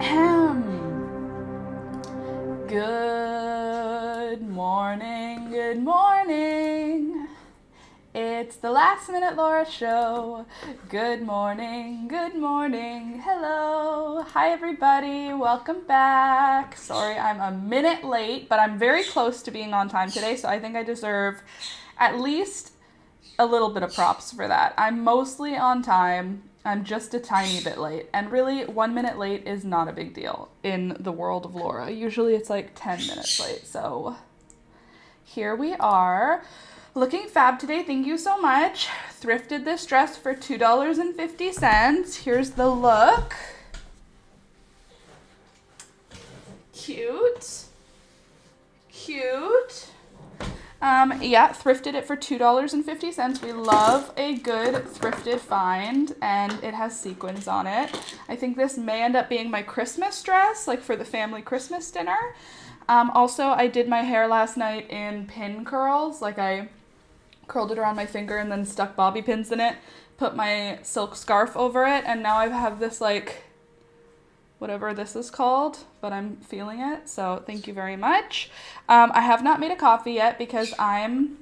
Good morning, good morning. It's the Last Minute Laura Show. Good morning, hello. Hi everybody, welcome back. Sorry I'm a minute late, but I'm very close to being on time today, so I think I deserve at least a little bit of props for that. I'm mostly on time. I'm just a tiny bit late. And really, 1 minute late is not a big deal in the world of Laura. Usually it's like 10 minutes late. So here we are. Looking fab today. Thank you so much. Thrifted this dress for $2.50. Here's the look. Cute. Cute. Yeah, thrifted it for $2.50. We love a good thrifted find, and it has sequins on it. I think this may end up being my Christmas dress, like for the family Christmas dinner. Also, I did my hair last night in pin curls. Like I curled it around my finger and then stuck bobby pins in it, put my silk scarf over it, and now I have this like whatever this is called, but I'm feeling it, so thank you very much. I have not made a coffee yet because I'm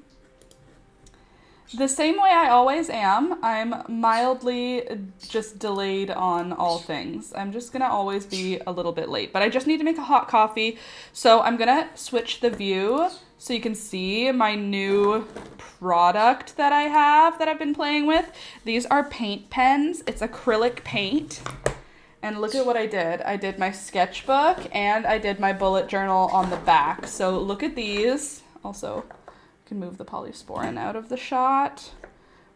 the same way I always am. I'm mildly just delayed on all things. I'm just gonna always be a little bit late, but I just need to make a hot coffee, so I'm gonna switch the view so you can see my new product that I have that I've been playing with. These are paint pens. It's acrylic paint. And look at what I did. I did my sketchbook and I did my bullet journal on the back. So look at these. Also, we can move the polysporin out of the shot.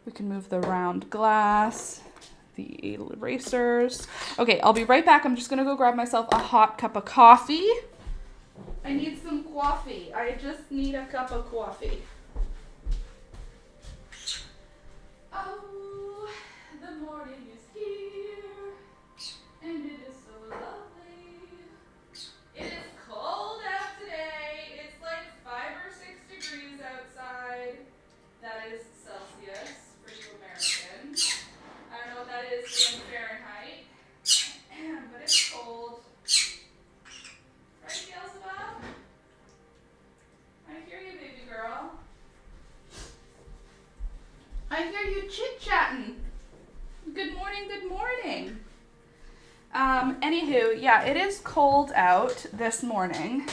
We can move the round glass, the erasers. Okay, I'll be right back. I'm just gonna go grab myself a hot cup of coffee. I need some coffee. I just need a cup of coffee. Oh, the morning is here. And it is so lovely. It is cold out today. It's like 5 or 6 degrees outside. That is Celsius for you Americans. I don't know what that is in Fahrenheit. But it's cold. Right, Beelzebub? I hear you, baby girl. I hear you chit-chatting. Good morning, good morning. Anywho, yeah, it is cold out this morning,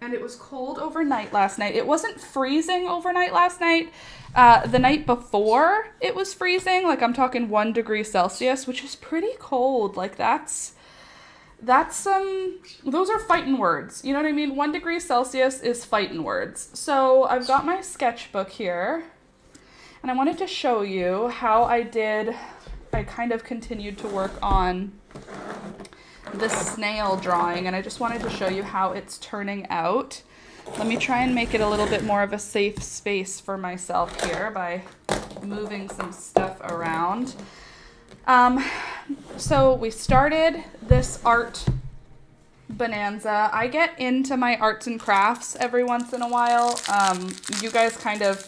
and it was cold overnight last night. It wasn't freezing overnight last night. The night before it was freezing, like I'm talking 1 degree Celsius, which is pretty cold. Like those are fighting words. You know what I mean? 1 degree Celsius is fighting words. So I've got my sketchbook here, and I wanted to show you how I kind of continued to work on this snail drawing, and I just wanted to show you how it's turning out. Let me try and make it a little bit more of a safe space for myself here by moving some stuff around. So we started this art bonanza. I get into my arts and crafts every once in a while. You guys kind of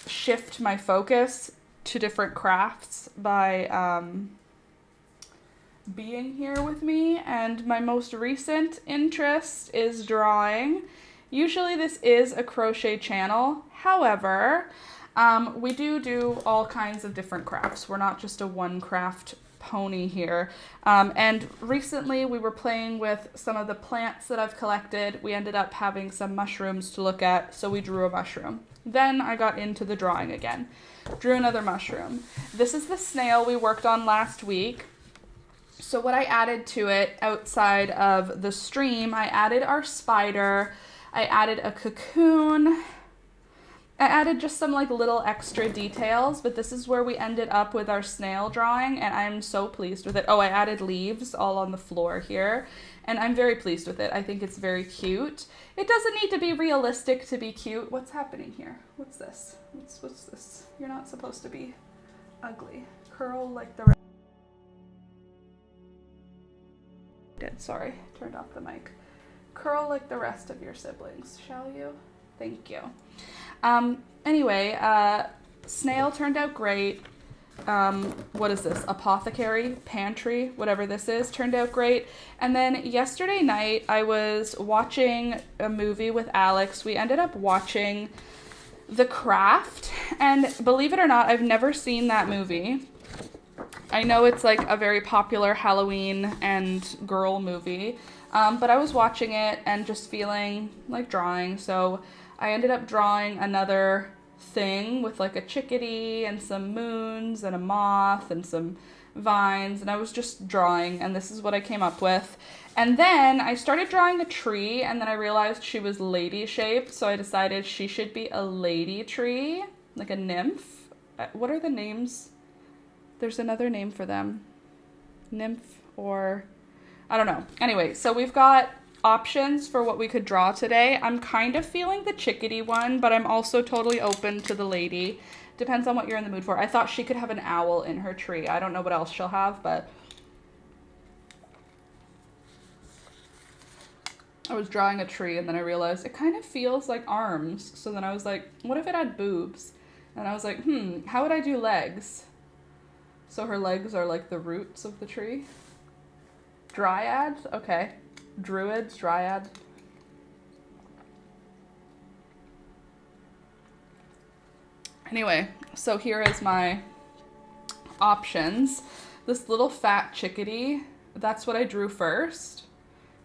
shift my focus to different crafts by being here with me, and my most recent interest is drawing. Usually this is a crochet channel, however, we do all kinds of different crafts. We're not just a one craft pony here. And recently we were playing with some of the plants that I've collected. We ended up having some mushrooms to look at, so we drew a mushroom. Then I got into the drawing again. Drew another mushroom. This is the snail we worked on last week. So what I added to it outside of the stream, I added our spider, I added a cocoon, I added just some like little extra details, but this is where we ended up with our snail drawing, and I'm so pleased with it. Oh, I added leaves all on the floor here, and I'm very pleased with it. I think it's very cute. It doesn't need to be realistic to be cute. What's happening here? What's this? What's this? You're not supposed to be ugly. Curl like the rest. Sorry, turned off the mic. Curl like the rest of your siblings, shall you? Thank you. Anyway, snail turned out great. what is this? Apothecary, pantry, whatever this is, turned out great. And then yesterday night, I was watching a movie with Alex. We ended up watching The Craft, and believe it or not, I've never seen that movie. I know it's like a very popular Halloween and girl movie, but I was watching it and just feeling like drawing, so I ended up drawing another thing with like a chickadee and some moons and a moth and some vines, and I was just drawing, and this is what I came up with. And then I started drawing a tree, and then I realized she was lady shaped, so I decided she should be a lady tree, like a nymph. What are the names? There's another name for them. Nymph, or I don't know. Anyway, so we've got options for what we could draw today. I'm kind of feeling the chickadee one, but I'm also totally open to the lady. Depends on what you're in the mood for. I thought she could have an owl in her tree. I don't know what else she'll have, but I was drawing a tree and then I realized it kind of feels like arms. So then I was like, what if it had boobs? And I was like, how would I do legs? So her legs are like the roots of the tree. Dryads? Okay. Druids, dryads. Anyway, so here is my options. This little fat chickadee, that's what I drew first,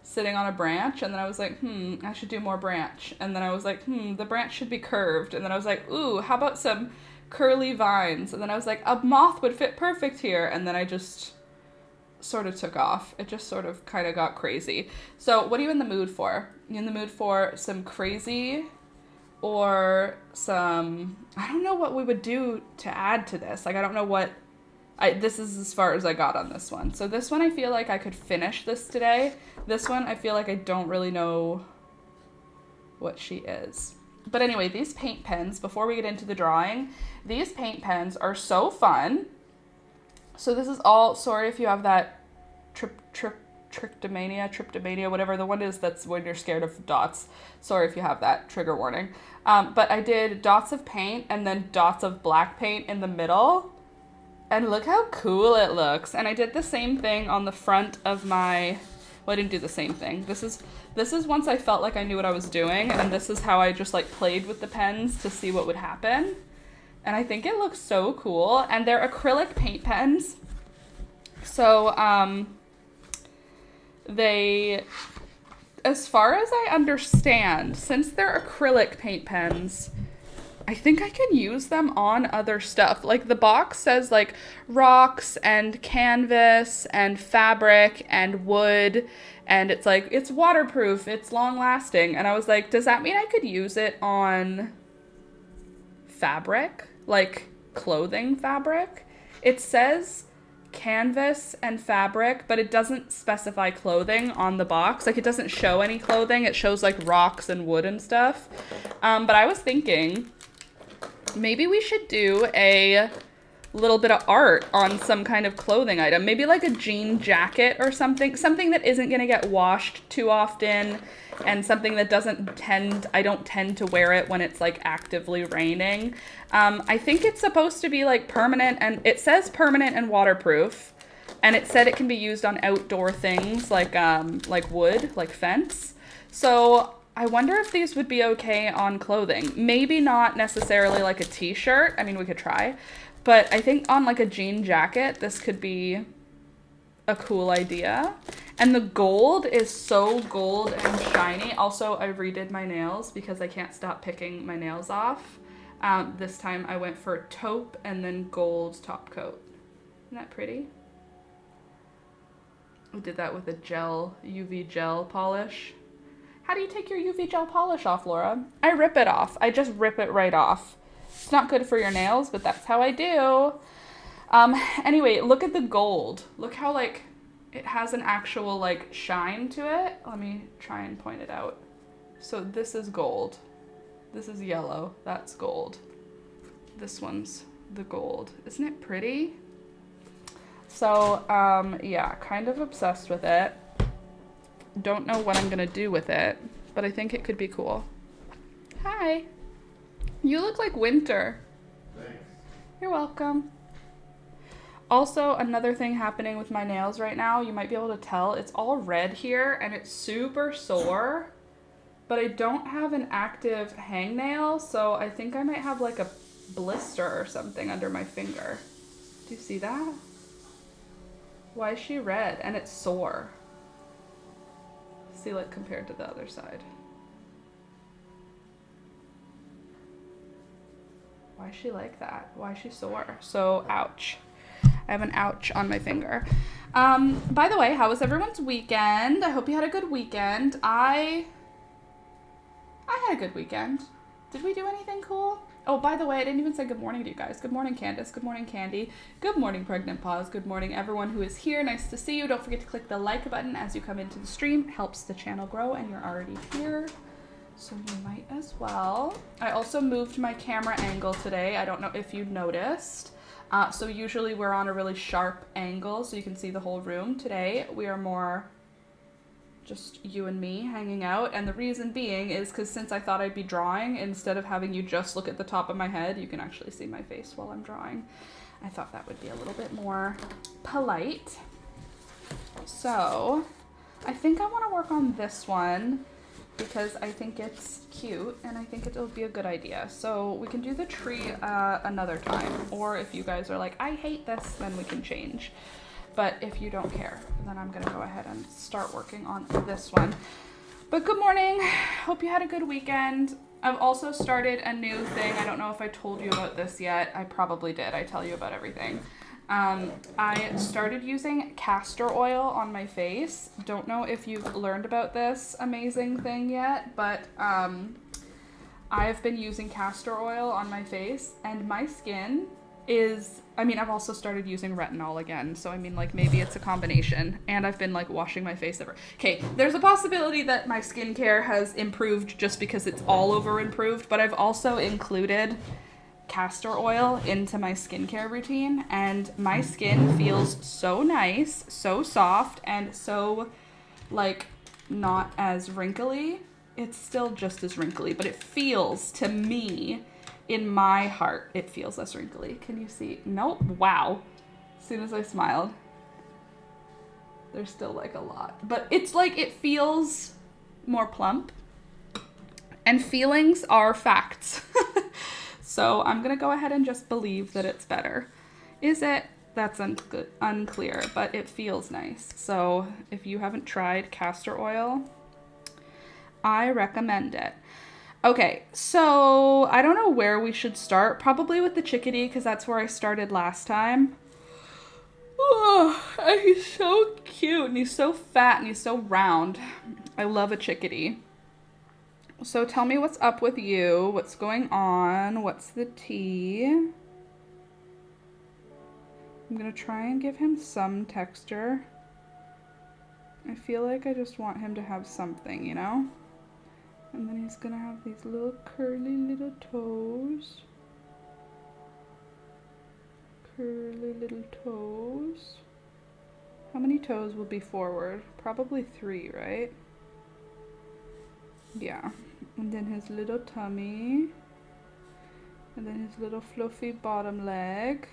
sitting on a branch, and then I was like, I should do more branch. And then I was like, the branch should be curved. And then I was like, ooh, how about some curly vines? And then I was like, a moth would fit perfect here. And then I just sort of took off. It just sort of kind of got crazy. So what are you in the mood for? You in the mood for some crazy or some, I don't know what we would do to add to this. Like, I don't know what, this is as far as I got on this one. So this one, I feel like I could finish this today. This one, I feel like I don't really know what she is. But anyway, these paint pens, before we get into the drawing, these paint pens are so fun. So this is all, sorry if you have that tryptomania, whatever the one is that's when you're scared of dots. Sorry if you have that, trigger warning. But I did dots of paint and then dots of black paint in the middle. And look how cool it looks. And I did the same thing on the front of my, well, I didn't do the same thing. This is once I felt like I knew what I was doing, and this is how I just like played with the pens to see what would happen. And I think it looks so cool. And they're acrylic paint pens. So they, as far as I understand, since they're acrylic paint pens, I think I can use them on other stuff. Like the box says like rocks and canvas and fabric and wood, and it's like, it's waterproof, it's long lasting. And I was like, does that mean I could use it on fabric? Like clothing fabric? It says canvas and fabric, but it doesn't specify clothing on the box. Like it doesn't show any clothing. It shows like rocks and wood and stuff. But I was thinking maybe we should do a little bit of art on some kind of clothing item. Maybe like a jean jacket or something that isn't going to get washed too often, and something that I don't tend to wear it when it's like actively raining. I think it's supposed to be like permanent, and it says permanent and waterproof, and it said it can be used on outdoor things like wood, like fence. So I wonder if these would be okay on clothing. Maybe not necessarily like a t-shirt. I mean, we could try. But I think on like a jean jacket, this could be a cool idea. And the gold is so gold and shiny. Also, I redid my nails because I can't stop picking my nails off. This time I went for taupe and then gold top coat. Isn't that pretty? I did that with a UV gel polish. How do you take your UV gel polish off, Laura? I rip it off. I just rip it right off. It's not good for your nails, but that's how I do. Anyway, look at the gold. Look how like it has an actual like shine to it. Let me try and point it out. So this is gold. This is yellow. That's gold. This one's the gold. Isn't it pretty? So, yeah, kind of obsessed with it. Don't know what I'm gonna do with it, but I think it could be cool. Hi. You look like winter. Thanks. You're welcome. Also, another thing happening with my nails right now, you might be able to tell, it's all red here and it's super sore, but I don't have an active hangnail, so I think I might have like a blister or something under my finger. Do you see that? Why is she red? And it's sore. See, like, compared to the other side. Why is she like that? Why is she sore? So, ouch. I have an ouch on my finger. By the way, how was everyone's weekend? I hope you had a good weekend. I had a good weekend. Did we do anything cool? Oh, by the way, I didn't even say good morning to you guys. Good morning, Candace. Good morning, Candy. Good morning, Pregnant Paws. Good morning, everyone who is here. Nice to see you. Don't forget to click the like button as you come into the stream. It helps the channel grow, and you're already here, so you might as well. I also moved my camera angle today. I don't know if you noticed. So usually we're on a really sharp angle so you can see the whole room. Today we are more just you and me hanging out, and the reason being is because since I thought I'd be drawing, instead of having you just look at the top of my head, you can actually see my face while I'm drawing. I thought that would be a little bit more polite. So I think I want to work on this one because I think it's cute and I think it'll be a good idea. So we can do the tree another time, or if you guys are like, I hate this, then we can change. But if you don't care, then I'm gonna go ahead and start working on this one. But good morning, hope you had a good weekend. I've also started a new thing. I don't know if I told you about this yet. I probably did. I tell you about everything. I started using castor oil on my face. Don't know if you've learned about this amazing thing yet, but I've been using castor oil on my face, and my skin is, I mean, I've also started using retinol again, so I mean, like, maybe it's a combination, and I've been like washing my face ever. Okay, there's a possibility that my skincare has improved just because it's all over improved, but I've also included castor oil into my skincare routine, and my skin feels so nice, so soft, and so, like, not as wrinkly. It's still just as wrinkly, but it feels, to me, in my heart, it feels less wrinkly. Can you see? Nope. Wow. As soon as I smiled, there's still like a lot, but it's like, it feels more plump, and feelings are facts. So I'm gonna go ahead and just believe that it's better. Is it? That's unclear, but it feels nice. So if you haven't tried castor oil, I recommend it. Okay, so I don't know where we should start. Probably with the chickadee, because that's where I started last time. Oh, and he's so cute, and he's so fat, and he's so round. I love a chickadee. So tell me what's up with you. What's going on? What's the tea? I'm gonna try and give him some texture. I feel like I just want him to have something, you know? And then he's gonna have these little curly little toes. Curly little toes. How many toes will be forward? Probably 3, right? Yeah. And then his little tummy. And then his little fluffy bottom leg.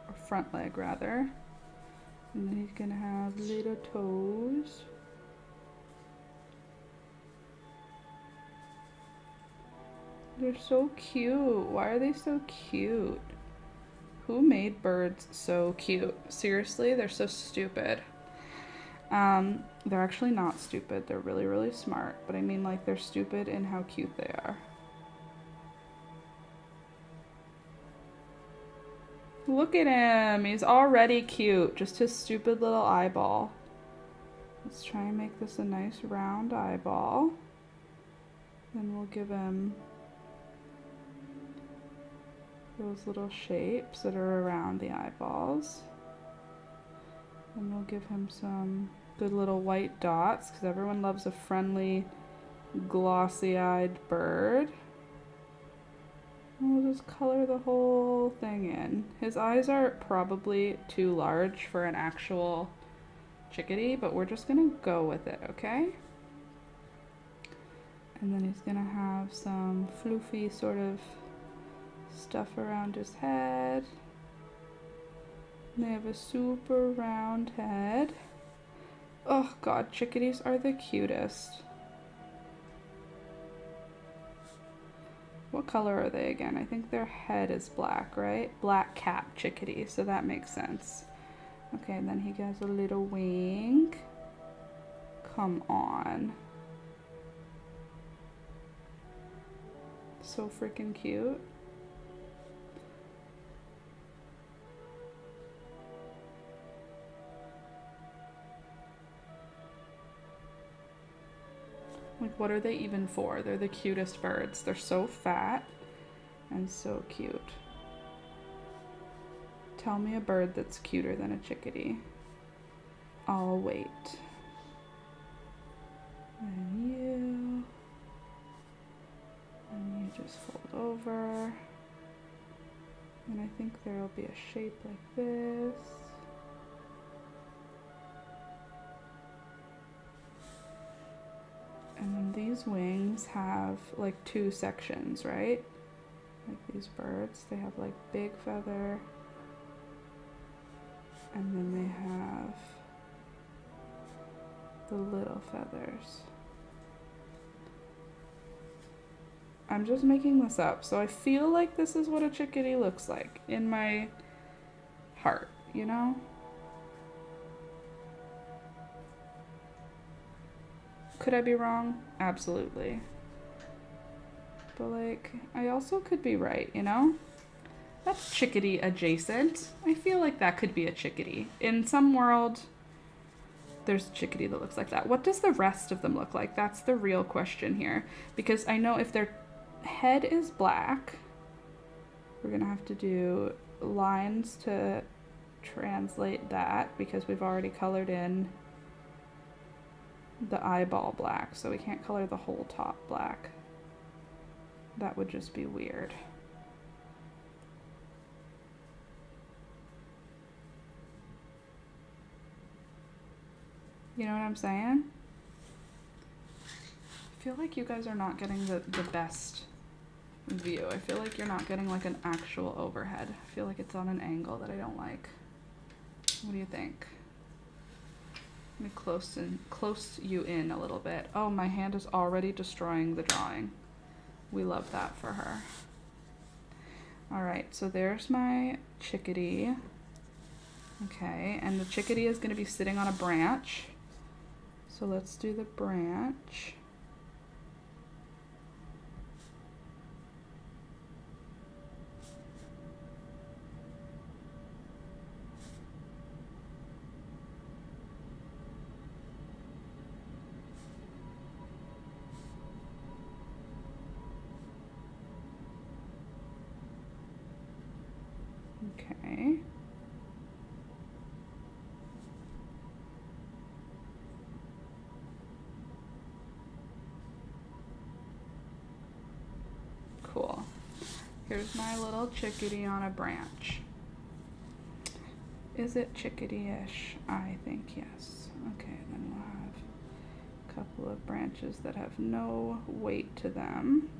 Or front leg, rather. And then he's gonna have little toes. They're so cute. Why are they so cute? Who made birds so cute? Seriously, they're so stupid. They're actually not stupid. They're really, really smart. But I mean, like, they're stupid in how cute they are. Look at him. He's already cute. Just his stupid little eyeball. Let's try and make this a nice round eyeball. Then we'll give him those little shapes that are around the eyeballs. And we'll give him some good little white dots, because everyone loves a friendly, glossy-eyed bird. And we'll just color the whole thing in. His eyes are probably too large for an actual chickadee, but we're just gonna go with it, okay? And then he's gonna have some floofy sort of stuff around his head. They have a super round head. Oh god, chickadees are the cutest. What color are they again? I think their head is black, right? Black cap chickadee, so that makes sense. Okay, and then he has a little wing. Come on. So freaking cute. Like, what are they even for? They're the cutest birds. They're so fat and so cute. Tell me a bird that's cuter than a chickadee. I'll wait. And you just fold over. And I think there'll be a shape like this. And then these wings have like two sections, right? Like these birds, they have like big feather, and then they have the little feathers. I'm just making this up, so I feel like this is what a chickadee looks like in my heart, you know? Could I be wrong? Absolutely. But like, I also could be right, you know? That's chickadee adjacent. I feel like that could be a chickadee. In some world, there's a chickadee that looks like that. What does the rest of them look like? That's the real question here. Because I know if their head is black, we're gonna have to do lines to translate that because we've already colored in the eyeball black, so we can't color the whole top black. That would just be weird. You know what I'm saying? I feel like you guys are not getting the best view. I feel like you're not getting like an actual overhead. I feel like it's on an angle that I don't like. What do you think? Let me close you in a little bit. Oh, my hand is already destroying the drawing. We love that for her. All right, so there's my chickadee. Okay, and the chickadee is gonna be sitting on a branch. So let's do the branch. Okay. Cool. Here's my little chickadee on a branch. Is it chickadee-ish? I think yes. Okay, then we'll have a couple of branches that have no weight to them.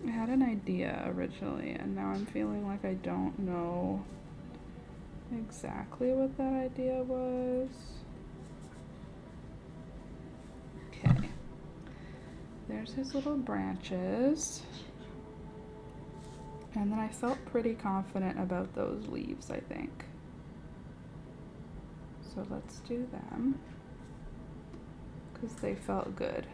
I had an idea originally, and now I'm feeling like I don't know exactly what that idea was. Okay. There's his little branches. And then I felt pretty confident about those leaves, I think. So let's do them, because they felt good.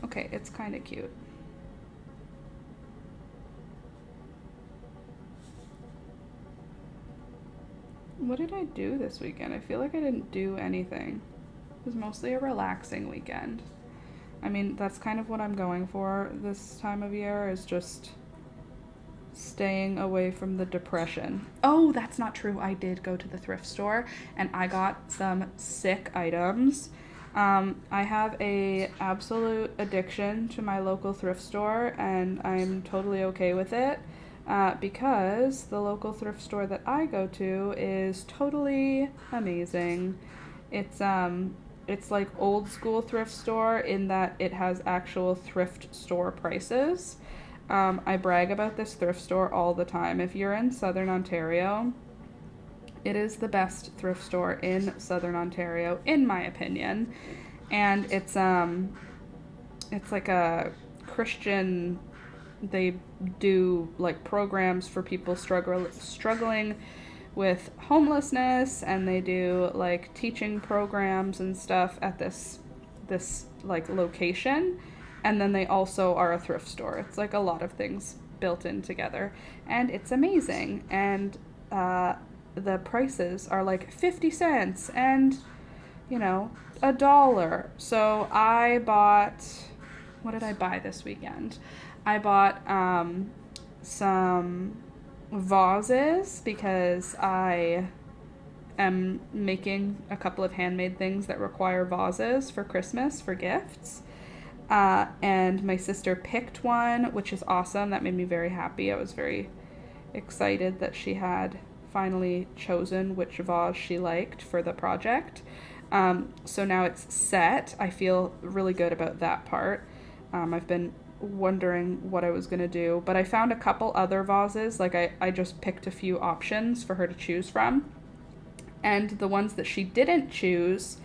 Okay, it's kind of cute. What did I do this weekend? I feel like I didn't do anything. It was mostly a relaxing weekend. I mean, that's kind of what I'm going for this time of year, is just staying away from the depression. Oh, that's not true. I did go to the thrift store and I got some sick items. I have a absolute addiction to my local thrift store, and I'm totally okay with it, because the local thrift store that I go to is totally amazing. It's like old school thrift store in that it has actual thrift store prices. I brag about this thrift store all the time. If you're in Southern Ontario, it is the best thrift store in Southern Ontario, in my opinion. And it's like a Christian, they do like programs for people struggling with homelessness, and they do like teaching programs and stuff at this like location. And then they also are a thrift store. It's like a lot of things built in together, and it's amazing. And the prices are like 50 cents and, you know, $1. So I bought, what did I buy this weekend? I bought some vases because I am making a couple of handmade things that require vases for Christmas, for gifts. And my sister picked one, which is awesome. That made me very happy. I was very excited that she had finally chosen which vase she liked for the project. So now it's set. I feel really good about that part. I've been wondering what I was going to do, but I found a couple other vases. Like I just picked a few options for her to choose from. And the ones that she didn't choose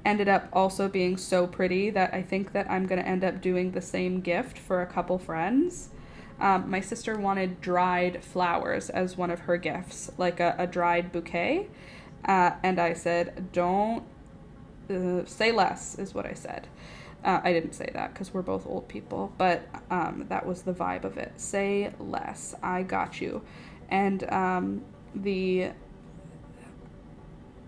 ended up also being so pretty that I think that I'm going to end up doing the same gift for a couple friends. My sister wanted dried flowers as one of her gifts, like a dried bouquet. And I said, don't say less, is what I said. I didn't say that because we're both old people, but that was the vibe of it. Say less. I got you. And the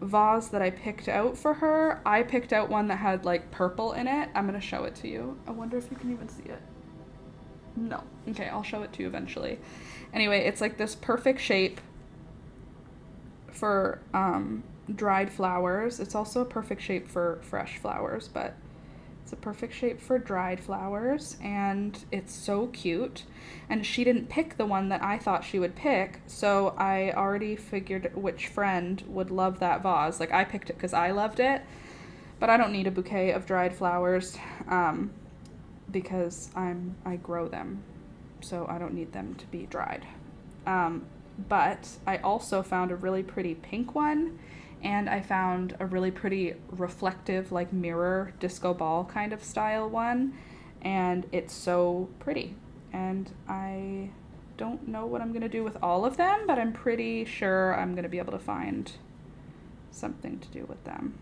vase that I picked out for her, I picked out one that had like purple in it. I'm going to show it to you. I wonder if you can even see it. No. Okay, I'll show it to you eventually. Anyway, it's like this perfect shape for dried flowers. It's also a perfect shape for fresh flowers, but it's a perfect shape for dried flowers, and it's so cute. And she didn't pick the one that I thought she would pick, so I already figured which friend would love that vase. Like, I picked it because I loved it, but I don't need a bouquet of dried flowers because I grow them, so I don't need them to be dried. But I also found a really pretty pink one, and I found a really pretty reflective, like mirror disco ball kind of style one, and it's so pretty. And I don't know what I'm going to do with all of them, but I'm pretty sure I'm going to be able to find something to do with them.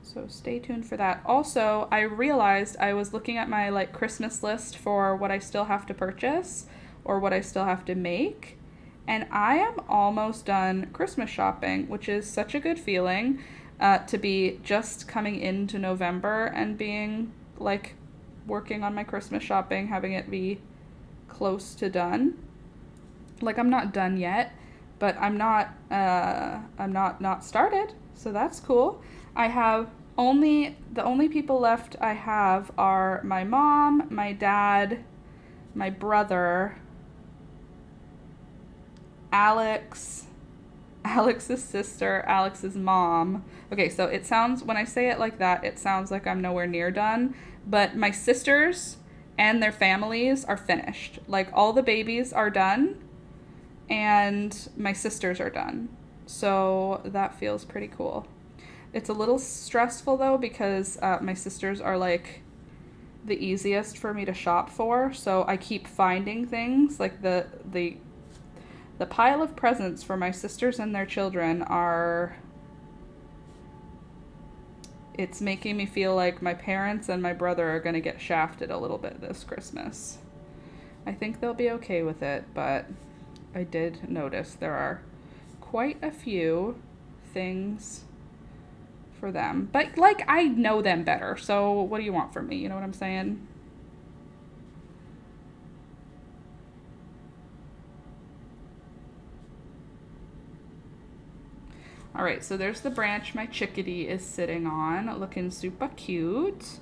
So stay tuned for that. Also, I realized I was looking at my like Christmas list for what I still have to purchase or what I still have to make. And I am almost done Christmas shopping, which is such a good feeling, to be just coming into November and being like working on my Christmas shopping, having it be close to done. Like, I'm not done yet, but I'm not started. So that's cool. I have the only people left I have are my mom, my dad, my brother, Alex's sister, Alex's mom. Okay, so it sounds, when I say it like that, it sounds like I'm nowhere near done, but my sisters and their families are finished. Like, all the babies are done, and my sisters are done. So that feels pretty cool. It's a little stressful, though, because my sisters are, like, the easiest for me to shop for, so I keep finding things, like the pile of presents for my sisters and their children it's making me feel like my parents and my brother are going to get shafted a little bit this Christmas. I think they'll be okay with it, but I did notice there are quite a few things for them. But, like, I know them better, so what do you want from me? You know what I'm saying? All right, so there's the branch my chickadee is sitting on, looking super cute.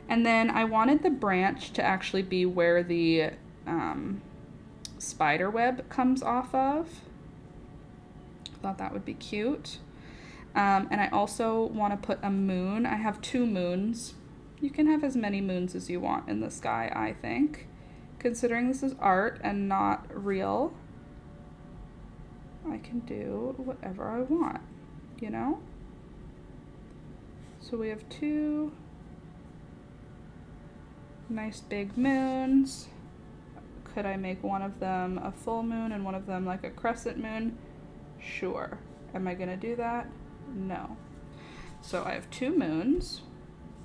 And then I wanted the branch to actually be where the spider web comes off of. Thought that would be cute. And I also want to put a moon. I have 2 moons. You can have as many moons as you want in the sky, I think. Considering this is art and not real, I can do whatever I want, you know? So we have 2 nice big moons. Could I make one of them a full moon and one of them like a crescent moon? Sure. Am I gonna do that? No. So I have 2 moons,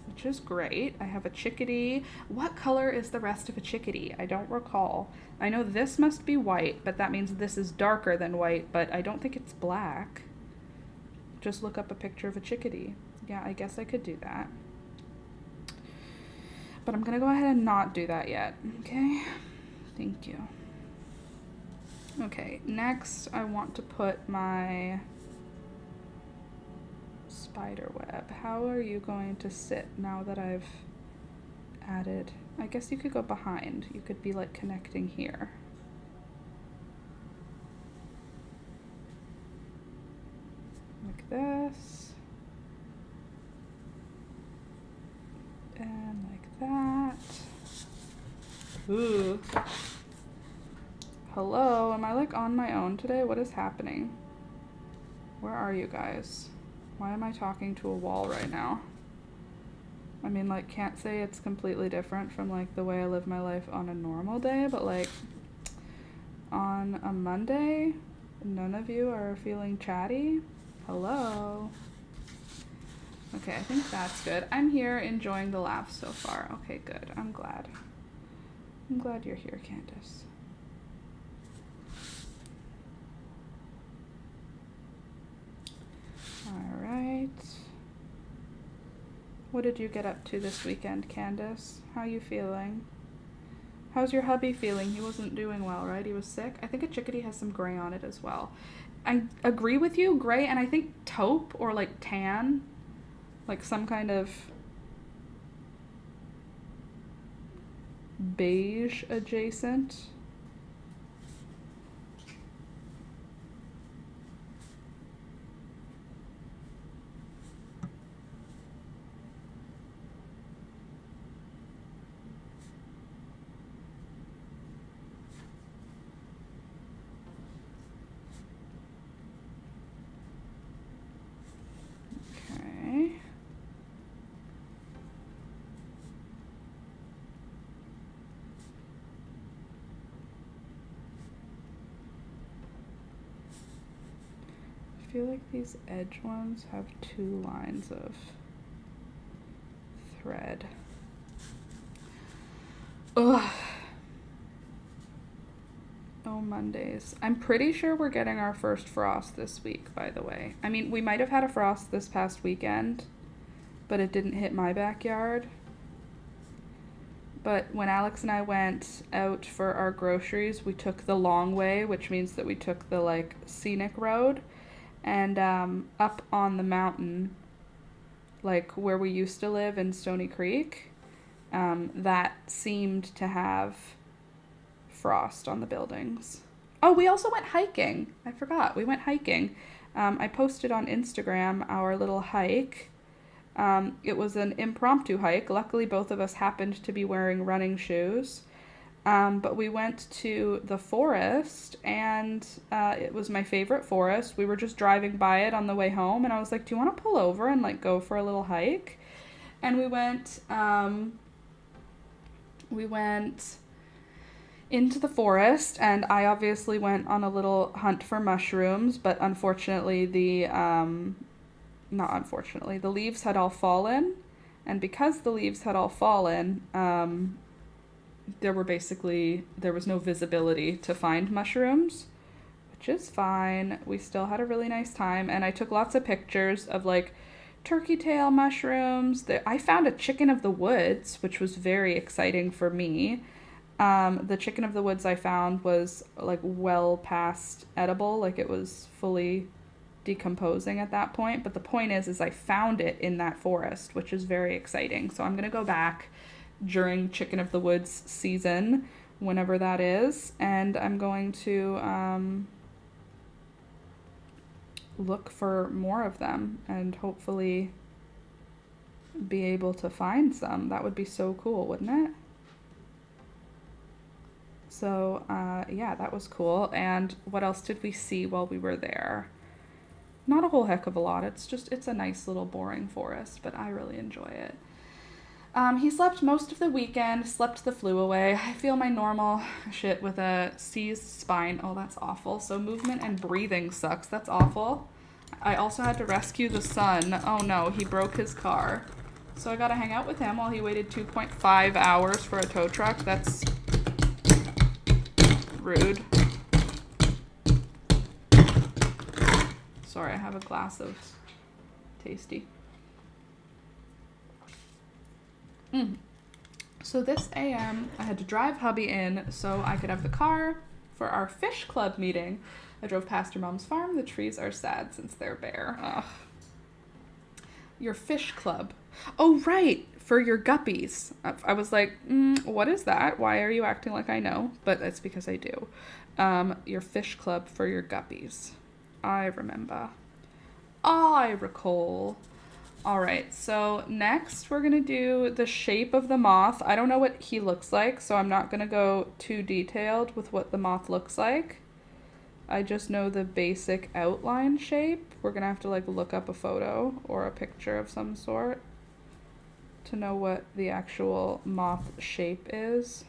which is great. I have a chickadee. What color is the rest of a chickadee? I don't recall. I know this must be white, but that means this is darker than white, but I don't think it's black. Just look up a picture of a chickadee. Yeah, I guess I could do that. But I'm gonna go ahead and not do that yet, okay? Thank you. Okay, next I want to put my spider web. How are you going to sit now that I've added? I guess you could go behind. You could be like connecting here. Like this. And like that. Ooh. Hello, am I like on my own today? What is happening? Where are you guys? Why am I talking to a wall right now? I mean, like, can't say it's completely different from like the way I live my life on a normal day, but like on a Monday, none of you are feeling chatty? Hello? Okay, I think that's good. I'm here enjoying the laugh so far. Okay, good. I'm glad. I'm glad you're here, Candace. All right. What did you get up to this weekend, Candace? How you feeling? How's your hubby feeling? He wasn't doing well, right? He was sick. I think a chickadee has some gray on it as well. I agree with you, gray, and I think taupe or like tan, like some kind of beige adjacent. I feel like these edge ones have 2 lines of thread. Ugh. Oh, Mondays. I'm pretty sure we're getting our first frost this week, by the way. I mean, we might have had a frost this past weekend, but it didn't hit my backyard. But when Alex and I went out for our groceries, we took the long way, which means that we took the like scenic road. And up on the mountain, like where we used to live in Stony Creek, that seemed to have frost on the buildings. Oh, we also went hiking. I forgot. We went hiking. I posted on Instagram our little hike. It was an impromptu hike. Luckily, both of us happened to be wearing running shoes. But we went to the forest, and it was my favorite forest. We were just driving by it on the way home, and I was like, do you want to pull over and like go for a little hike? And we went into the forest, and I obviously went on a little hunt for mushrooms, but unfortunately the leaves had all fallen, and because the leaves had all fallen, there was no visibility to find mushrooms, which is fine. We still had a really nice time, and I took lots of pictures of like turkey tail mushrooms. I found a chicken of the woods, which was very exciting for me. The chicken of the woods I found was like well past edible, like it was fully decomposing at that point. But the point is I found it in that forest, which is very exciting. So I'm gonna go back during chicken of the woods season, whenever that is, and I'm going to look for more of them and hopefully be able to find some. That would be so cool, wouldn't it? So yeah, that was cool. And what else did we see while we were there? Not a whole heck of a lot. It's a nice little boring forest, but I really enjoy it. He slept most of the weekend, slept the flu away. I feel my normal shit with a seized spine. Oh, that's awful. So movement and breathing sucks. That's awful. I also had to rescue the son. Oh no, he broke his car. So I got to hang out with him while he waited 2.5 hours for a tow truck. That's rude. Sorry, I have a glass of tasty. So this AM, I had to drive hubby in so I could have the car for our fish club meeting. I drove past your mom's farm. The trees are sad since they're bare. Ugh. Your fish club. Oh, right. For your guppies. I was like, what is that? Why are you acting like I know? But it's because I do. Your fish club for your guppies. I remember. I recall. All right, so next we're gonna do the shape of the moth. I don't know what he looks like, so I'm not gonna go too detailed with what the moth looks like. I just know the basic outline shape. We're gonna have to like look up a photo or a picture of some sort to know what the actual moth shape is.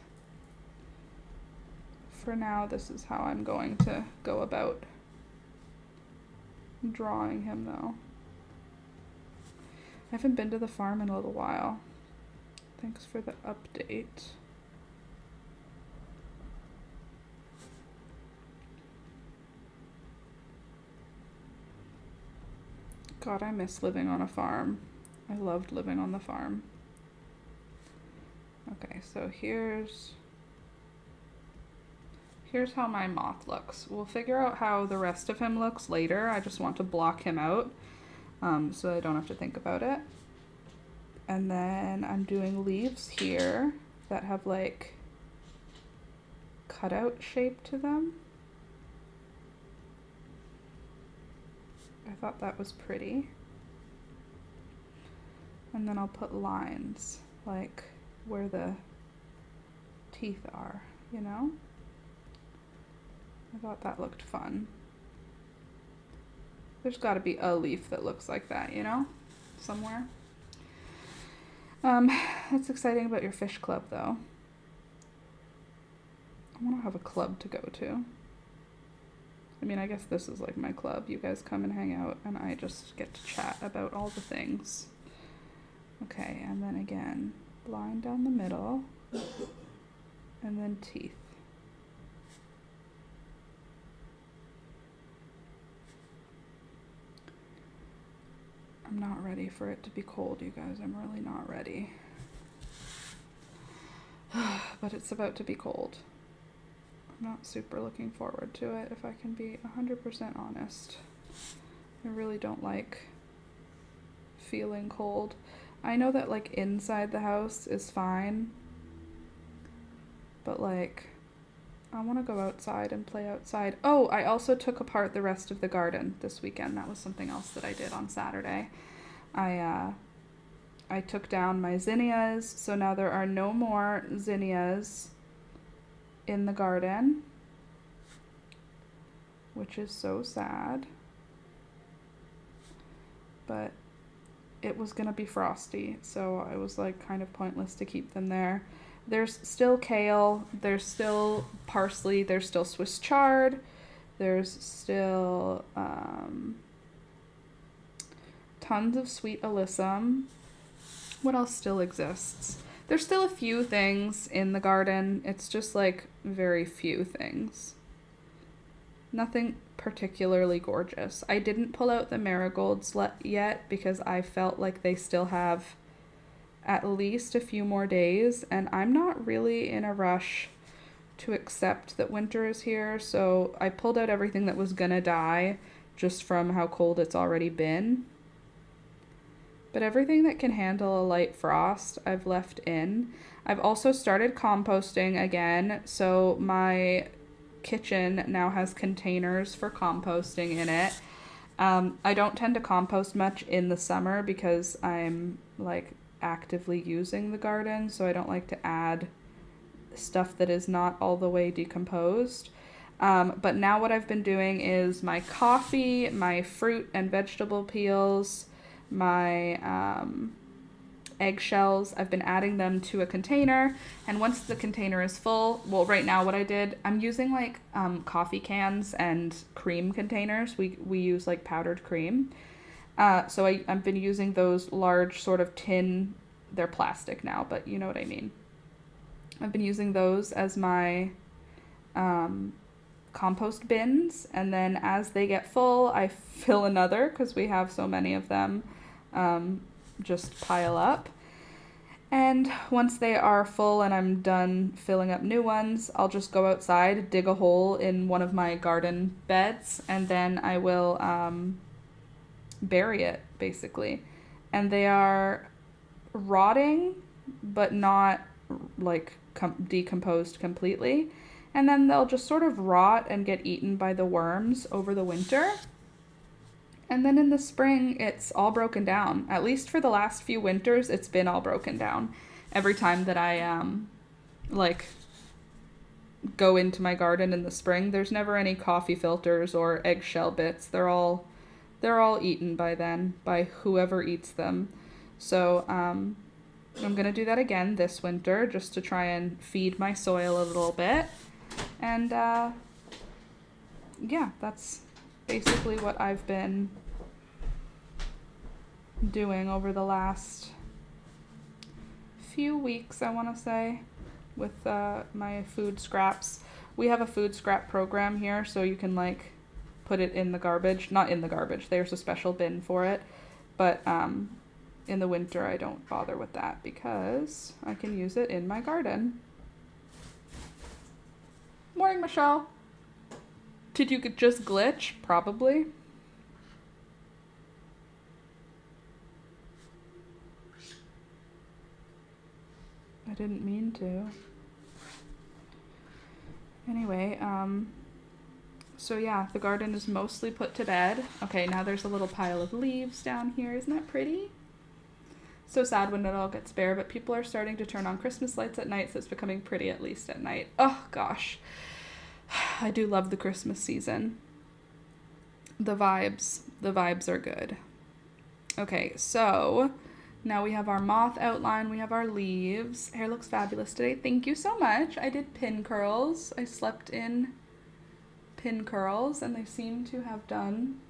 For now, this is how I'm going to go about drawing him though. I haven't been to the farm in a little while. Thanks for the update. God, I miss living on a farm. I loved living on the farm. Okay, so here's how my moth looks. We'll figure out how the rest of him looks later. I just want to block him out. So I don't have to think about it. And then I'm doing leaves here that have like cutout shape to them. I thought that was pretty. And then I'll put lines like where the teeth are, you know? I thought that looked fun. There's got to be a leaf that looks like that, you know, somewhere. That's exciting about your fish club, though. I want to have a club to go to. I mean, I guess this is like my club. You guys come and hang out, and I just get to chat about all the things. Okay, and then again, line down the middle, and then teeth. I'm not ready for it to be cold, you guys. I'm really not ready. But it's about to be cold. I'm not super looking forward to it, if I can be 100% honest. I really don't like feeling cold. I know that like inside the house is fine, but like I want to go outside and play outside. Oh, I also took apart the rest of the garden this weekend. That was something else that I did on Saturday. I took down my zinnias, so now there are no more zinnias in the garden, which is so sad. But it was gonna be frosty, so I was like kind of pointless to keep them there. There's still kale, there's still parsley, there's still Swiss chard, there's still tons of sweet alyssum. What else still exists? There's still a few things in the garden. It's just like very few things. Nothing particularly gorgeous. I didn't pull out the marigolds yet because I felt like they still have at least a few more days, and I'm not really in a rush to accept that winter is here, so I pulled out everything that was gonna die just from how cold it's already been. But everything that can handle a light frost, I've left in. I've also started composting again, so my kitchen now has containers for composting in it. I don't tend to compost much in the summer because I'm like actively using the garden, so I don't like to add stuff that is not all the way decomposed. But now what I've been doing is my coffee, my fruit and vegetable peels, my eggshells, I've been adding them to a container, and once the container is full, well, right now what I did, I'm using like coffee cans and cream containers. We use like powdered cream. So I've been using those large sort of tin, they're plastic now, but you know what I mean. I've been using those as my compost bins, and then as they get full, I fill another because we have so many of them just pile up. And once they are full and I'm done filling up new ones, I'll just go outside, dig a hole in one of my garden beds, and then I will bury it, basically. And they are rotting, but not like decomposed completely. And then they'll just sort of rot and get eaten by the worms over the winter. And then in the spring, it's all broken down. At least for the last few winters, it's been all broken down. Every time that I like go into my garden in the spring, there's never any coffee filters or eggshell bits. They're all eaten by then, by whoever eats them. So I'm gonna do that again this winter just to try and feed my soil a little bit. And yeah, that's basically what I've been doing over the last few weeks, I want to say, with my food scraps. We have a food scrap program here, so you can like put it in the garbage. Not in the garbage, there's a special bin for it, but in the winter I don't bother with that because I can use it in my garden. Morning, Michelle. Did you just glitch? Probably. I didn't mean to. Anyway, so yeah, the garden is mostly put to bed. Okay, now there's a little pile of leaves down here. Isn't that pretty? So sad when it all gets bare, but people are starting to turn on Christmas lights at night, so it's becoming pretty at least at night. Oh gosh. I do love the Christmas season. The vibes are good. Okay, so now we have our moth outline, we have our leaves. Hair looks fabulous today. Thank you so much. I did pin curls. I slept in pin curls, and they seem to have done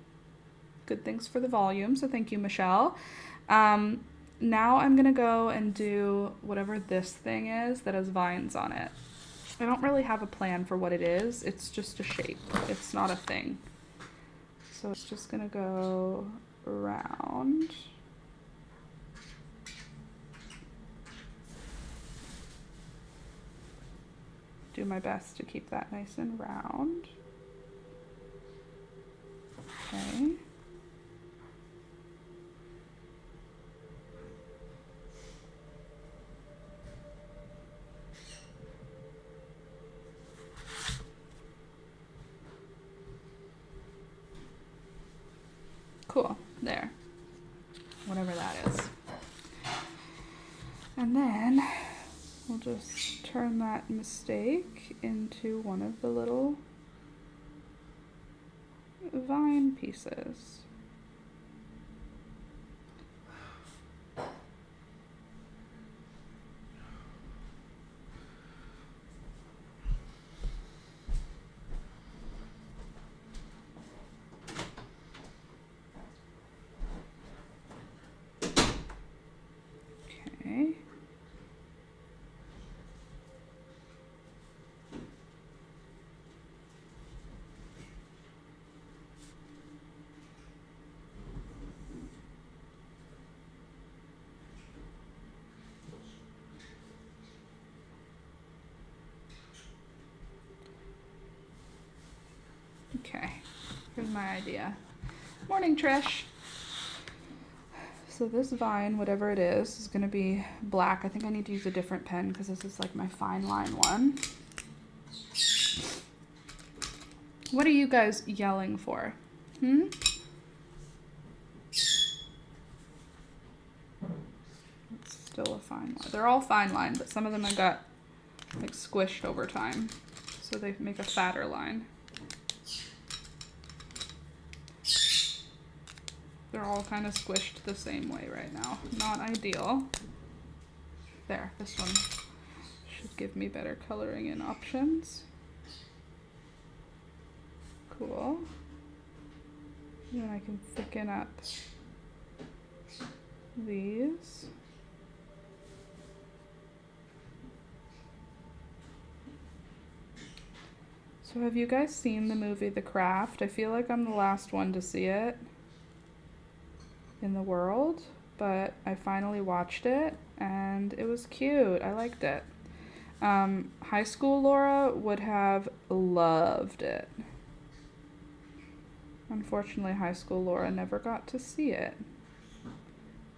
good things for the volume, so thank you, Michelle. Now I'm gonna go and do whatever this thing is that has vines on it. I don't really have a plan for what it is. It's just a shape. It's not a thing. So it's just gonna go around. Do my best to keep that nice and round. Okay. Cool, there, whatever that is. And then we'll just turn that mistake into one of the little vine pieces. Okay. Okay, here's my idea. Morning, Trish. So this vine, whatever it is gonna be black. I think I need to use a different pen because this is like my fine line one. What are you guys yelling for? It's still a fine line. They're all fine line, but some of them I got like squished over time. So they make a fatter line. They're all kind of squished the same way right now. Not ideal. There, this one should give me better coloring in options. Cool. And then I can thicken up these. So have you guys seen the movie The Craft? I feel like I'm the last one to see it in the world, but I finally watched it and it was cute. I liked it. High school Laura would have loved it. Unfortunately, high school Laura never got to see it.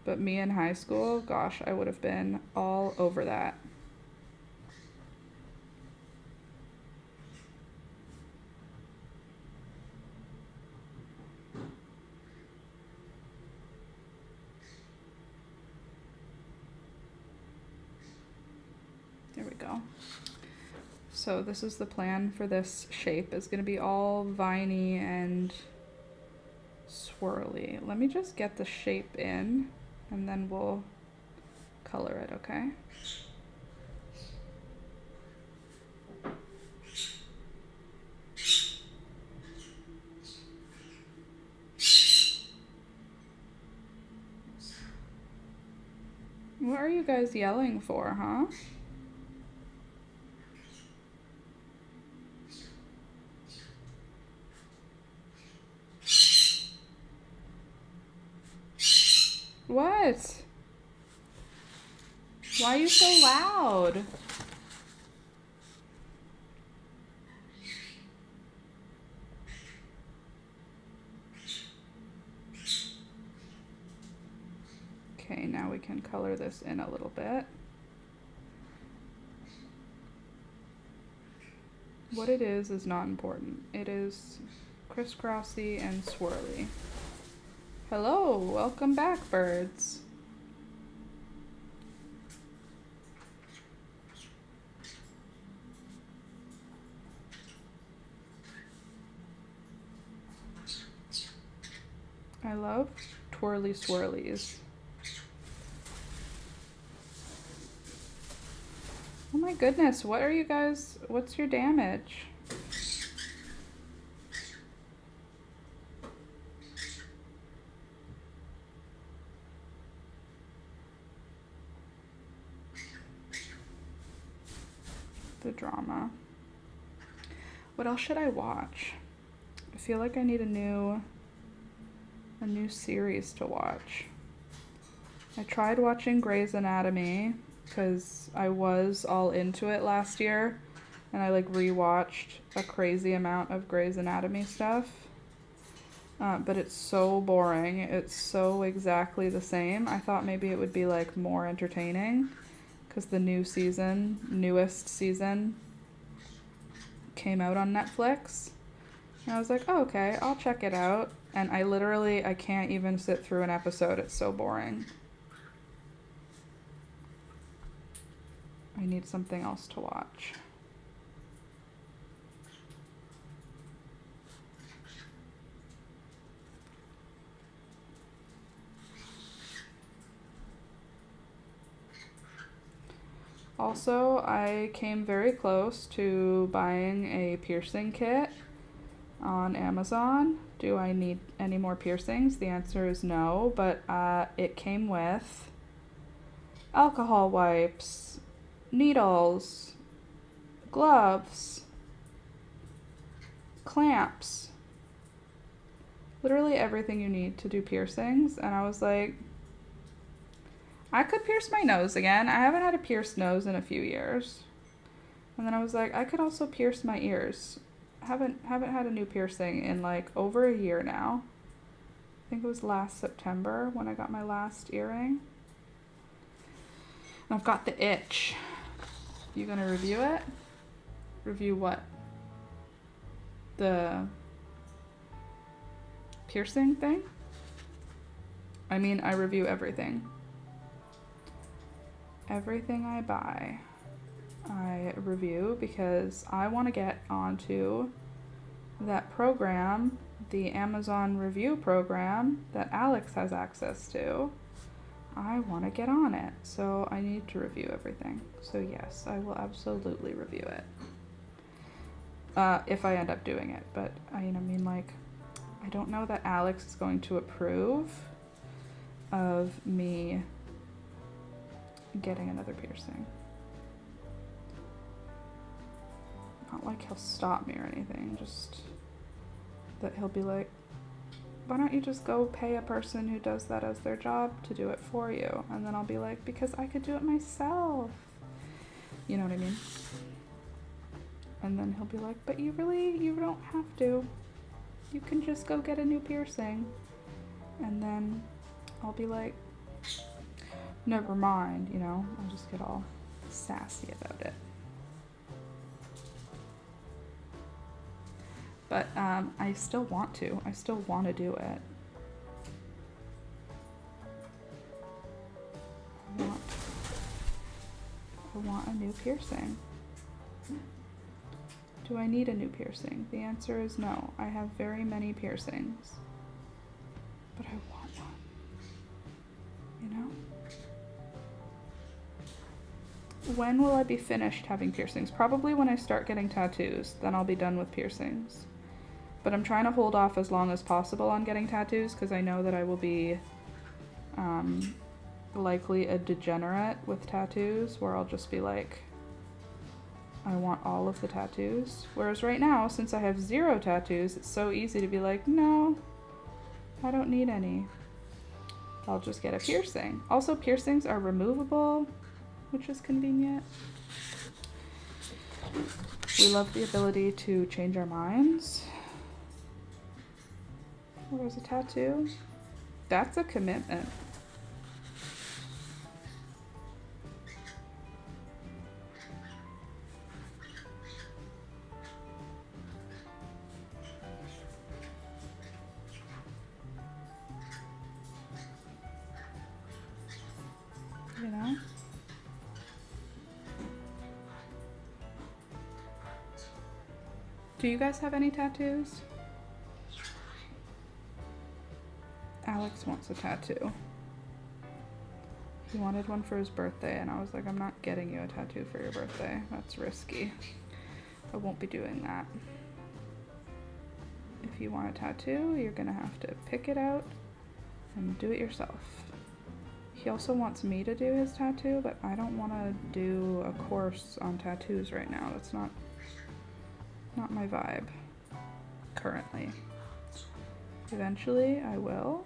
But me in high school, gosh, I would have been all over that. There we go. So this is the plan for this shape. It's going to be all viney and swirly. Let me just get the shape in and then we'll color it, okay? What are you guys yelling for, huh? What? Why are you so loud? Okay, now we can color this in a little bit. What it is not important. It is crisscrossy and swirly. Hello, welcome back, birds. I love twirly swirlies. Oh my goodness, what are you guys, what's your damage? The drama. What else should I watch? I feel like I need a new series to watch. I tried watching Grey's Anatomy because I was all into it last year and I like rewatched a crazy amount of Grey's Anatomy stuff. But it's so boring. It's so exactly the same. I thought maybe it would be like more entertaining because the newest season came out on Netflix. And I was like, oh, okay, I'll check it out. And I can't even sit through an episode. It's so boring. I need something else to watch. Also, I came very close to buying a piercing kit on Amazon. Do I need any more piercings? The answer is no, but it came with alcohol wipes, needles, gloves, clamps, literally everything you need to do piercings. And I was like, I could pierce my nose again. I haven't had a pierced nose in a few years. And then I was like, I could also pierce my ears. haven't had a new piercing in like over a year now. I think it was last September when I got my last earring. And I've got the itch. You gonna review it? Review what? The piercing thing? I mean, I review everything. Everything I buy, I review because I want to get onto that program, the Amazon review program that Alex has access to. I want to get on it, so I need to review everything. So yes, I will absolutely review it. If I end up doing it, but I mean, like, I don't know that Alex is going to approve of me getting another piercing. Not like he'll stop me or anything, just that he'll be like, why don't you just go pay a person who does that as their job to do it for you? And then I'll be like, because I could do it myself. You know what I mean? And then he'll be like, but you don't have to. You can just go get a new piercing. And then I'll be like, never mind, you know? I'll just get all sassy about it. But I still want to. I still want to do it. I want a new piercing. Do I need a new piercing? The answer is no. I have very many piercings. But I want one. You know? When will I be finished having piercings? Probably when I start getting tattoos. Then I'll be done with piercings. But I'm trying to hold off as long as possible on getting tattoos because I know that I will be likely a degenerate with tattoos where I'll just be like, I want all of the tattoos. Whereas right now, since I have 0 tattoos, it's so easy to be like, no, I don't need any. I'll just get a piercing. Also, piercings are removable, which is convenient. We love the ability to change our minds. Oh, there's a tattoo. That's a commitment. You know? Do you guys have any tattoos? Alex wants a tattoo. He wanted one for his birthday, and I was like, I'm not getting you a tattoo for your birthday. That's risky. I won't be doing that. If you want a tattoo, you're gonna have to pick it out and do it yourself. He also wants me to do his tattoo, but I don't want to do a course on tattoos right now. That's not my vibe currently. Eventually I will,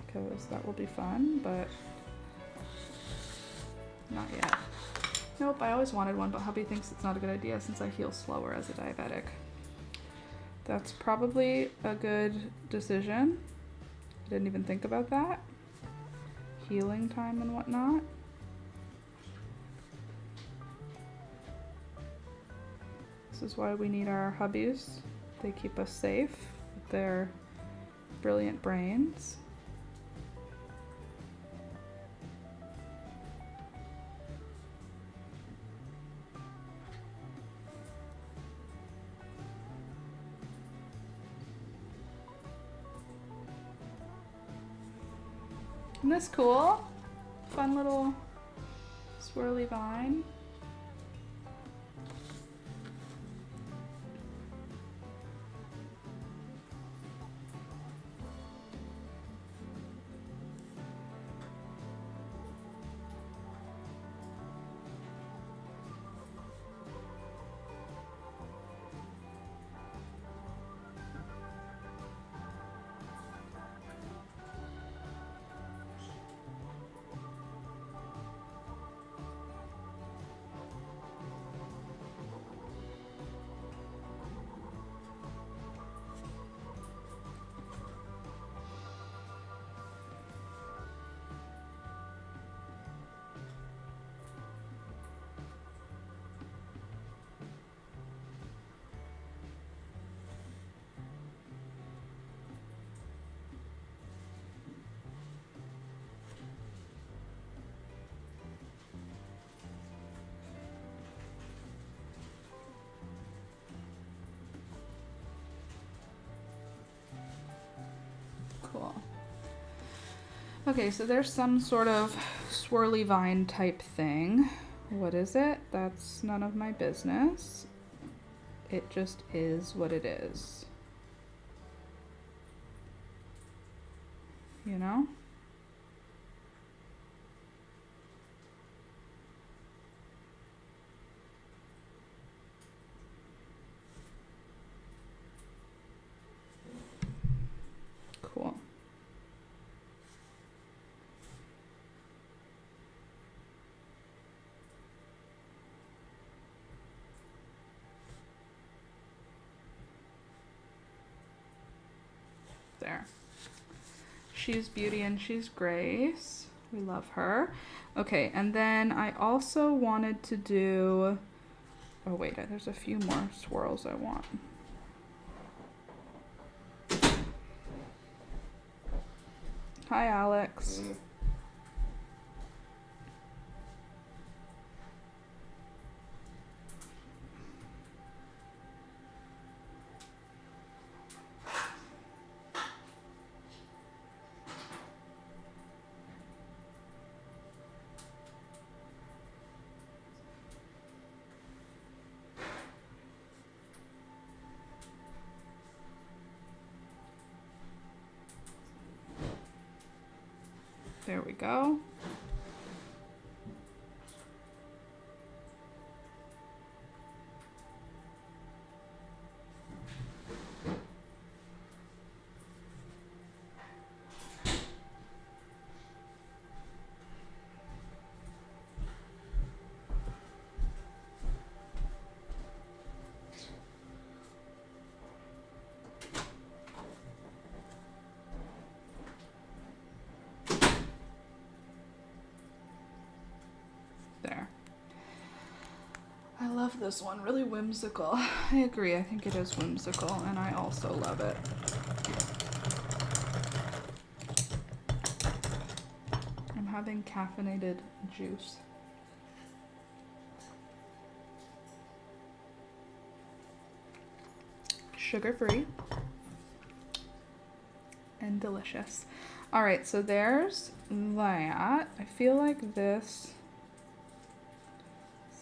because that will be fun, but not yet. Nope, I always wanted one, but hubby thinks it's not a good idea since I heal slower as a diabetic. That's probably a good decision. I didn't even think about that. Healing time and whatnot. This is why we need our hubbies. They keep us safe with their brilliant brains. Isn't this cool? Fun little swirly vine. Cool. Okay, so there's some sort of swirly vine type thing. What is it? That's none of my business. It just is what it is. You know? Cool. There. She's Beauty and she's Grace. We love her. Okay, and then I also wanted to do, oh wait, there's a few more swirls I want. Hi, Alex. There we go. There. I love this one, really whimsical. I agree, I think it is whimsical, and I also love it. I'm having caffeinated juice. Sugar-free and delicious. All right, so there's that. I feel like this,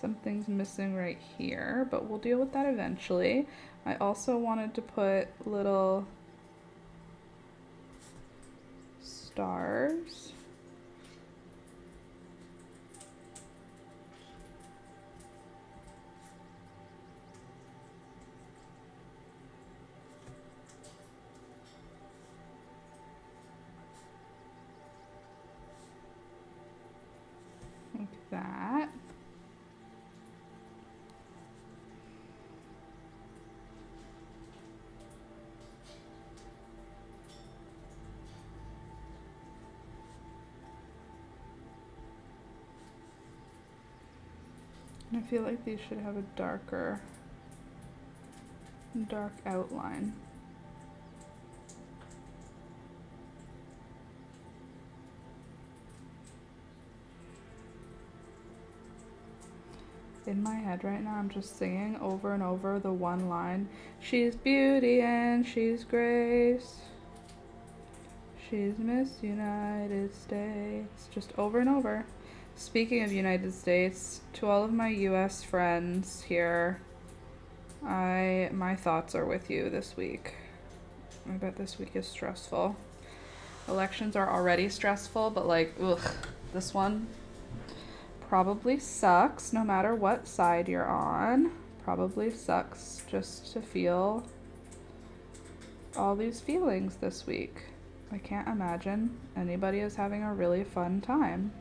something's missing right here, but we'll deal with that eventually. I also wanted to put little stars. Like that. I feel like these should have a dark outline. In my head right now, I'm just singing over and over the one line. She's Beauty and she's Grace. She's Miss United States. Just over and over. Speaking of United States, to all of my US friends here, my thoughts are with you this week. I bet this week is stressful. Elections are already stressful, but like, ugh, this one probably sucks no matter what side you're on. Probably sucks just to feel all these feelings this week. I can't imagine anybody is having a really fun time.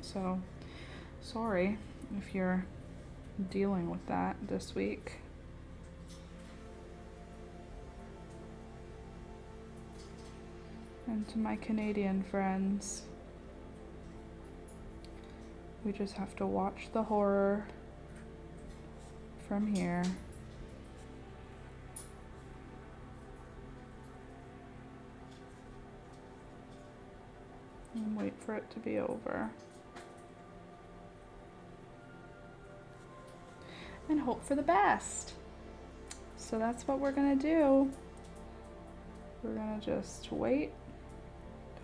So, sorry if you're dealing with that this week. And to my Canadian friends, we just have to watch the horror from here. And wait for it to be over. And hope for the best. So that's what we're gonna do. We're gonna just wait.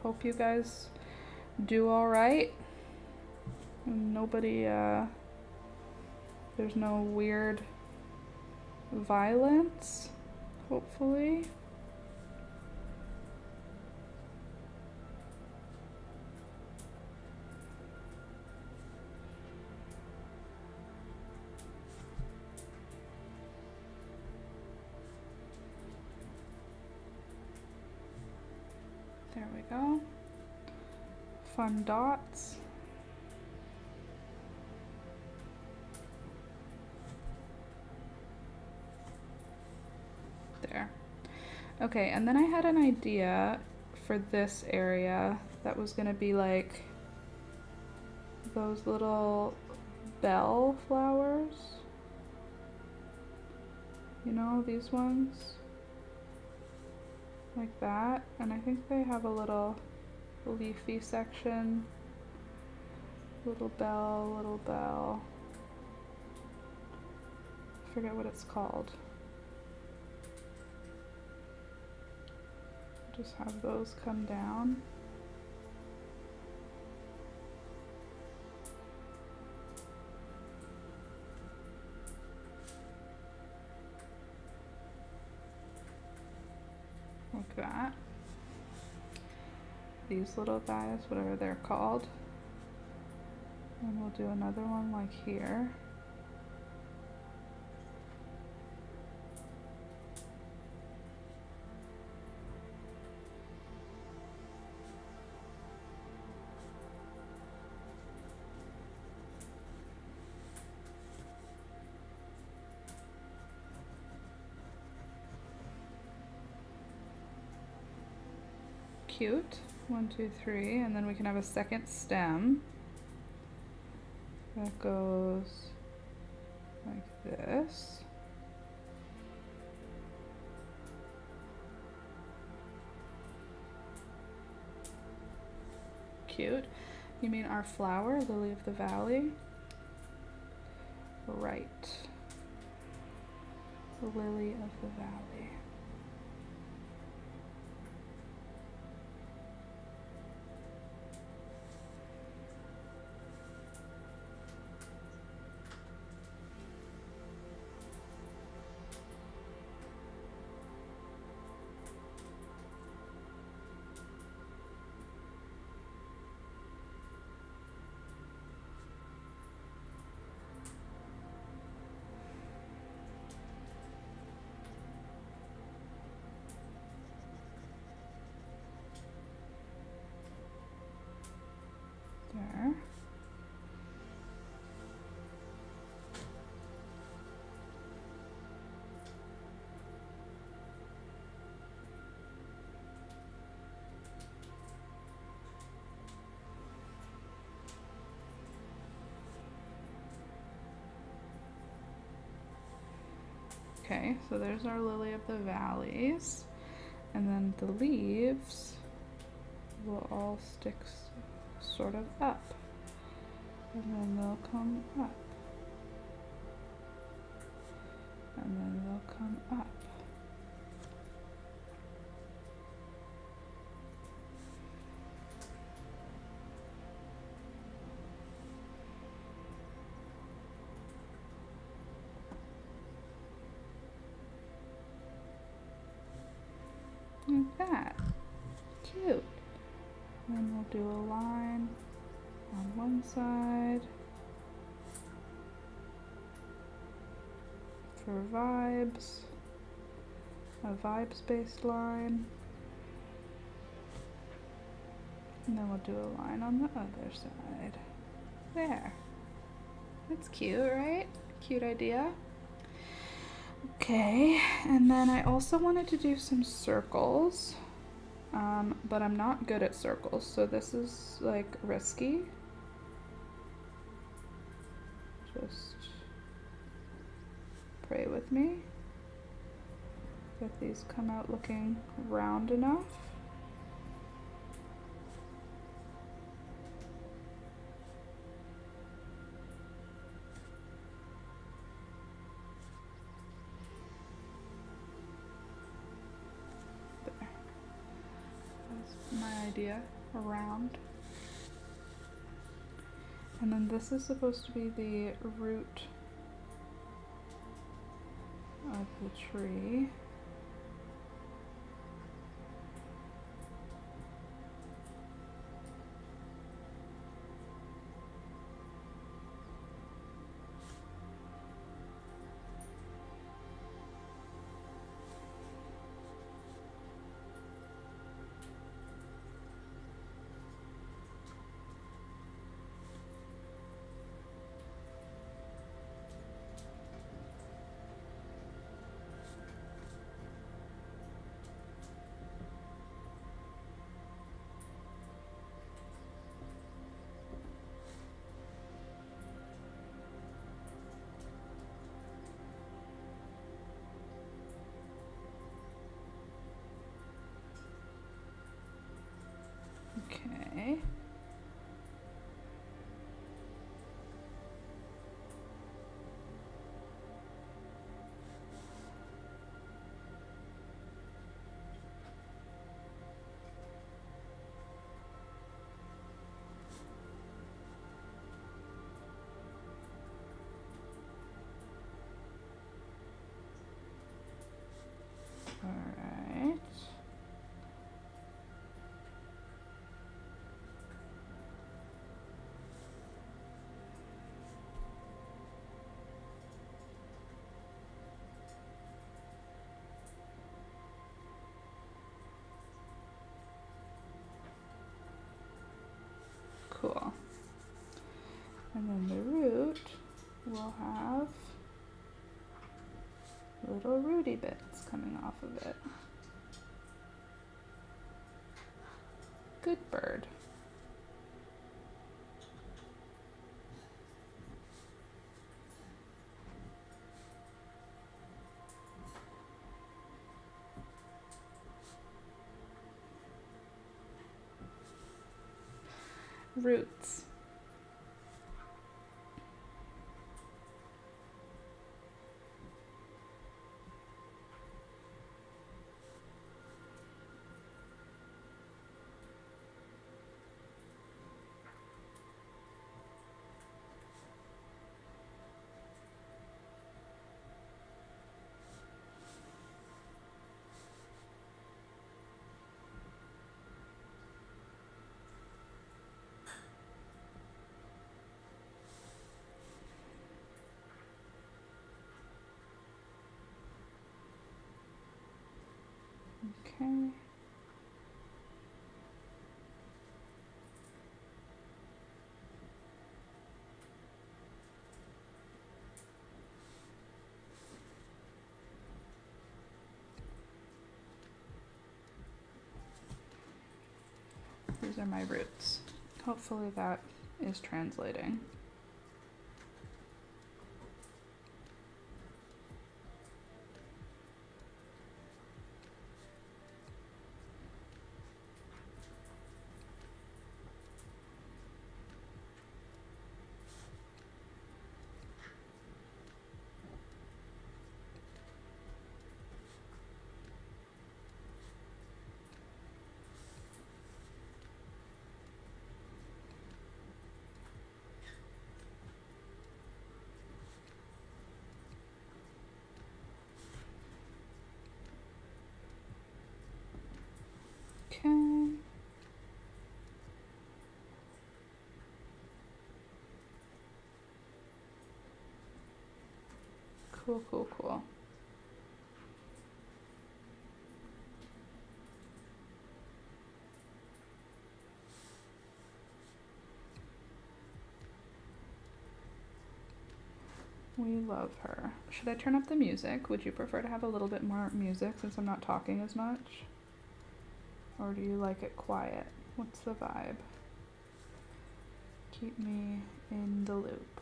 Hope you guys do all right. And nobody, there's no weird violence, hopefully. There we go. Fun dots. There. Okay, and then I had an idea for this area that was gonna be like those little bell flowers. You know, these ones? Like that. And I think they have a little leafy section. Little bell, little bell. I forget what it's called. Just have those come down. Like that. These little guys, whatever they're called. And we'll do another one like here. Cute. 1, 2, 3, and then we can have a second stem that goes like this. Cute. You mean our flower, lily of the valley? Right. Lily of the valley. There. Okay, so there's our lily of the valleys, and then the leaves will all stick sort of up, and then they'll come up, and then they'll come up. Like that. Cute. Then we'll do a line on one side for vibes, a vibes-based line, and then we'll do a line on the other side. There. That's cute, right? Cute idea. Okay, and then I also wanted to do some circles, but I'm not good at circles, so this is like risky. Just pray with me that these come out looking round enough. idea around. And then this is supposed to be the root of the tree. Okay. All right. Cool. And then the root will have little rooty bits coming off of it. Good bird. Roots. Okay. These are my roots. Hopefully that is translating. Okay. Cool, cool, cool. We love her. Should I turn up the music? Would you prefer to have a little bit more music since I'm not talking as much? Or do you like it quiet? What's the vibe? Keep me in the loop.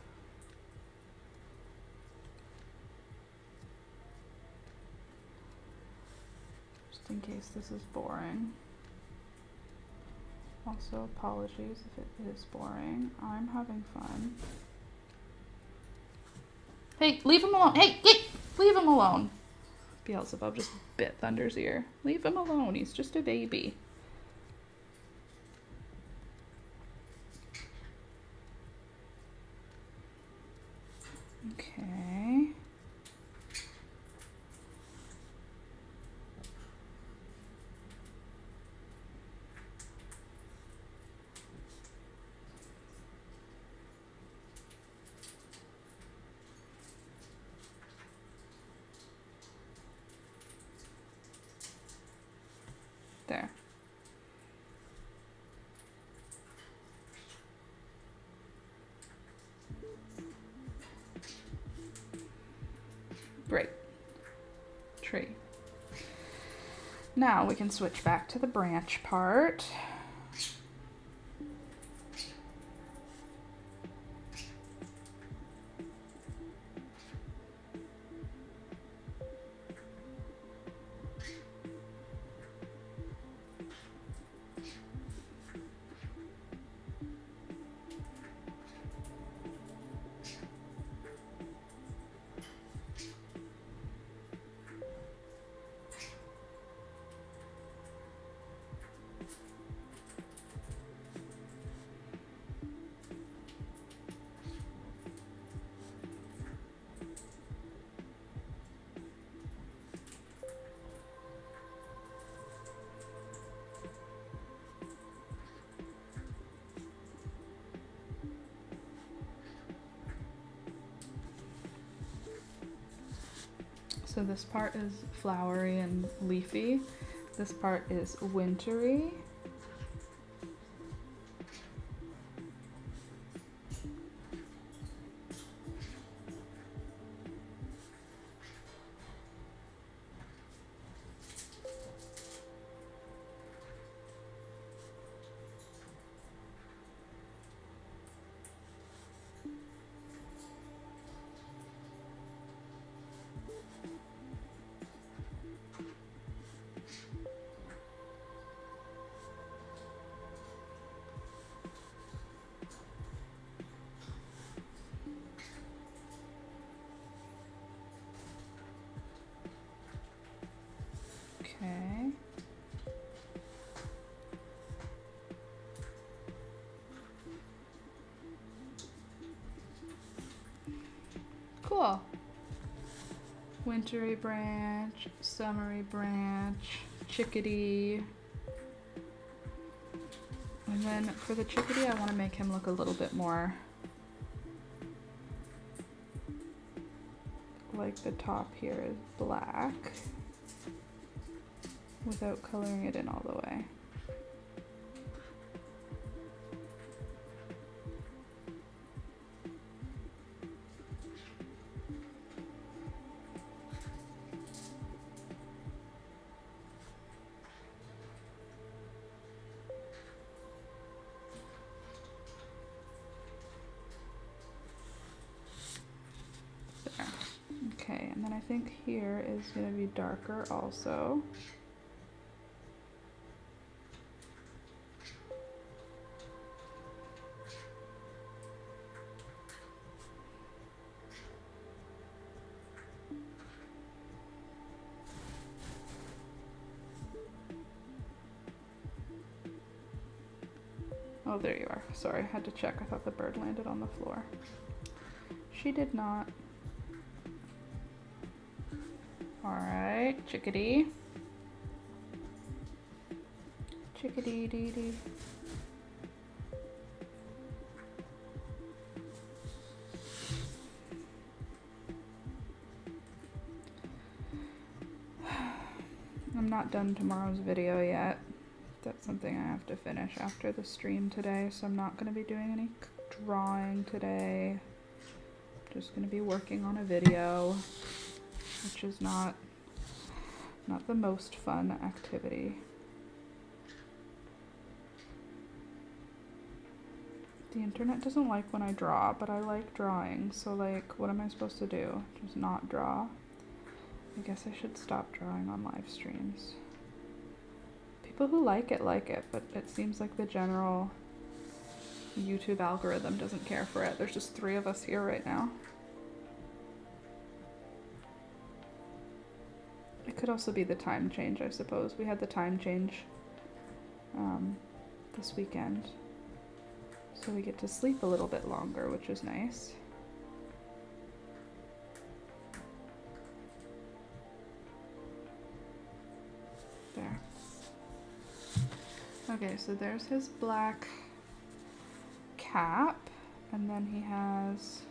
Just in case this is boring. Also, apologies if it is boring. I'm having fun. Hey, leave him alone. Hey, leave him alone. Beelzebub just bit Thunder's ear. Leave him alone. He's just a baby. There. Great. Tree. Now we can switch back to the branch part. So this part is flowery and leafy. This part is wintry. Okay. Cool. Wintry branch, summery branch, chickadee. And then for the chickadee, I want to make him look a little bit more like the top here is black without coloring it in all the way. There. Okay, and then I think here is going to be darker also. Oh, there you are. Sorry, I had to check. I thought the bird landed on the floor. She did not. Alright, chickadee. Chickadee dee dee. I'm not done tomorrow's video yet. That's something I have to finish after the stream today, so I'm not going to be doing any drawing today. I'm just going to be working on a video, which is not the most fun activity. The internet doesn't like when I draw, but I like drawing, so like, what am I supposed to do? Just not draw? I guess I should stop drawing on live streams. People who like it, but it seems like the general YouTube algorithm doesn't care for it. There's just 3 of us here right now. It could also be the time change, I suppose. We had the time change this weekend. So we get to sleep a little bit longer, which is nice. There. Okay, so there's his black cap, and then he has,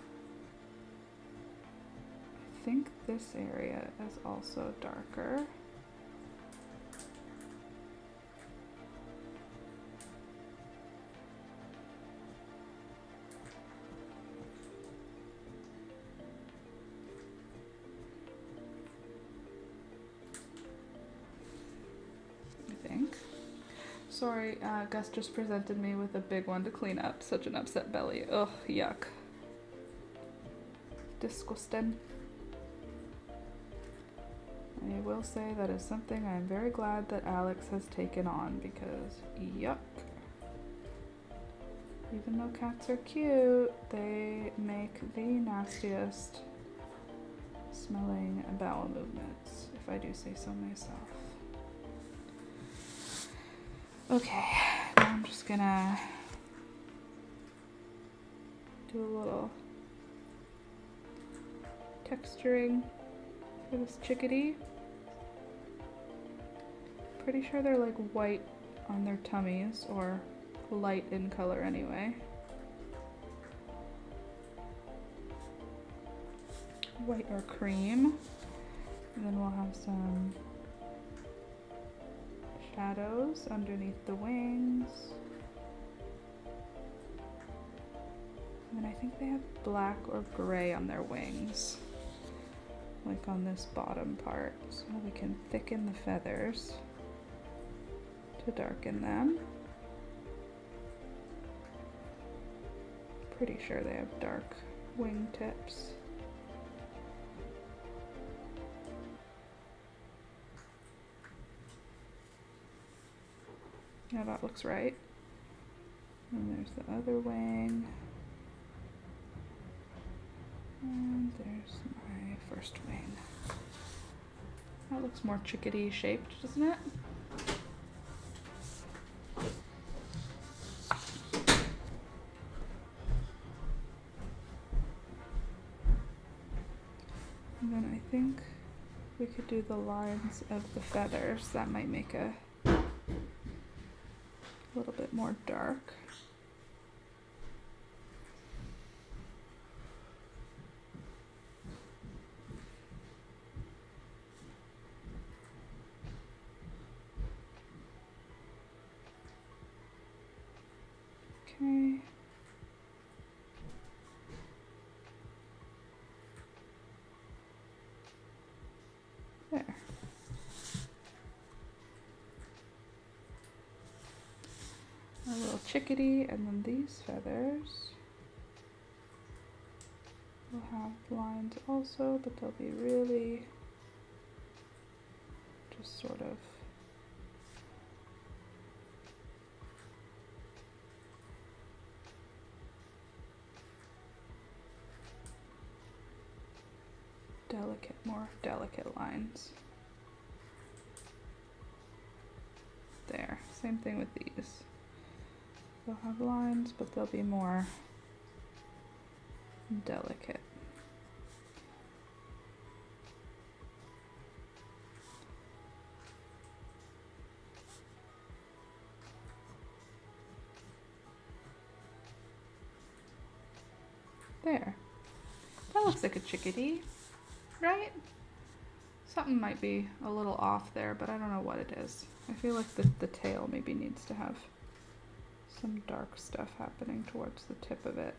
I think this area is also darker. sorry, Gus just presented me with a big one to clean up. Such an upset belly. Ugh, yuck. Disgusting. I will say that is something I'm very glad that Alex has taken on because yuck. Even though cats are cute, they make the nastiest smelling bowel movements, if I do say so myself. Okay, now I'm just gonna do a little texturing for this chickadee. Pretty sure they're like white on their tummies, or light in color anyway. White or cream. And then we'll have some shadows underneath the wings. And then I think they have black or gray on their wings, like on this bottom part, so we can thicken the feathers to darken them. Pretty sure they have dark wing tips. Yeah, that looks right. And there's the other wing. And there's my first wing. That looks more chickadee shaped, doesn't it? And then I think we could do the lines of the feathers. That might make a little bit more dark. Okay. There. A little chickadee, and then these feathers will have lines also, but they'll be really just sort of delicate, more delicate lines. There, same thing with these. They'll have lines, but they'll be more delicate. There. That looks like a chickadee, right? Something might be a little off there, but I don't know what it is. I feel like the tail maybe needs to have some dark stuff happening towards the tip of it.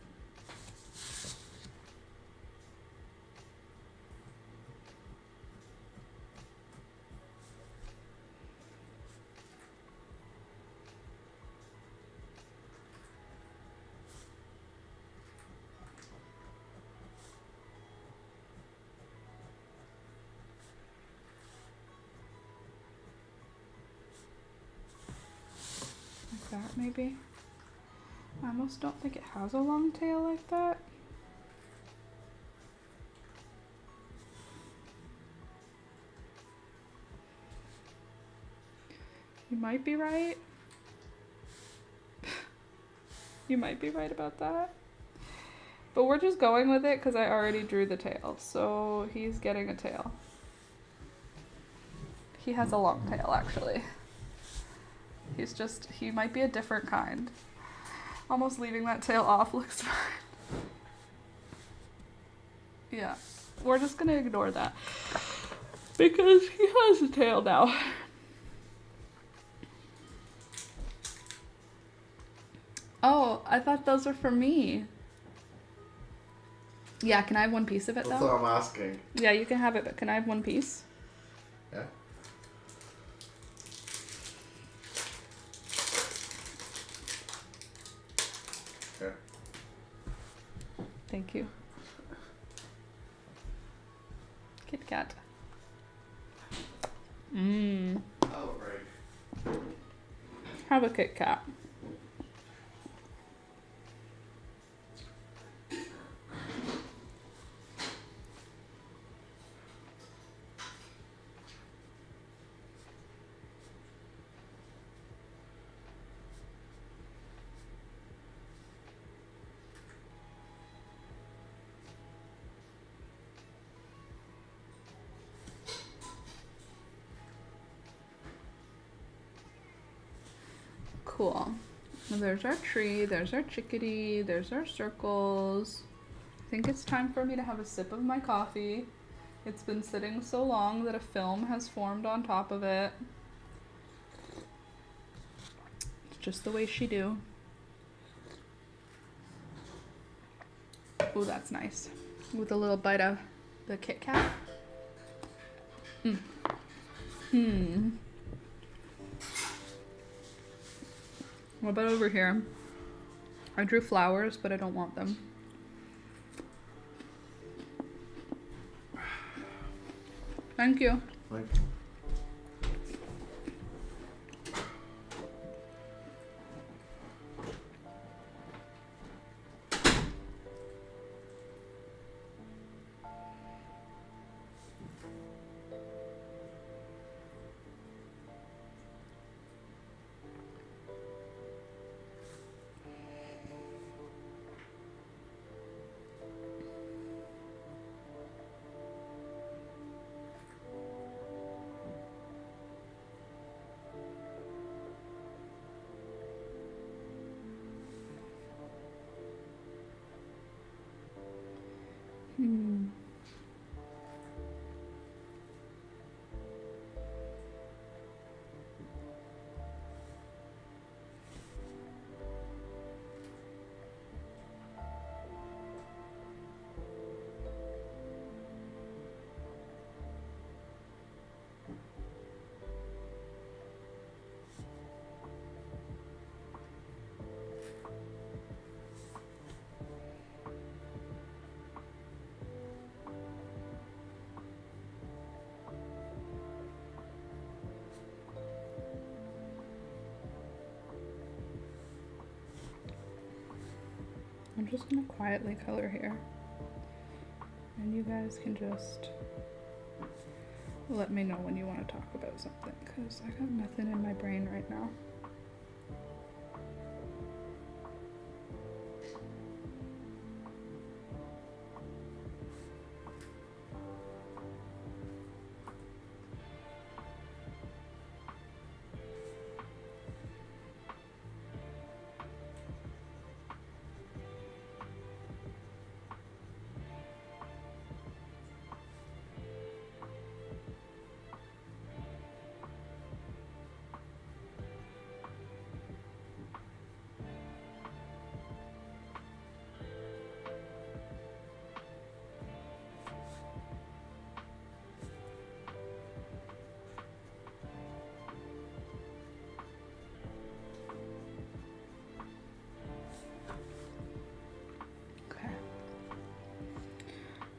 Like that, maybe. I almost don't think it has a long tail like that. You might be right. You might be right about that. But we're just going with it because I already drew the tail. So he's getting a tail. He has a long tail, actually. He might be a different kind. Almost leaving that tail off looks fine. Yeah, we're just gonna ignore that because he has a tail now. Oh, I thought those were for me. Yeah, can I have one piece of it though? That's what I'm asking. Yeah, you can have it, but can I have one piece? Yeah. Thank you. Kit Kat. Mmm. Oh, right. Have a Kit Kat. Cool. Well, there's our tree, there's our chickadee, there's our circles. I think it's time for me to have a sip of my coffee. It's been sitting so long that a film has formed on top of it. It's just the way she do. Ooh, that's nice. With a little bite of the Kit Kat. What about over here? I drew flowers, but I don't want them. Thank you. Like, I'm just gonna quietly color here. And you guys can just let me know when you want to talk about something, because I got nothing in my brain right now.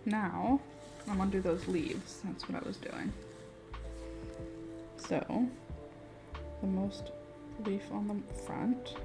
Now, I'm gonna do those leaves. That's what I was doing. So, the most leaf on the front.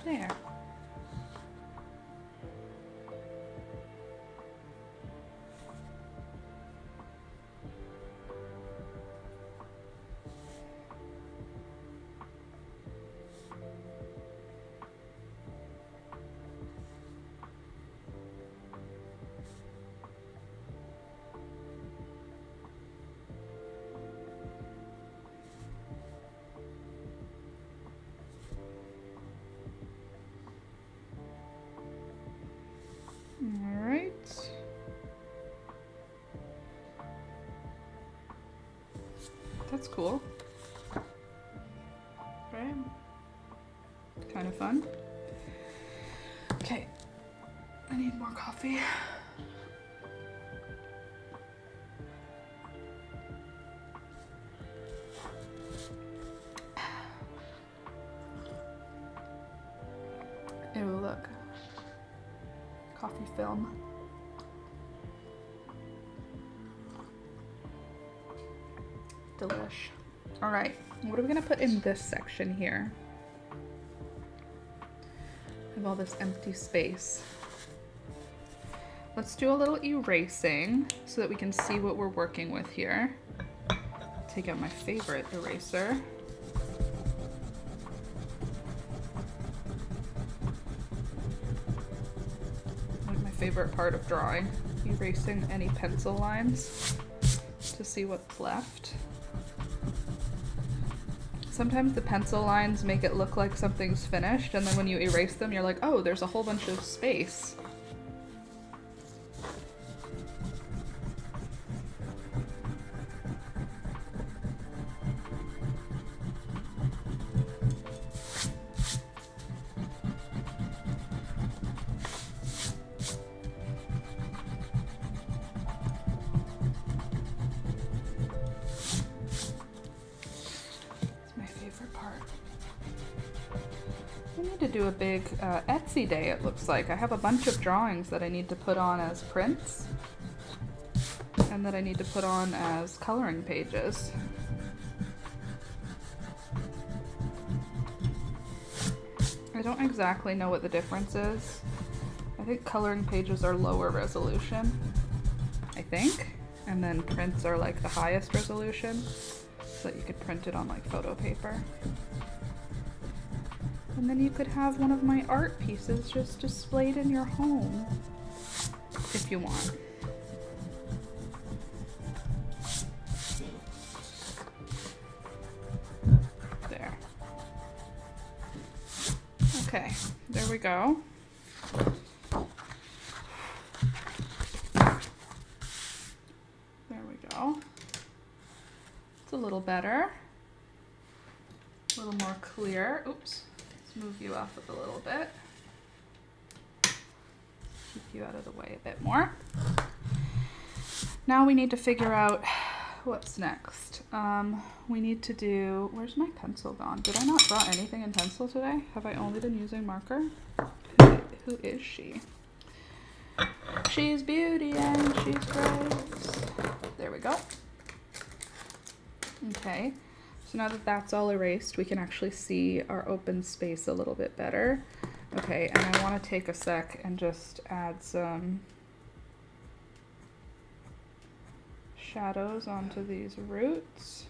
There. All right. That's cool. Right? Kind of fun. Okay. I need more coffee. Ew, look. Coffee film. Delish. All right, what are we gonna put in this section here? I have all this empty space. Let's do a little erasing so that we can see what we're working with here. Take out my favorite eraser. Like my favorite part of drawing, erasing any pencil lines to see what's left. Sometimes the pencil lines make it look like something's finished, and then when you erase them, you're like, oh, there's a whole bunch of space. To do a big Etsy day, it looks like. I have a bunch of drawings that I need to put on as prints and that I need to put on as coloring pages. I don't exactly know what the difference is. I think coloring pages are lower resolution, I think, and then prints are like the highest resolution so that you could print it on like photo paper. And then you could have one of my art pieces just displayed in your home, if you want. There. Okay, there we go. There we go. It's a little better. A little more clear. Oops. Move you off it a little bit. Keep you out of the way a bit more. Now we need to figure out what's next. We need to do, where's my pencil gone? Did I not draw anything in pencil today? Have I only been using marker? Who is she? She's beauty and she's grace. There we go. Okay. So now that that's all erased, we can actually see our open space a little bit better. Okay, and I want to take a sec and just add some shadows onto these roots.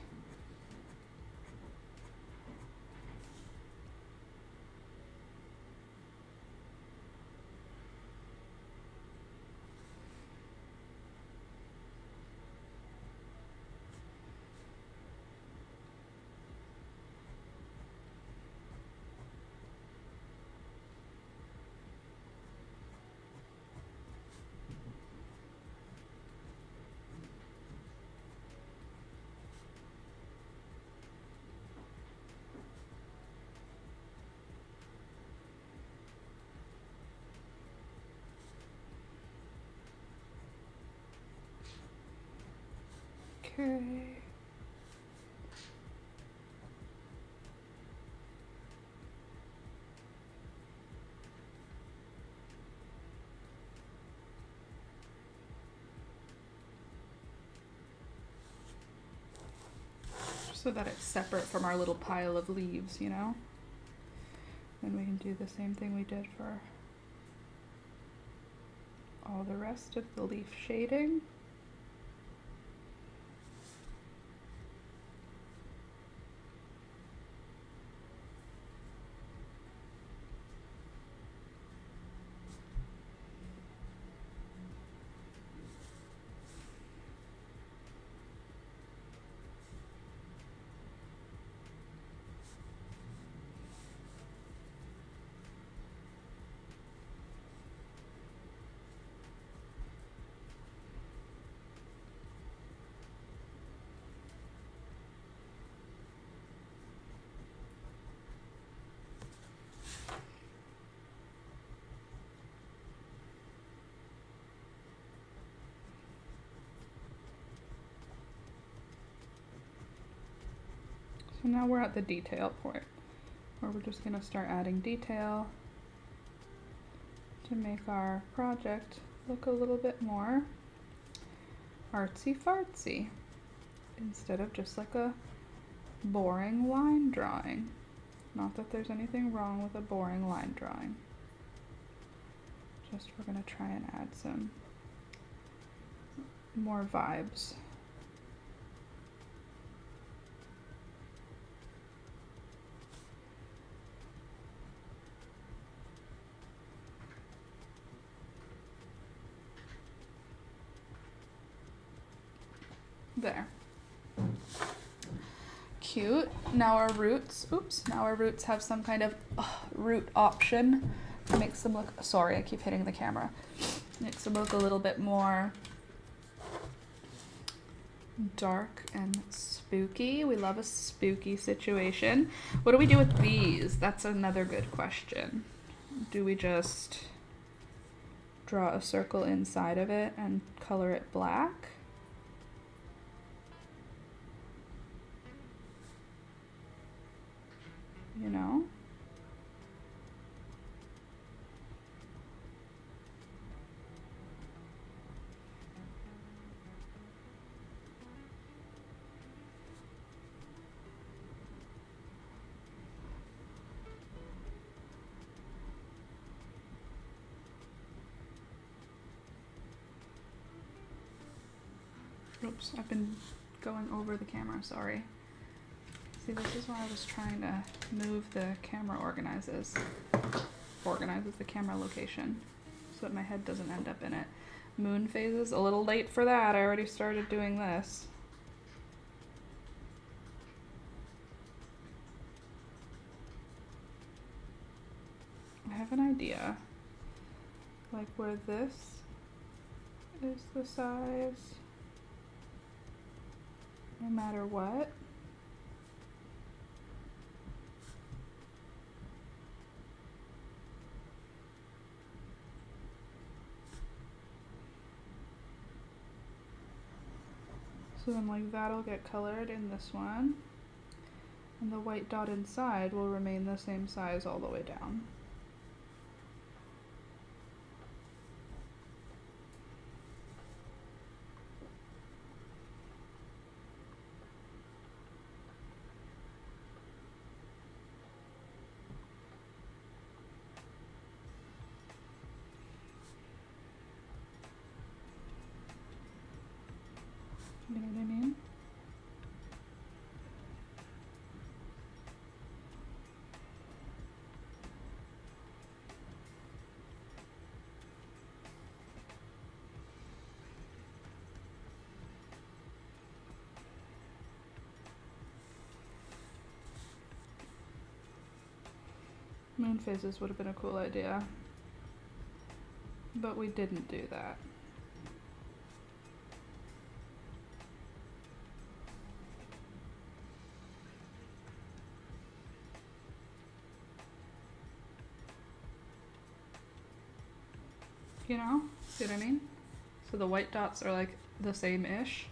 Okay. So that it's separate from our little pile of leaves, you know? Then we can do the same thing we did for all the rest of the leaf shading. So now we're at the detail point, where we're just gonna start adding detail to make our project look a little bit more artsy fartsy, instead of just like a boring line drawing. Not that there's anything wrong with a boring line drawing. Just we're gonna try and add some more vibes. There. Cute. Now our roots, now our roots have some kind of root option. Makes them look, sorry, I keep hitting the camera. Makes them look a little bit more dark and spooky. We love a spooky situation. What do we do with these? That's another good question. Do we just draw a circle inside of it and color it black? You know? Oops, I've been going over the camera, sorry. See, this is why I was trying to move the camera organizes the camera location so that my head doesn't end up in it. Moon phases, a little late for that. I already started doing this. I have an idea, like where this is the size, no matter what. So then like that'll get colored in this one, and the white dot inside will remain the same size all the way down. You know what I mean? Moon phases would have been a cool idea, but we didn't do that. You know? See what I mean? So the white dots are like the same-ish.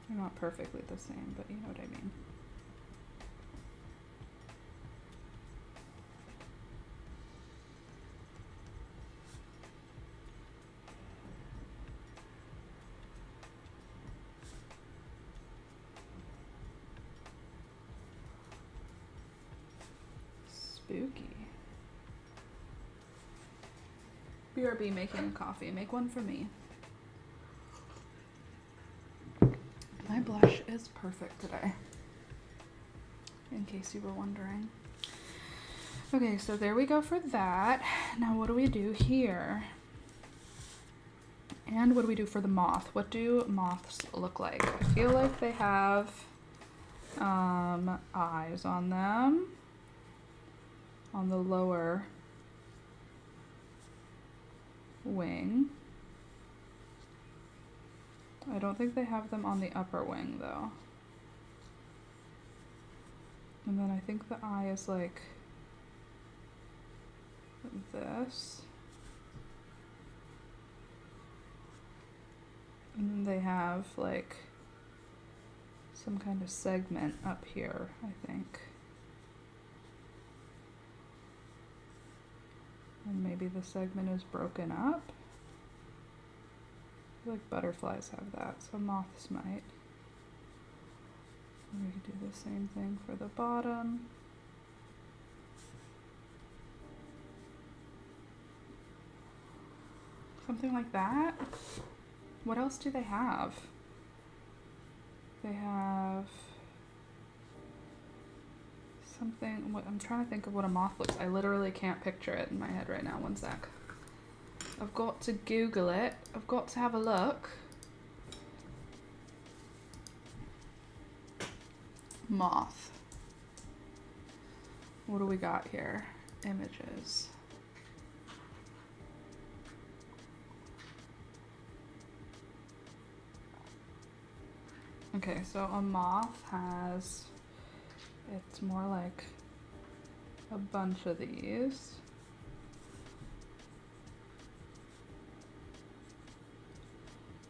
They're not perfectly the same, but you know what I mean. Spooky. BRB making a coffee. Make one for me. My blush is perfect today, in case you were wondering. Okay, so there we go for that. Now what do we do here? And what do we do for the moth? What do moths look like? I feel like they have eyes on them on the lower wing. I don't think they have them on the upper wing though. And then I think the eye is like this. And then they have like some kind of segment up here, I think. And maybe the segment is broken up. I feel like butterflies have that, so moths might. And we could do the same thing for the bottom. Something like that. What else do they have? They have something. What, I'm trying to think of what a moth looks. I literally can't picture it in my head right now. One sec. I've got to Google it. I've got to have a look. Moth. What do we got here? Images. Okay, so a moth has, it's more like a bunch of these.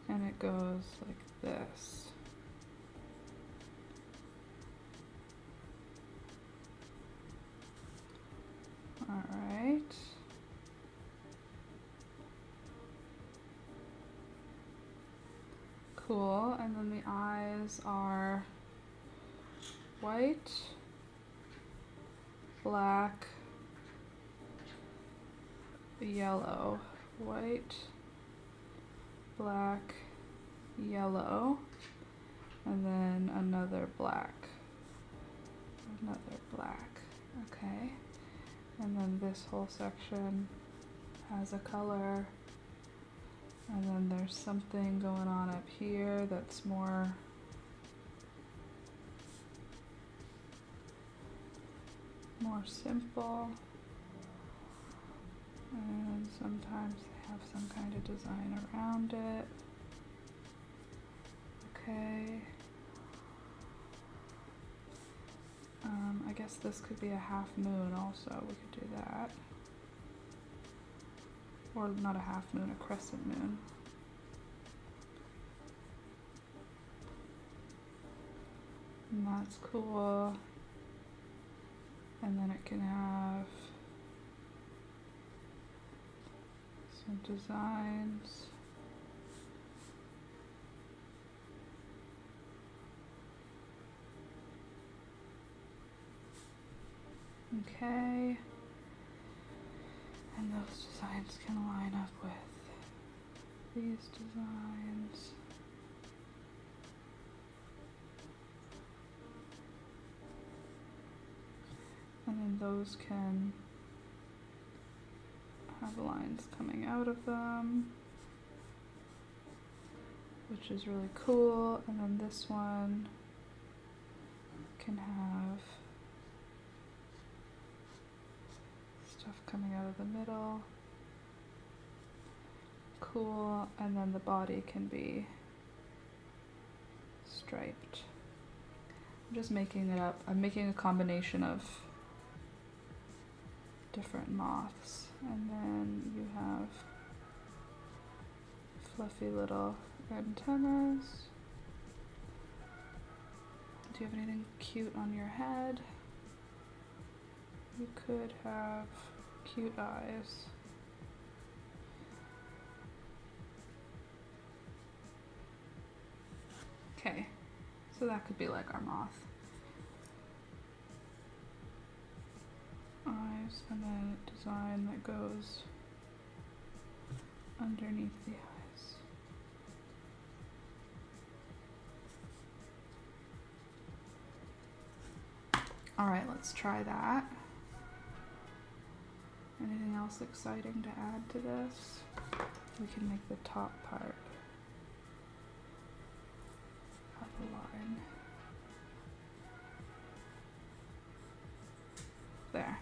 And it goes like this. All right. Cool, and then the eyes are white, black, yellow, white, black, yellow, and then another black, okay. And then this whole section has a color. And then there's something going on up here that's more simple. And sometimes they have some kind of design around it. Okay. I guess this could be a half moon also. We could do that. Or not a half moon, a crescent moon. And that's cool. And then it can have some designs. Okay. And those designs can line up with these designs. And then those can have lines coming out of them, which is really cool. And then this one can have stuff coming out of the middle. Cool. And then the body can be striped. I'm just making it up. I'm making a combination of different moths. And then you have fluffy little antennas. Do you have anything cute on your head? You could have cute eyes. Okay, so that could be like our moth. I just gonna design that goes underneath the eyes. All right, let's try that. Anything else exciting to add to this? We can make the top part have a line. There.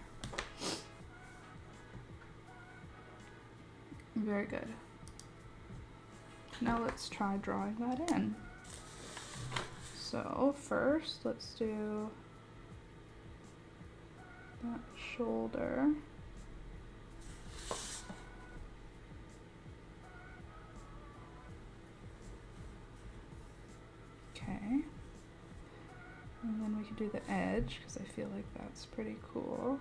Very good. Now let's try drawing that in. So first, let's do that shoulder. Okay. And then we can do the edge, because I feel like that's pretty cool.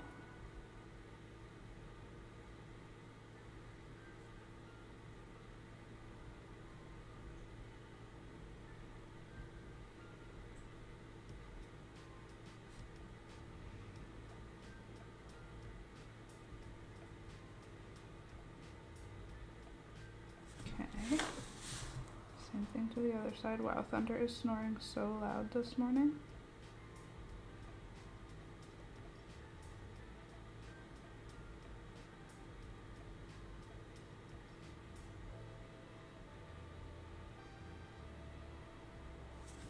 Okay. Same thing to the other side. Wow, Thunder is snoring so loud this morning.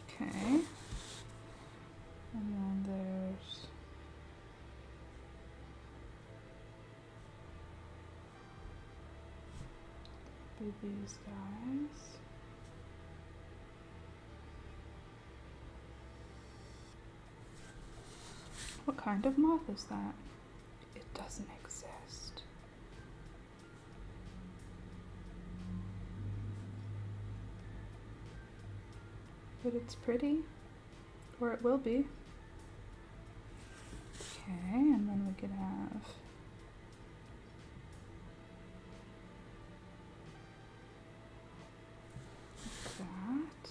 Okay. And then there's these guys. What kind of moth is that? It doesn't exist. But it's pretty, or it will be. Okay, and then we could have that.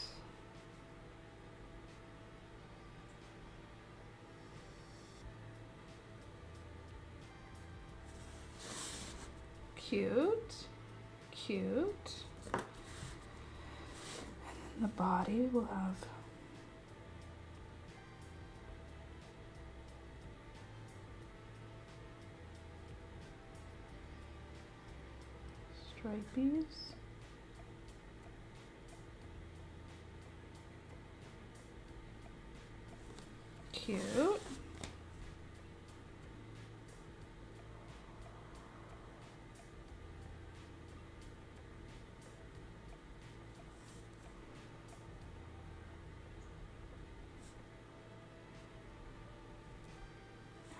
Cute, cute. And then the body will have stripies. Cute.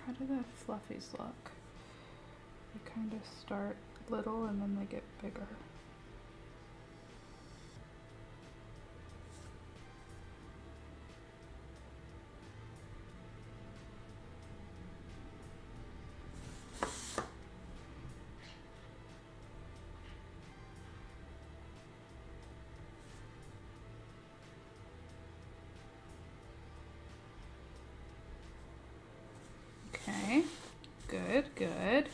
How do the fluffies look? They kind of start little and then they get bigger. Okay, good, good.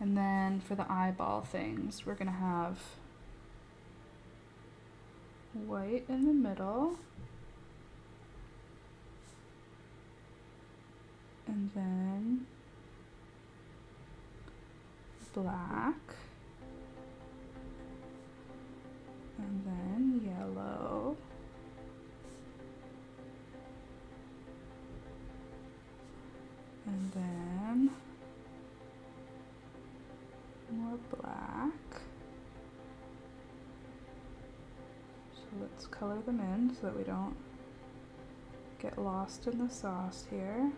And then for the eyeball things, we're gonna have white in the middle. And then black. And then yellow. And then more black. So let's color them in so that we don't get lost in the sauce here.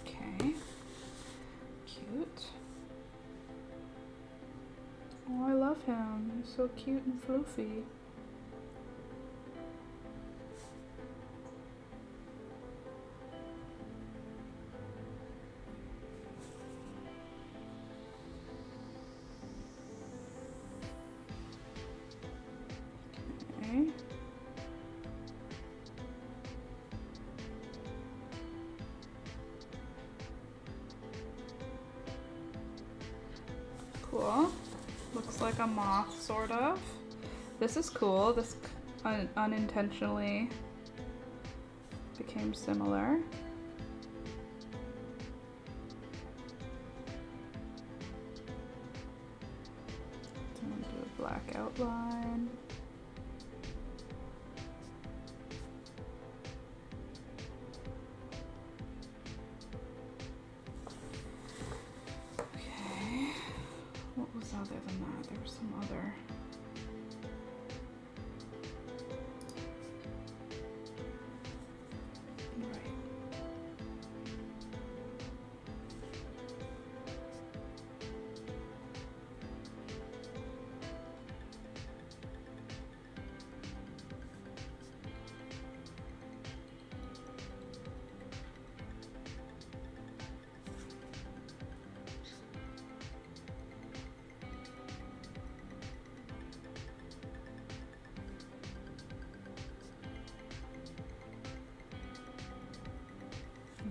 Okay. Cute. Oh, I love him. He's so cute and floofy. Cool. Looks like a moth, sort of. This is cool. This unintentionally became similar. So I'm gonna do a black outline. Okay. What was other than that? There was some other.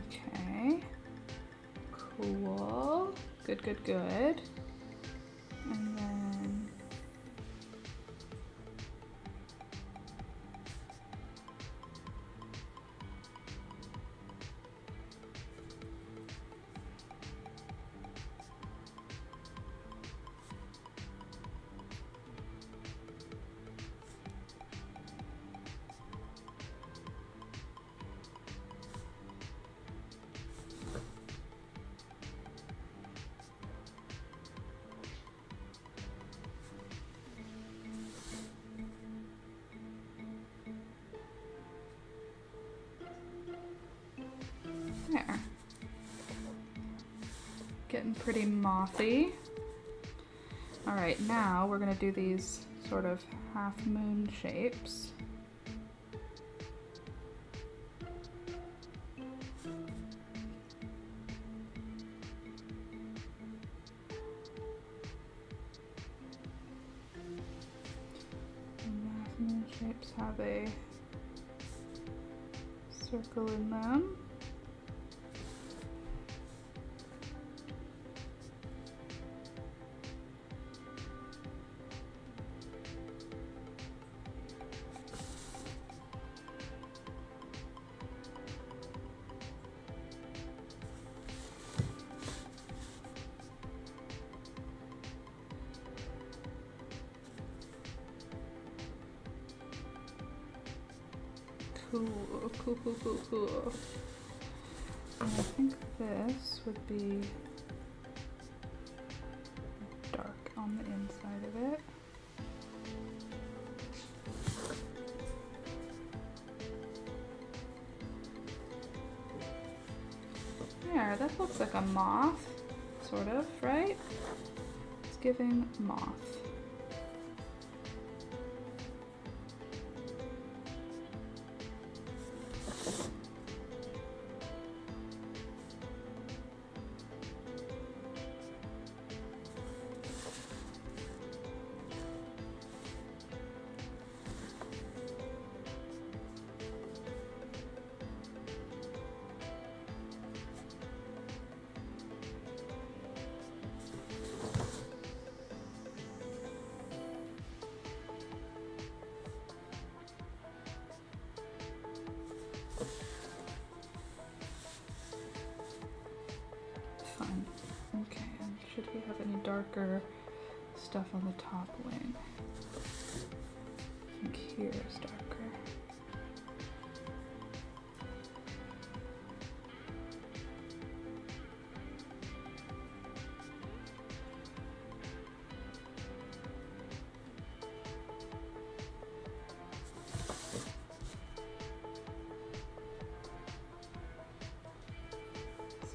Okay, cool, good, good, good. And then there. Getting pretty mothy. All right, now we're gonna do these sort of half moon shapes. And half moon shapes have a circle in them. Cool, cool, cool, cool, cool. And I think this would be dark on the inside of it. There, that looks like a moth, sort of, right? It's giving moth. Fun. Okay, and should we have any darker stuff on the top wing? I think here is darker.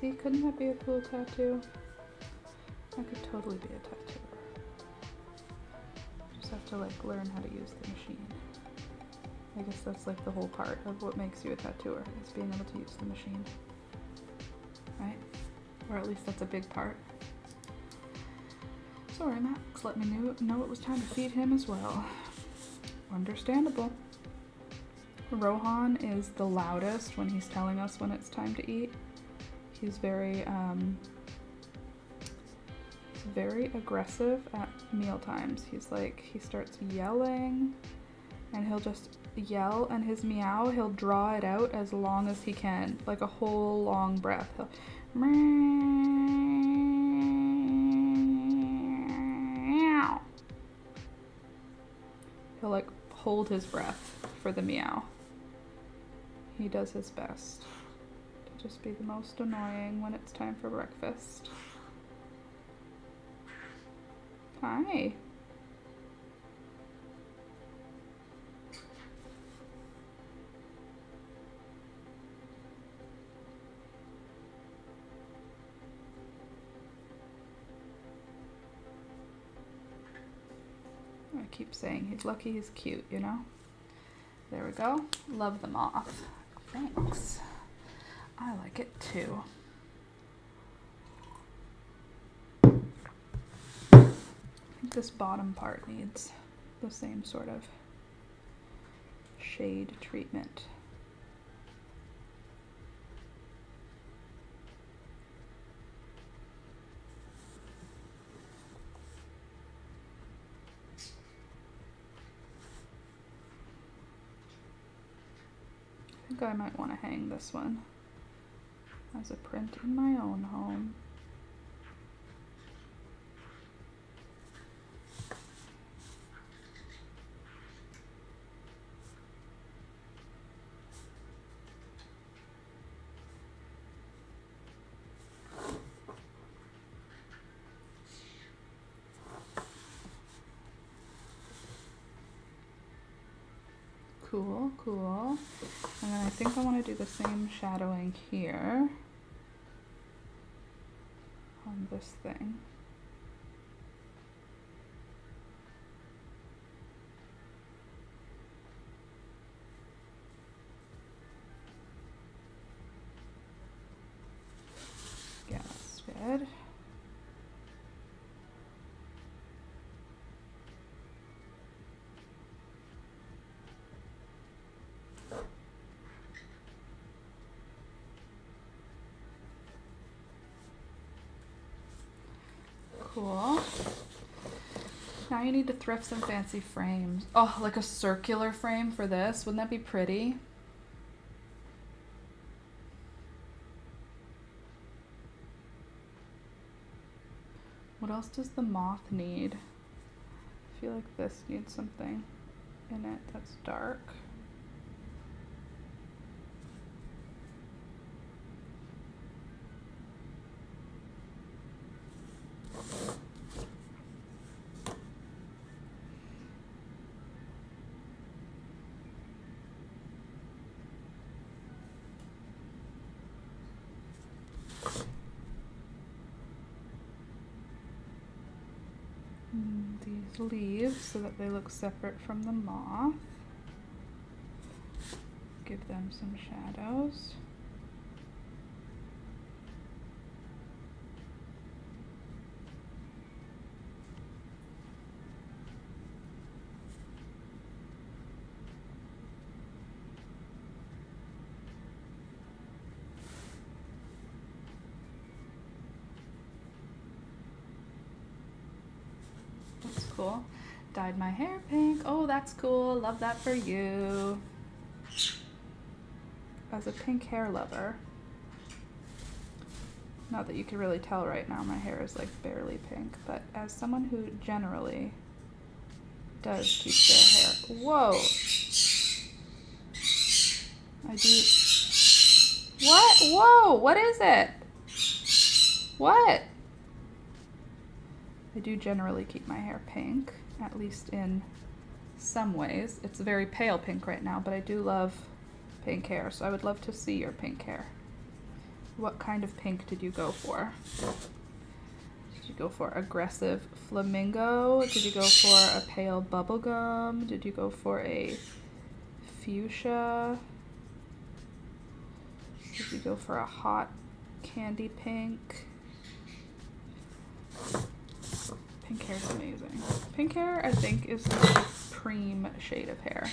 See, couldn't that be a cool tattoo? I could totally be a tattooer. Just have to like learn how to use the machine. I guess that's like the whole part of what makes you a tattooer, is being able to use the machine. Right? Or at least that's a big part. Sorry, Max, let me know it was time to feed him as well. Understandable. Rohan is the loudest when he's telling us when it's time to eat. He's very He's very aggressive at meal times. He's like, he starts yelling and he'll just yell, and his meow, he'll draw it out as long as he can, like a whole long breath. He'll meow. He'll like hold his breath for the meow. He does his best to just be the most annoying when it's time for breakfast. Hi. I keep saying he's lucky he's cute, you know? There we go. Love the moth. Thanks. I like it too. I think this bottom part needs the same sort of shade treatment. I think I might want to hang this one as a print in my own home. Cool, cool. And then I think I want to do the same shadowing here on this thing. Yeah, that's good. Cool. Now you need to thrift some fancy frames. Oh, like a circular frame for this. Wouldn't that be pretty? What else does the moth need? I feel like this needs something in it that's dark. These leaves so that they look separate from the moth. Give them some shadows. Cool. Dyed my hair pink. Oh, that's cool. Love that for you. As a pink hair lover. Not that you can really tell right now, my hair is like barely pink, but as someone who generally does keep their hair. Whoa. I do. What? Whoa. What is it? What? I do generally keep my hair pink, at least in some ways. It's very pale pink right now, but I do love pink hair, so I would love to see your pink hair. What kind of pink did you go for? Did you go for aggressive flamingo? Did you go for a pale bubblegum? Did you go for a fuchsia? Did you go for a hot candy pink? Pink hair is amazing. Pink hair, I think, is the supreme shade of hair.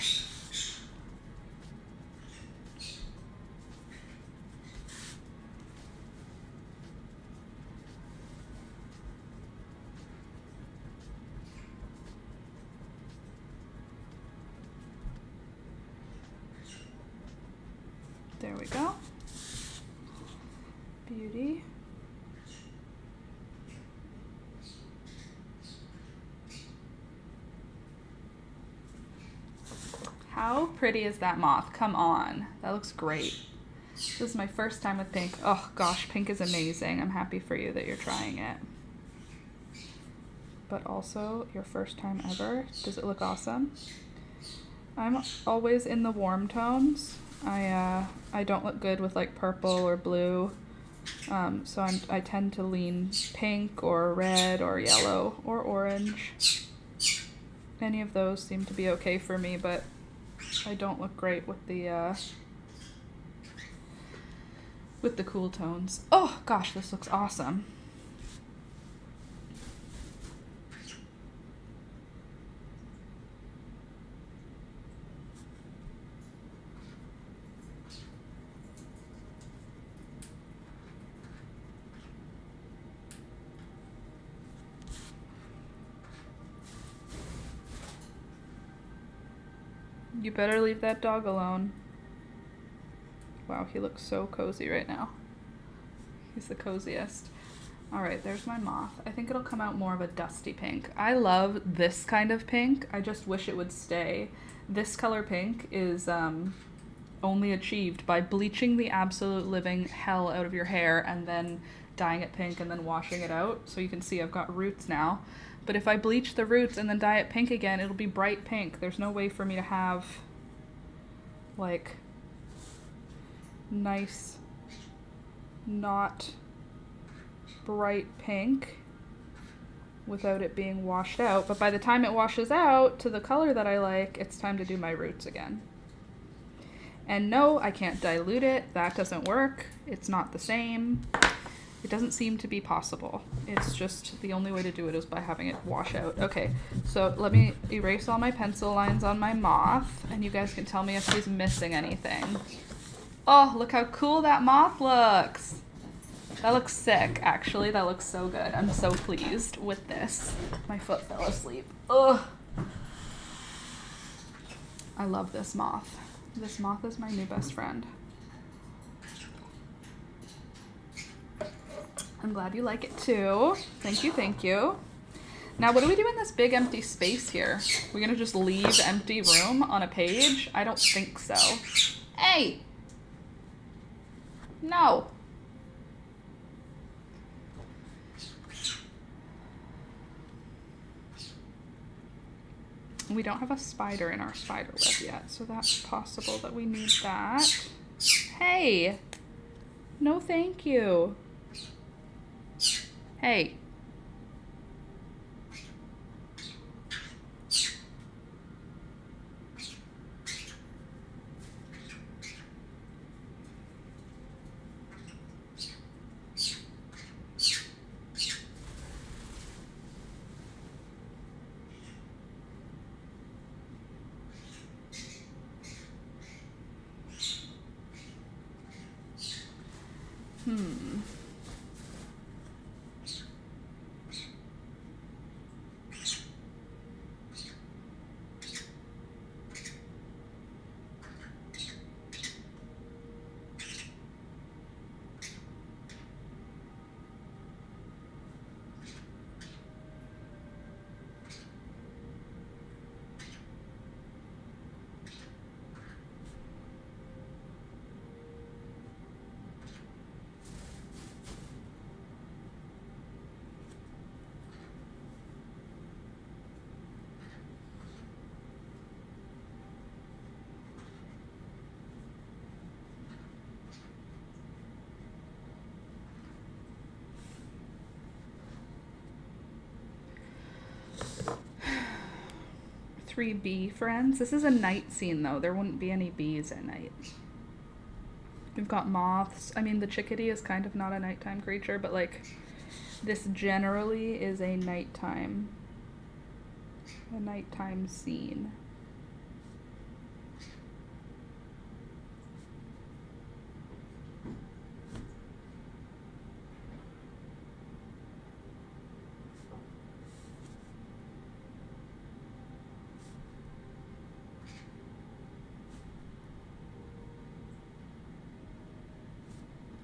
There we go. Beauty. How pretty is that moth? Come on. That looks great. This is my first time with pink. Oh gosh, pink is amazing. I'm happy for you that you're trying it. But also your first time ever. Does it look awesome? I'm always in the warm tones. I don't look good with like purple or blue. So I tend to lean pink or red or yellow or orange. Any of those seem to be okay for me, but I don't look great with the cool tones. Oh gosh, this looks awesome. You better leave that dog alone. Wow, he looks so cozy right now. He's the coziest. All right, there's my moth. I think it'll come out more of a dusty pink. I love this kind of pink. I just wish it would stay. This color pink is only achieved by bleaching the absolute living hell out of your hair and then dyeing it pink and then washing it out. So you can see I've got roots now. But if I bleach the roots and then dye it pink again, it'll be bright pink. There's no way for me to have like nice, not bright pink without it being washed out. But by the time it washes out to the color that I like, it's time to do my roots again. And no, I can't dilute it. That doesn't work. It's not the same. It doesn't seem to be possible. It's just the only way to do it is by having it wash out. Okay, so let me erase all my pencil lines on my moth, and you guys can tell me if he's missing anything. Oh, look how cool that moth looks. That looks sick, actually. That looks so good. I'm so pleased with this. My foot fell asleep. Ugh. I love this moth. This moth is my new best friend. I'm glad you like it too. Thank you, thank you. Now, what do we do in this big empty space here? We're gonna just leave empty room on a page? I don't think so. Hey! No. We don't have a spider in our spider web yet, so that's possible that we need that. Hey! No, thank you. Hey. Three bee friends. This is a night scene though. There wouldn't be any bees at night. We've got moths. I mean, the chickadee is kind of not a nighttime creature, but like this generally is a nighttime scene.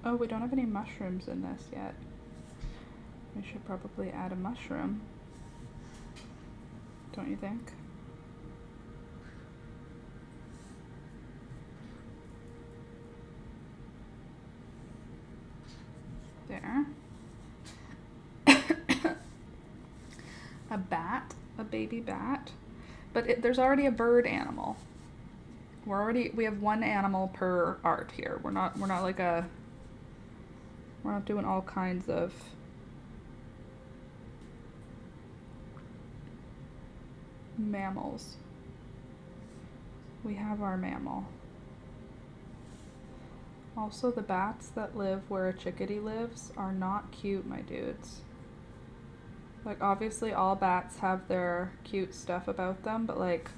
Oh, we don't have any mushrooms in this yet. We should probably add a mushroom. Don't you think? There. A bat, a baby bat. But there's already a bird animal. We have one animal per art here. We're not doing all kinds of mammals. We have our mammal. Also, the bats that live where a chickadee lives are not cute, my dudes. Like, obviously all bats have their cute stuff about them, but like,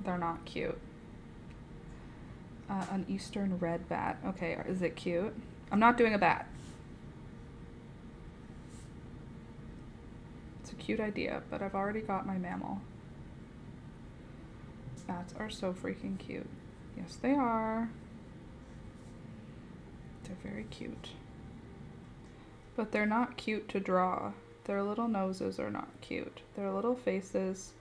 they're not cute. An eastern red bat. Okay, is it cute? I'm not doing a bat. It's a cute idea, but I've already got my mammal. Bats are so freaking cute. Yes, they are. They're very cute. But they're not cute to draw. Their little noses are not cute. Their little faces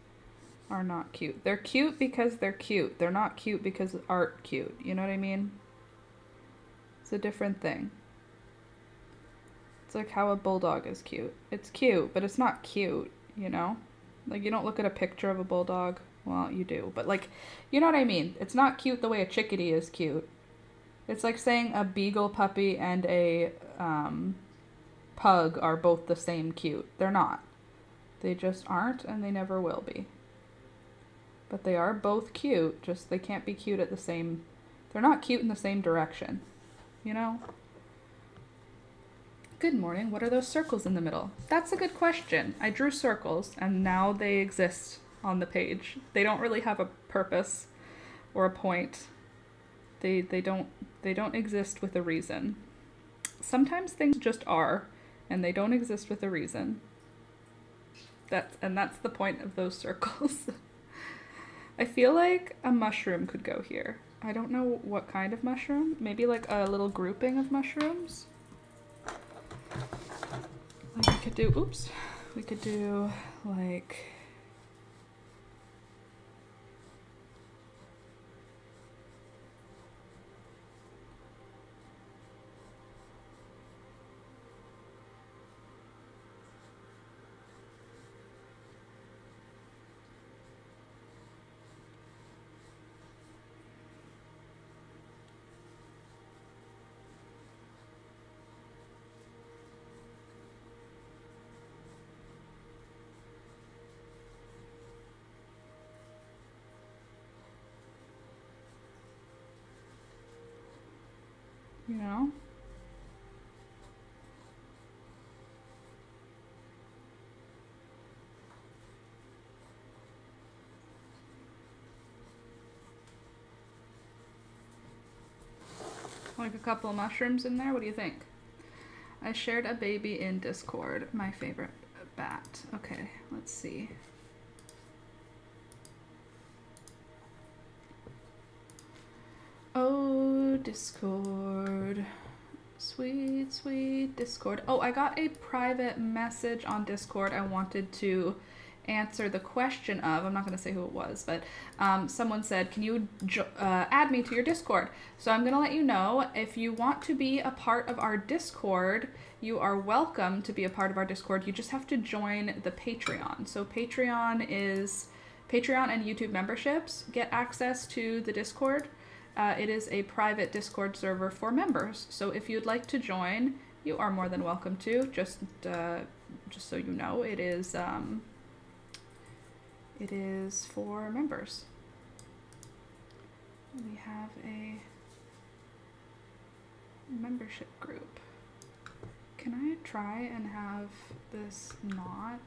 are not cute. They're cute because they're cute. They're not cute because art cute. You know what I mean? It's a different thing. It's like how a bulldog is cute. It's cute, but it's not cute, you know? Like, you don't look at a picture of a bulldog. Well, you do, but like, you know what I mean? It's not cute the way a chickadee is cute. It's like saying a beagle puppy and a pug are both the same cute. They're not. They just aren't, and they never will be. But they are both cute, just they can't be cute at the same... They're not cute in the same direction, you know? Good morning. What are those circles in the middle? That's a good question. I drew circles, and now they exist on the page. They don't really have a purpose or a point. They don't exist with a reason. Sometimes things just are, and they don't exist with a reason. That's the point of those circles. I feel like a mushroom could go here. I don't know what kind of mushroom. Maybe like a little grouping of mushrooms. Like we could do like... You know? Like a couple of mushrooms in there? What do you think? I shared a baby in Discord. My favorite bat. Okay, let's see. Oh, Discord. Sweet, sweet Discord. Oh, I got a private message on Discord. I wanted to answer the question of, I'm not going to say who it was, but someone said, can you add me to your Discord? So I'm going to let you know, if you want to be a part of our Discord, you are welcome to be a part of our Discord. You just have to join the Patreon. So Patreon and YouTube memberships get access to the Discord. It is a private Discord server for members. So if you'd like to join, you are more than welcome to. Just so you know, it is for members. We have a membership group. Can I try and have this not...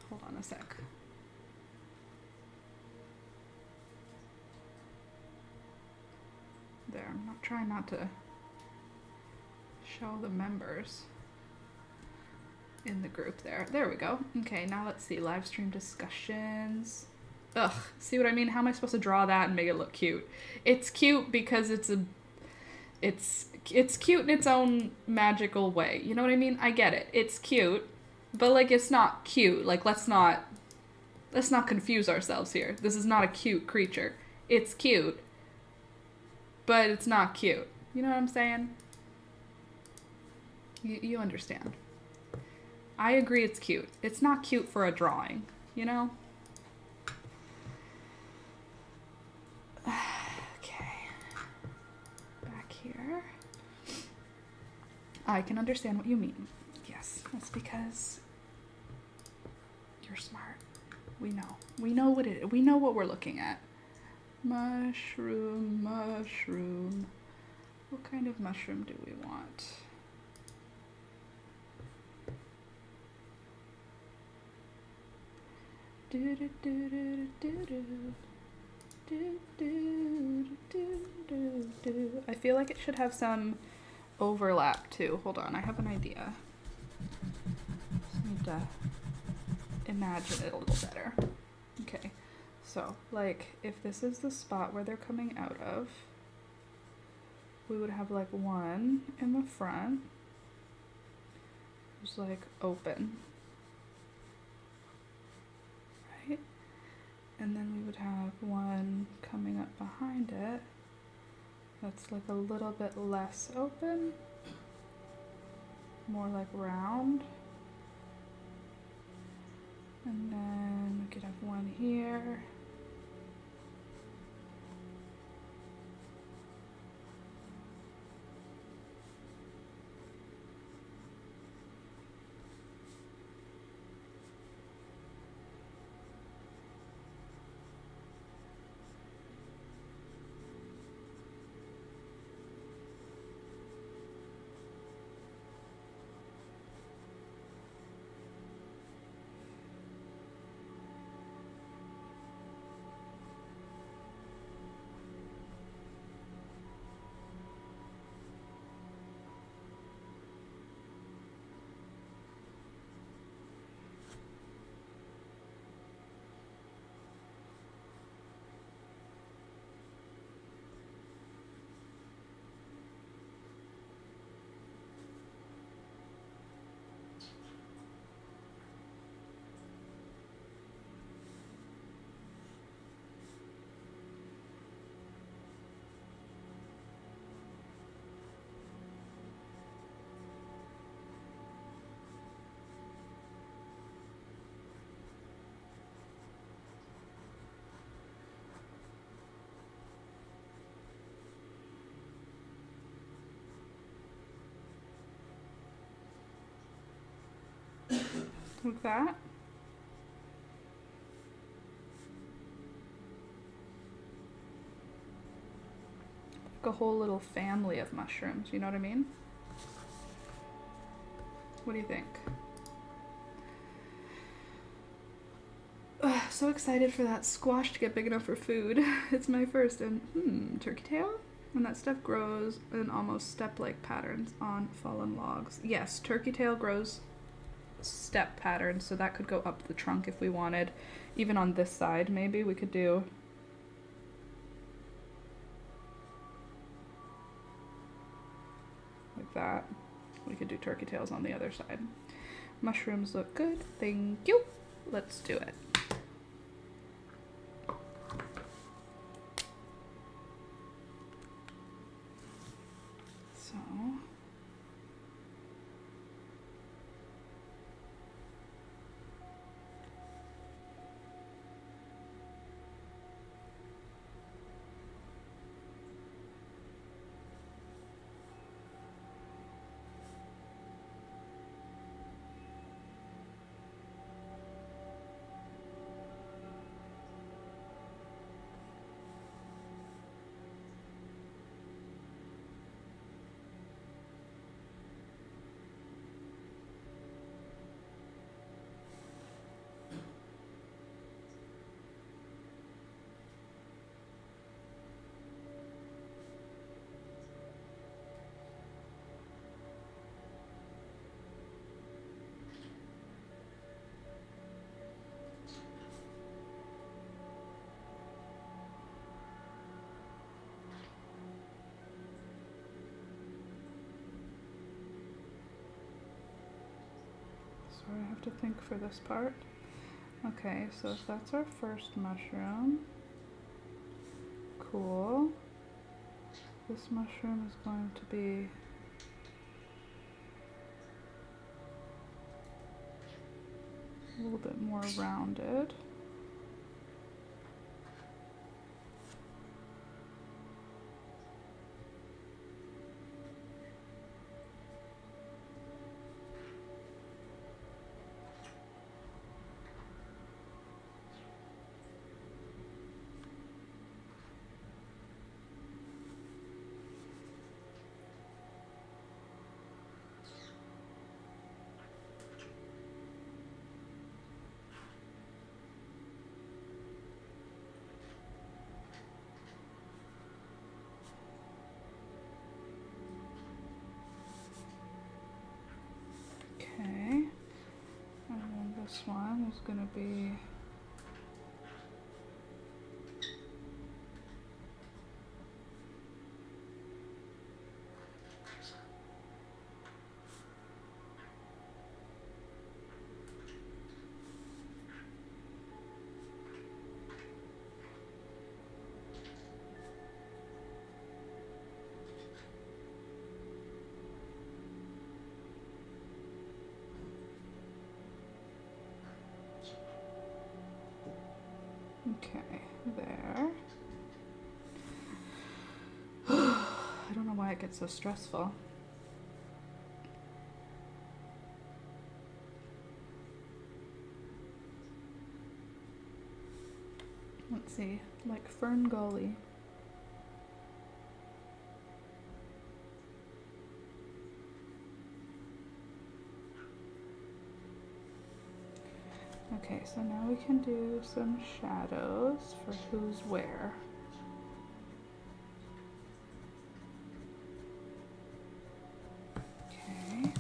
Hold on a sec. There, I'm not trying not to show the members in the group there. There we go. Okay, now let's see. Live stream discussions. Ugh, see what I mean? How am I supposed to draw that and make it look cute? It's cute because it's a it's cute in its own magical way. You know what I mean? I get it. It's cute, but like it's not cute. Like let's not confuse ourselves here. This is not a cute creature. It's cute, but it's not cute. You know what I'm saying? You understand. I agree it's cute. It's not cute for a drawing, you know? Okay. Back here. I can understand what you mean. Yes, that's because you're smart. We know. We know what it is. We know what we're looking at. Mushroom, mushroom. What kind of mushroom do we want? Do do do do do do do do do do do. I feel like it should have some overlap too. Hold on, I have an idea. Just need to imagine it a little better. Okay, so like if this is the spot where they're coming out of, we would have like one in the front, who's like open, right? And then we would have one coming up behind it that's like a little bit less open, more like round. And then we could have one here. Like that. Like a whole little family of mushrooms, you know what I mean? What do you think? Ugh, so excited for that squash to get big enough for food. It's my first, and turkey tail? And that stuff grows in almost step-like patterns on fallen logs. Yes, turkey tail grows step patterns, so that could go up the trunk if we wanted. Even on this side, maybe we could do like that. We could do turkey tails on the other side. Mushrooms look good. Thank you. Let's do it. So sorry, I have to think for this part. Okay, so if that's our first mushroom, cool. This mushroom is going to be a little bit more rounded. Okay, and then this one is going to be okay, there. I don't know why it gets so stressful. Let's see, like Fern Gully. Okay, so now we can do some shadows for who's where. Okay.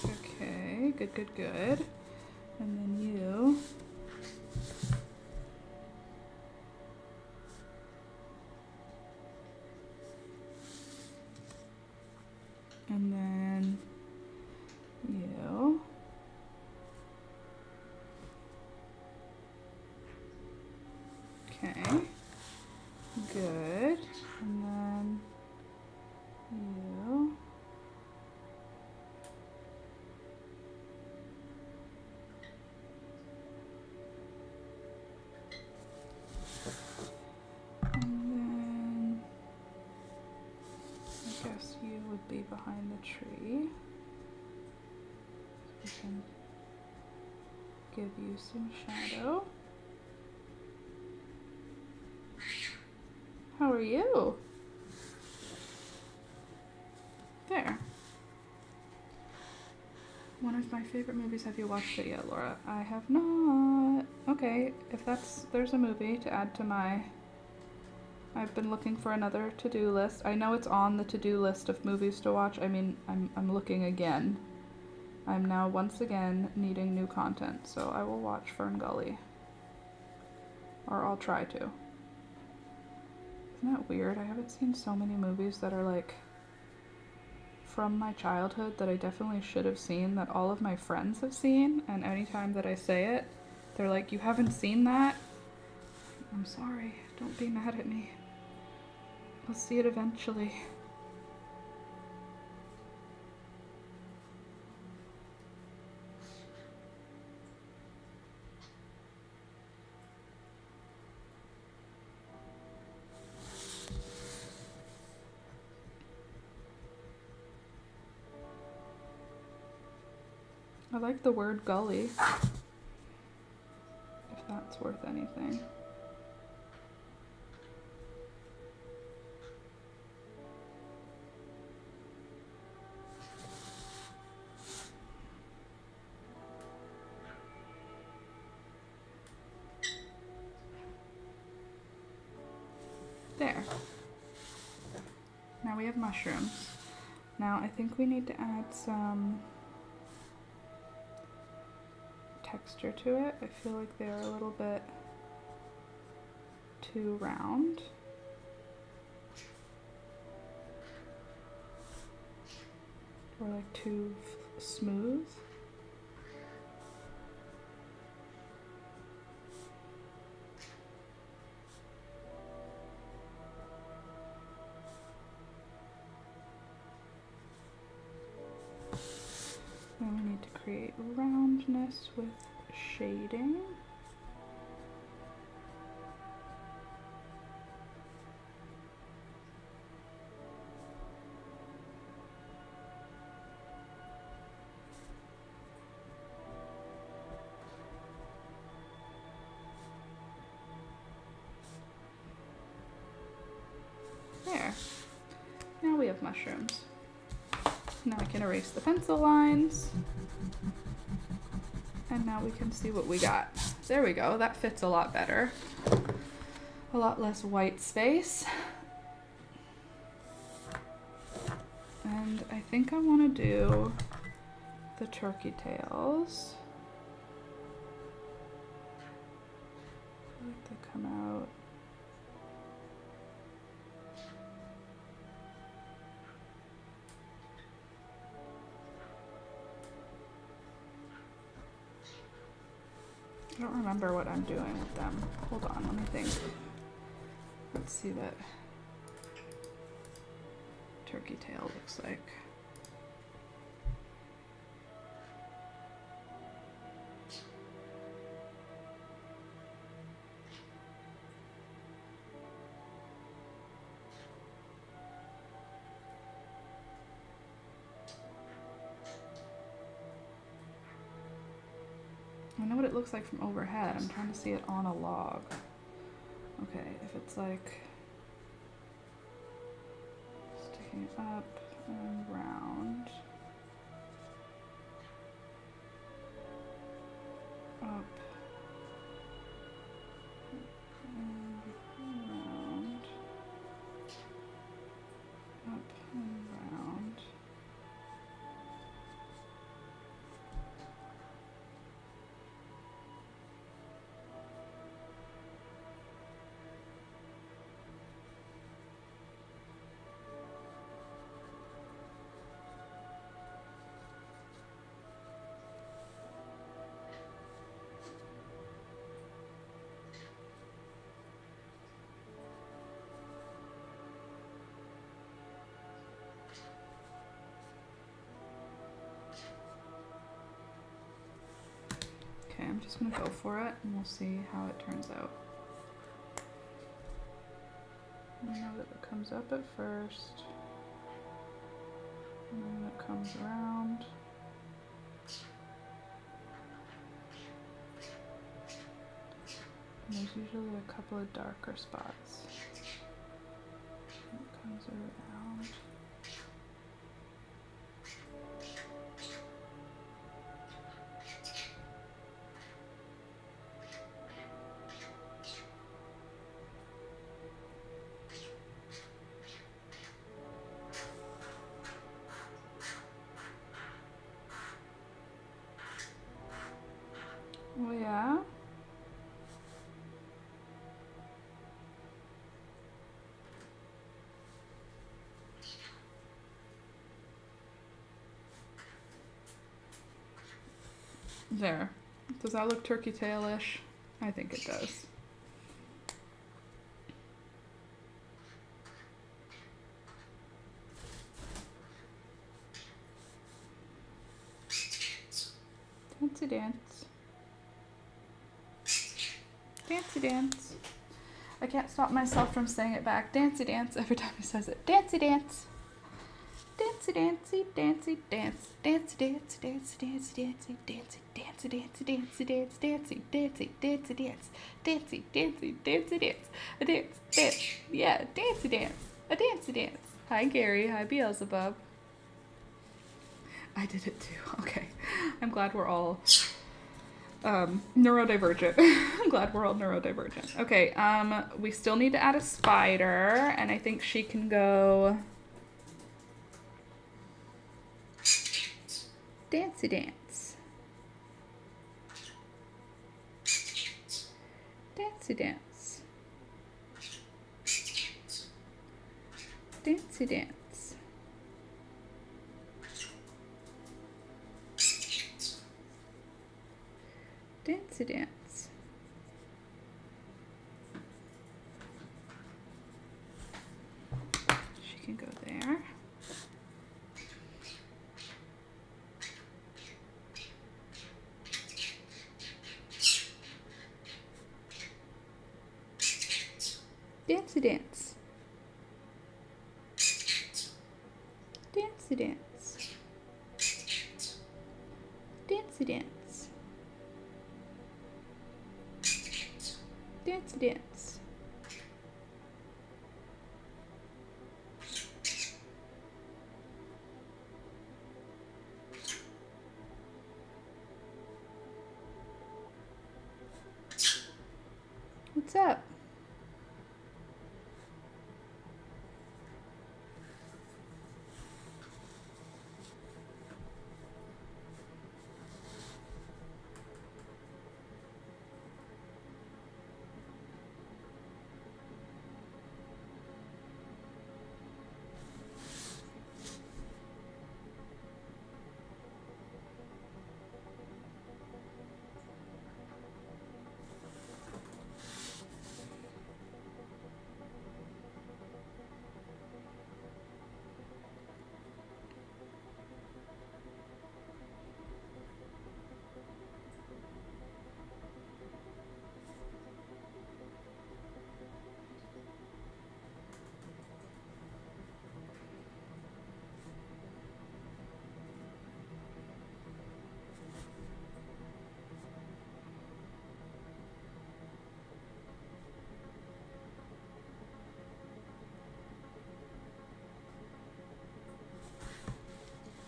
Okay. Good. And then you. And then you. Okay. Good. And then you. Be behind the tree. We can give you some shadow. How are you? There. One of my favorite movies. Have you watched it yet, Laura? I have not. Okay, if there's a movie to add to my... I've been looking for another to-do list. I know it's on the to-do list of movies to watch. I mean, I'm looking again. I'm now once again needing new content, so I will watch Fern Gully. Or I'll try to. Isn't that weird? I haven't seen so many movies that are like from my childhood that I definitely should have seen, that all of my friends have seen, and anytime that I say it, they're like, "You haven't seen that?" I'm sorry, don't be mad at me. I'll see it eventually. I like the word gully, if that's worth anything. There. Now we have mushrooms. Now I think we need to add some texture to it. I feel like they're a little bit too round. Or like too smooth. Then we need to create roundness with shading. There. Now we have mushrooms. Now I can erase the pencil lines. And now we can see what we got. There we go, that fits a lot better. A lot less white space. And I think I want to do the turkey tails. I feel like they come out. I don't remember what I'm doing with them. Hold on, let me think. Let's see what turkey tail looks like. I know what it looks like from overhead. I'm trying to see it on a log. Okay, if it's like sticking up and round, up and round, up and round. Okay, I'm just gonna go for it and we'll see how it turns out. I know that it comes up at first, and then it comes around. And there's usually a couple of darker spots. It comes around. Oh yeah? There. Does that look turkey tail-ish? I think it does. Dancey dance. Dancey dance. I can't stop myself from saying it back. Dancey dance every time he says it. Dancey dance. Dancey dancey dancey dance. Dancey dancey dancey dancey dancey dancey dancey dancey dance dancey dancey dancey dance dancey dancey dancey dance a dance dance yeah dancey dance a dancey dance. Hi Gary. Hi Beelzebub. I did it too. Okay. I'm glad we're all neurodivergent. I'm glad we're all neurodivergent. Okay, we still need to add a spider, and I think she can go dancey dance. Dancey dance. Dancey dance. Dancey dance. She can go there. Dancey dance. Dancey dance. Dancey dance. Dancey dance. What's up?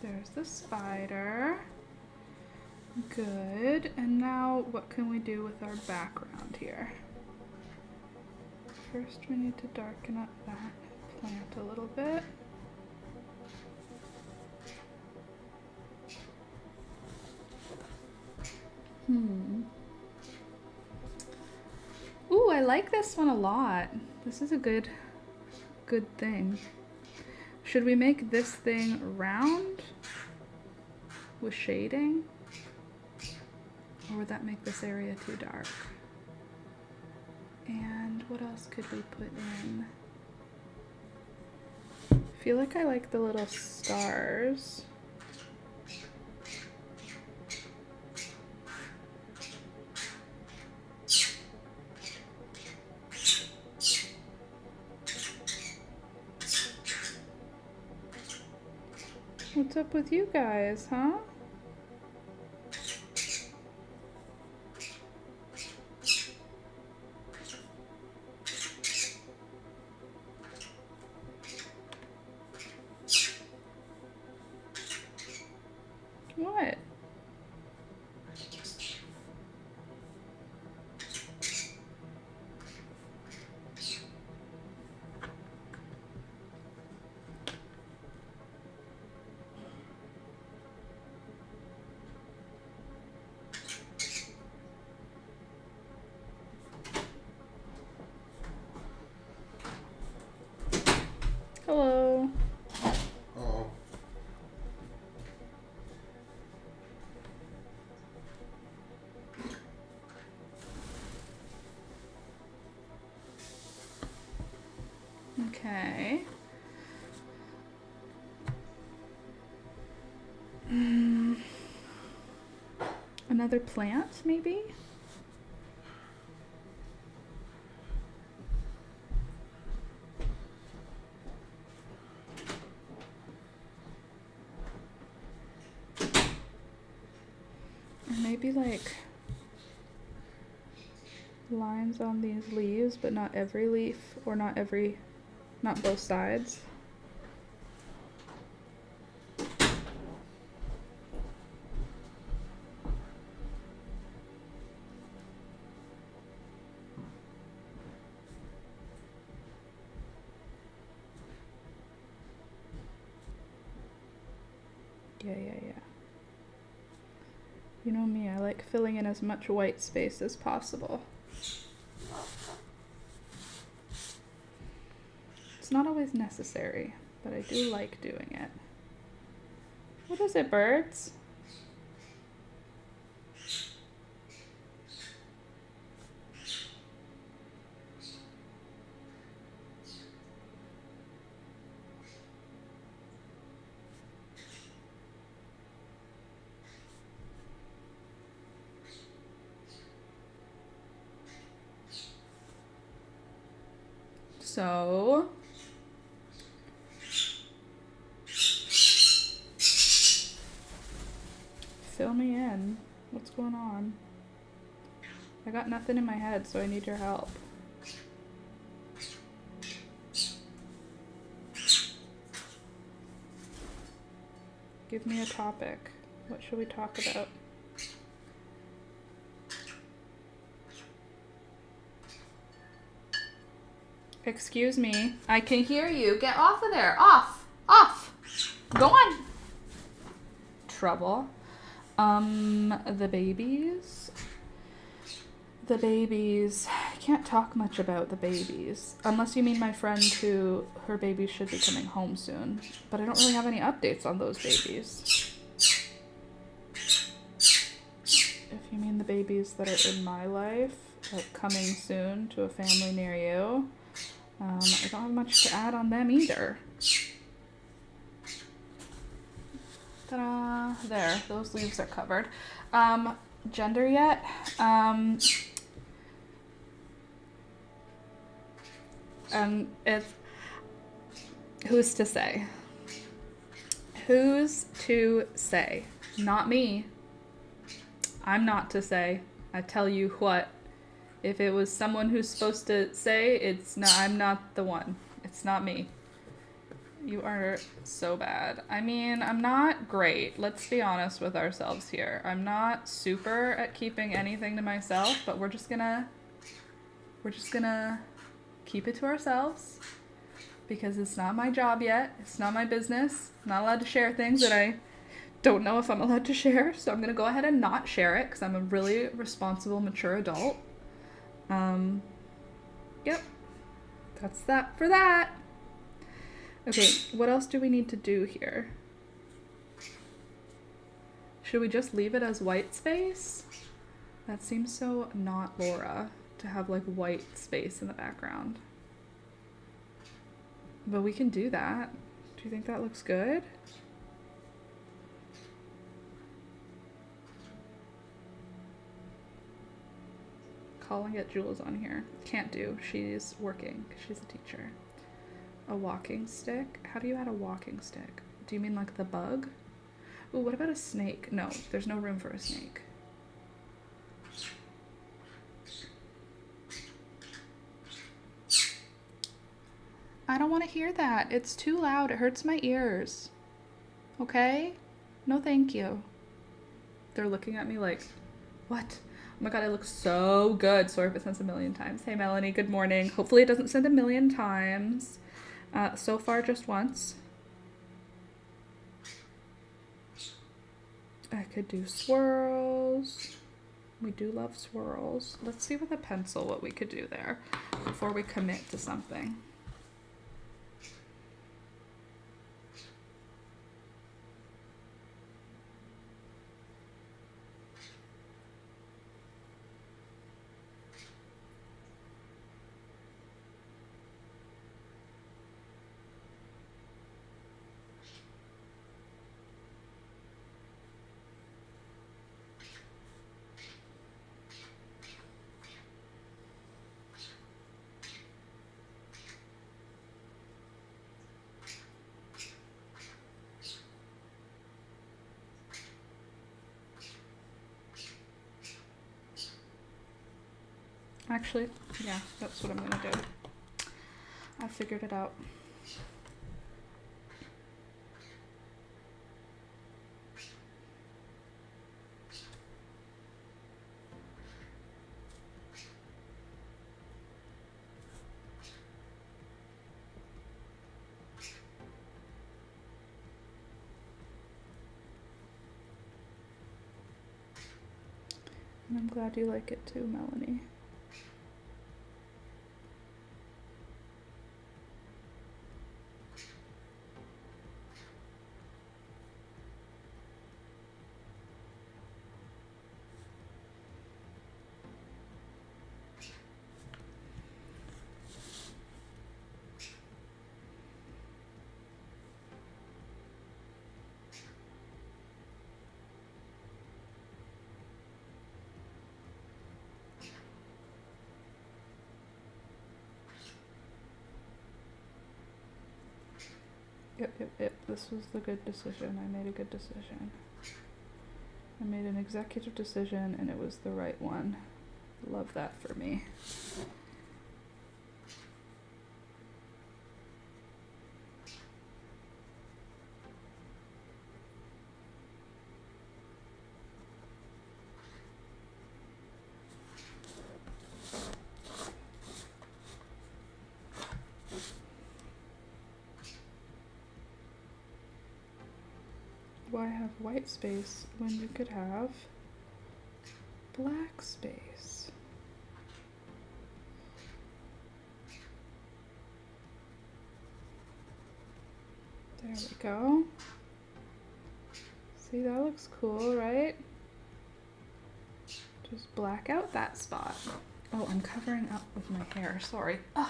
There's the spider. Good. And now what can we do with our background here? First we need to darken up that plant a little bit. Ooh, I like this one a lot. This is a good thing. Should we make this thing round with shading? Or would that make this area too dark? And what else could we put in? I feel like I like the little stars. What's up with you guys, huh? What? Hello. Oh. Okay. Another plant, maybe? Or maybe like lines on these leaves, but not every leaf, or not both sides. Yeah. You know me, I like filling in as much white space as possible. It's not always necessary, but I do like doing it. What is it, birds? So, fill me in. What's going on? I got nothing in my head, so I need your help. Give me a topic. What should we talk about? Excuse me. I can hear you. Get off of there. Off. Off. Go on. Trouble. The babies. The babies. I can't talk much about the babies. Unless you mean my friend who her baby should be coming home soon. But I don't really have any updates on those babies. If you mean the babies that are in my life, like coming soon to a family near you, I don't have much to add on them either. Ta-da! There, those leaves are covered. Gender yet? It's, who's to say? Who's to say? Not me. I'm not to say. I tell you what. If it was someone who's supposed to say, I'm not the one. It's not me. You are so bad. I mean, I'm not great. Let's be honest with ourselves here. I'm not super at keeping anything to myself, but we're just gonna keep it to ourselves because it's not my job yet. It's not my business. I'm not allowed to share things that I don't know if I'm allowed to share. So I'm gonna go ahead and not share it because I'm a really responsible, mature adult. Yep. That's that for that. Okay, what else do we need to do here? Should we just leave it as white space? That seems so not Laura to have like white space in the background. But we can do that. Do you think that looks good? Calling it Jules on here. Can't do. She's working. She's a teacher. A walking stick? How do you add a walking stick? Do you mean like the bug? Ooh, what about a snake? No, there's no room for a snake. I don't want to hear that. It's too loud. It hurts my ears. Okay? No, thank you. They're looking at me like, what? Oh my god, I look so good. Sorry if it sends a million times. Hey, Melanie, good morning. Hopefully it doesn't send a million times. So far, just once. I could do swirls. We do love swirls. Let's see with a pencil what we could do there before we commit to something. Actually, yeah, that's what I'm gonna do. I figured it out. And I'm glad you like it too, Melanie. Yep. This was the good decision. I made a good decision. I made an executive decision and it was the right one. Love that for me. Why have white space when you could have black space? There we go. See, that looks cool, right? Just black out that spot. Oh, I'm covering up with my hair, sorry. Ugh.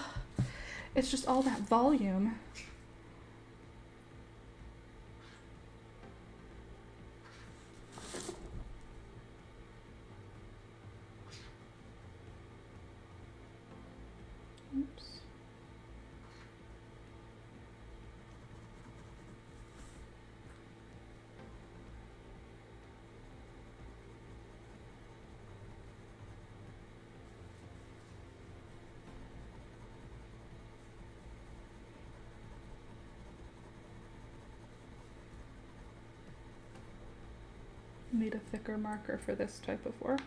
It's just all that volume. Oops. Need a thicker marker for this type of work.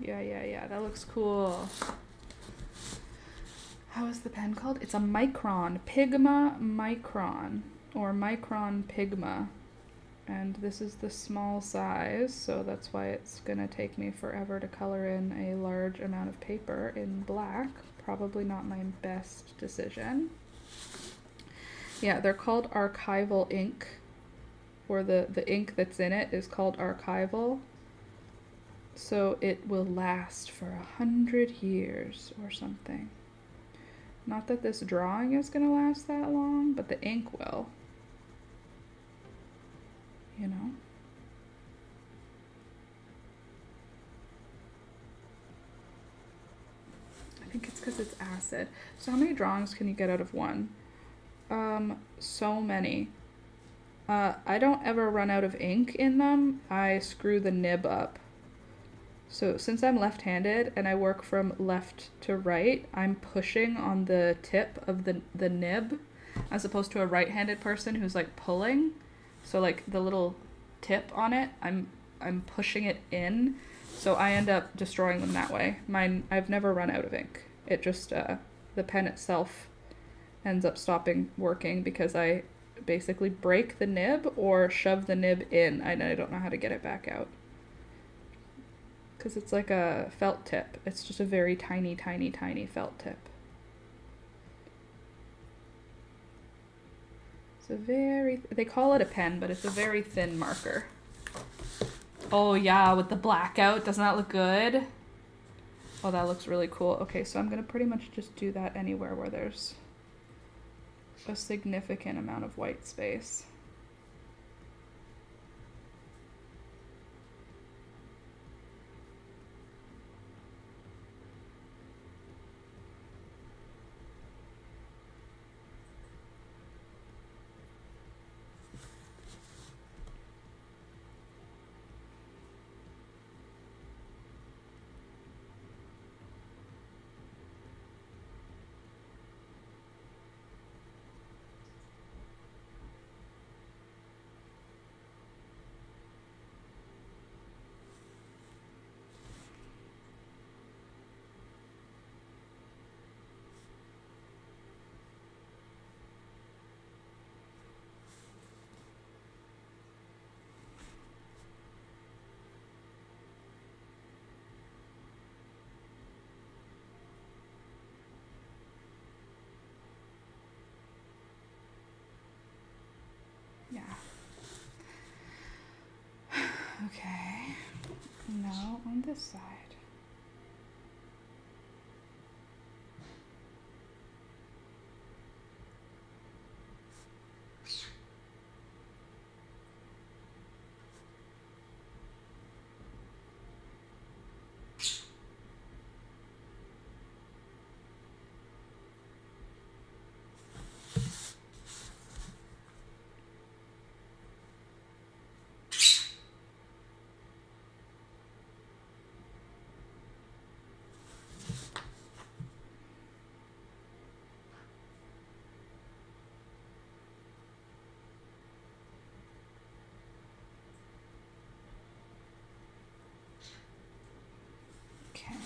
Yeah, that looks cool. How is the pen called? It's a Micron, Pigma Micron, or Micron Pigma. And this is the small size, so that's why it's gonna take me forever to color in a large amount of paper in black. Probably not my best decision. Yeah, they're called archival ink, or the ink that's in it is called archival. So it will last for 100 years or something. Not that this drawing is gonna last that long, but the ink will. You know? I think it's because it's acid. So how many drawings can you get out of one? So many. I don't ever run out of ink in them. I screw the nib up. So since I'm left-handed and I work from left to right, I'm pushing on the tip of the nib as opposed to a right-handed person who's like pulling. So like the little tip on it, I'm pushing it in. So I end up destroying them that way. I've never run out of ink. It just, the pen itself ends up stopping working because I basically break the nib or shove the nib in and I don't know how to get it back out. Because it's like a felt tip. It's just a very tiny felt tip. It's a they call it a pen, but it's a very thin marker. Oh yeah, with the blackout, doesn't that look good? Oh, that looks really cool. Okay, so I'm gonna pretty much just do that anywhere where there's a significant amount of white space. Okay, now on this side.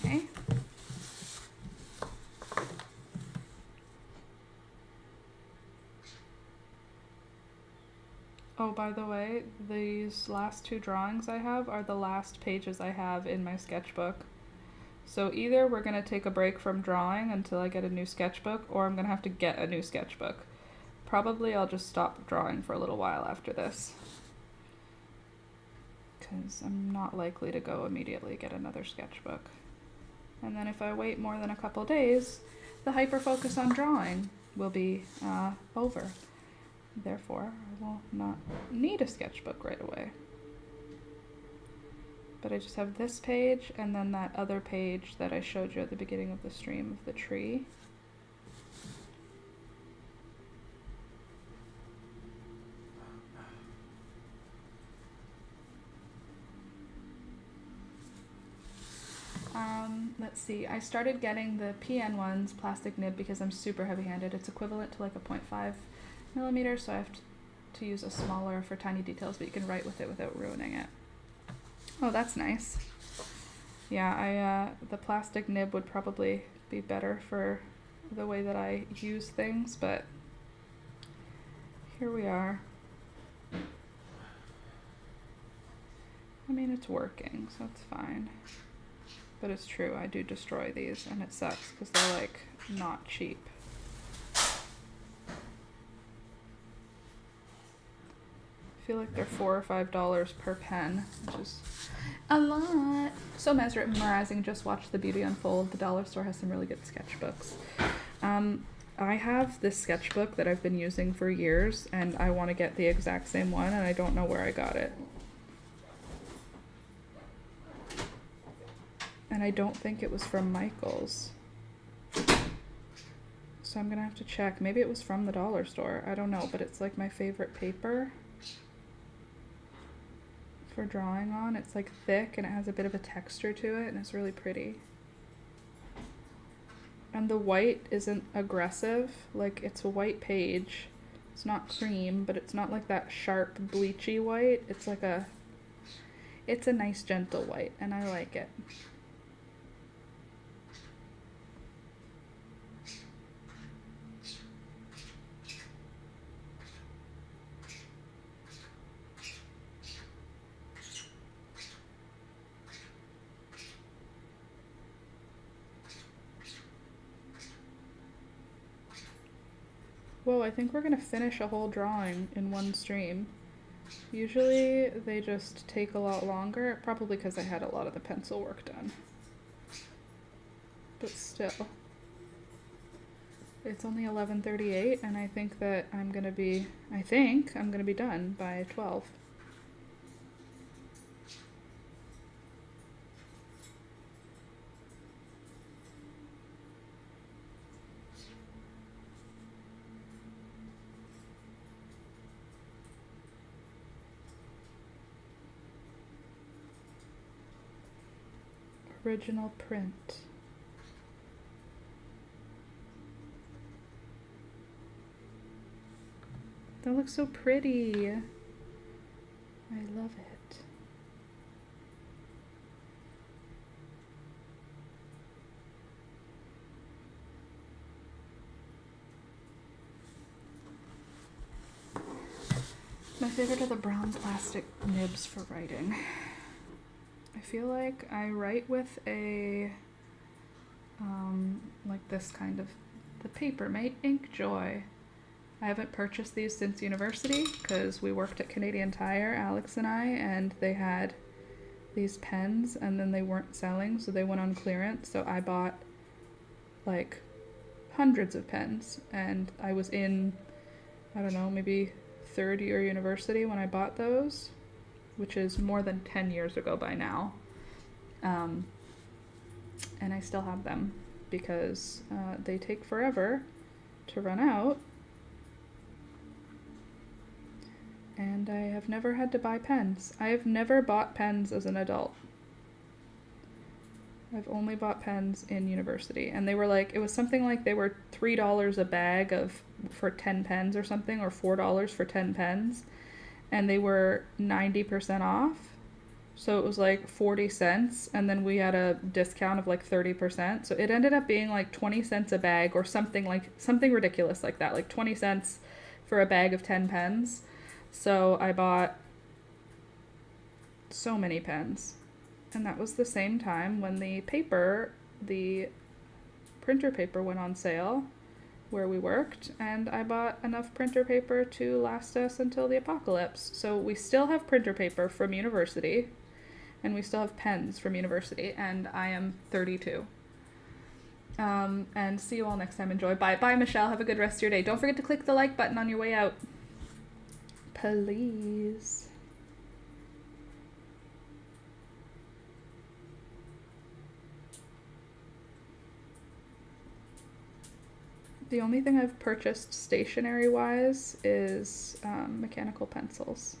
Okay. Oh, by the way, these last two drawings I have are the last pages I have in my sketchbook. So either we're going to take a break from drawing until I get a new sketchbook, or I'm going to have to get a new sketchbook. Probably I'll just stop drawing for a little while after this, because I'm not likely to go immediately get another sketchbook. And then if I wait more than a couple days, the hyper-focus on drawing will be over. Therefore, I will not need a sketchbook right away. But I just have this page and then that other page that I showed you at the beginning of the stream of the tree. Let's see, I started getting the PN1's plastic nib because I'm super heavy-handed. It's equivalent to like a 0.5 millimeter, so I have to use a smaller for tiny details, but you can write with it without ruining it. Oh, that's nice. Yeah, the plastic nib would probably be better for the way that I use things, but here we are. I mean, it's working, so it's fine. But it's true, I do destroy these, and it sucks because they're like not cheap. I feel like they're $4 or $5 per pen, which is a lot. So mesmerizing. Just watch The Beauty Unfold. The dollar store has some really good sketchbooks. I have this sketchbook that I've been using for years, and I want to get the exact same one, and I don't know where I got it. And I don't think it was from Michael's. So I'm gonna have to check. Maybe it was from the dollar store. I don't know, but it's like my favorite paper for drawing on. It's like thick and it has a bit of a texture to it, and it's really pretty. And the white isn't aggressive. Like, it's a white page. It's not cream, but it's not like that sharp bleachy white. It's like it's a nice gentle white, and I like it. Whoa, I think we're gonna finish a whole drawing in one stream. Usually they just take a lot longer, probably because I had a lot of the pencil work done. But still. It's only 11:38, and I think that I'm gonna be done by 12. Original print. That looks so pretty. I love it. My favorite are the brown plastic nibs for writing. I feel like I write with a, like this kind of, the Papermate Ink Joy. I haven't purchased these since university because we worked at Canadian Tire, Alex and I, and they had these pens and then they weren't selling, so they went on clearance. So I bought like hundreds of pens, and I was in, I don't know, maybe third year university when I bought those, which is more than 10 years ago by now. And I still have them because they take forever to run out. And I have never had to buy pens. I have never bought pens as an adult. I've only bought pens in university, and they were like, it was something like they were $3 a bag for 10 pens or something, or $4 for 10 pens, and they were 90% off. So it was like 40 cents, and then we had a discount of like 30%. So it ended up being like 20 cents a bag or something ridiculous like that, like 20 cents for a bag of 10 pens. So I bought so many pens. And that was the same time when the printer paper went on sale where we worked, and I bought enough printer paper to last us until the apocalypse. So we still have printer paper from university, and we still have pens from university, and I am 32. And see you all next time. Enjoy. Bye, Michelle. Have a good rest of your day. Don't forget to click the like button on your way out. Please. The only thing I've purchased stationery-wise is mechanical pencils.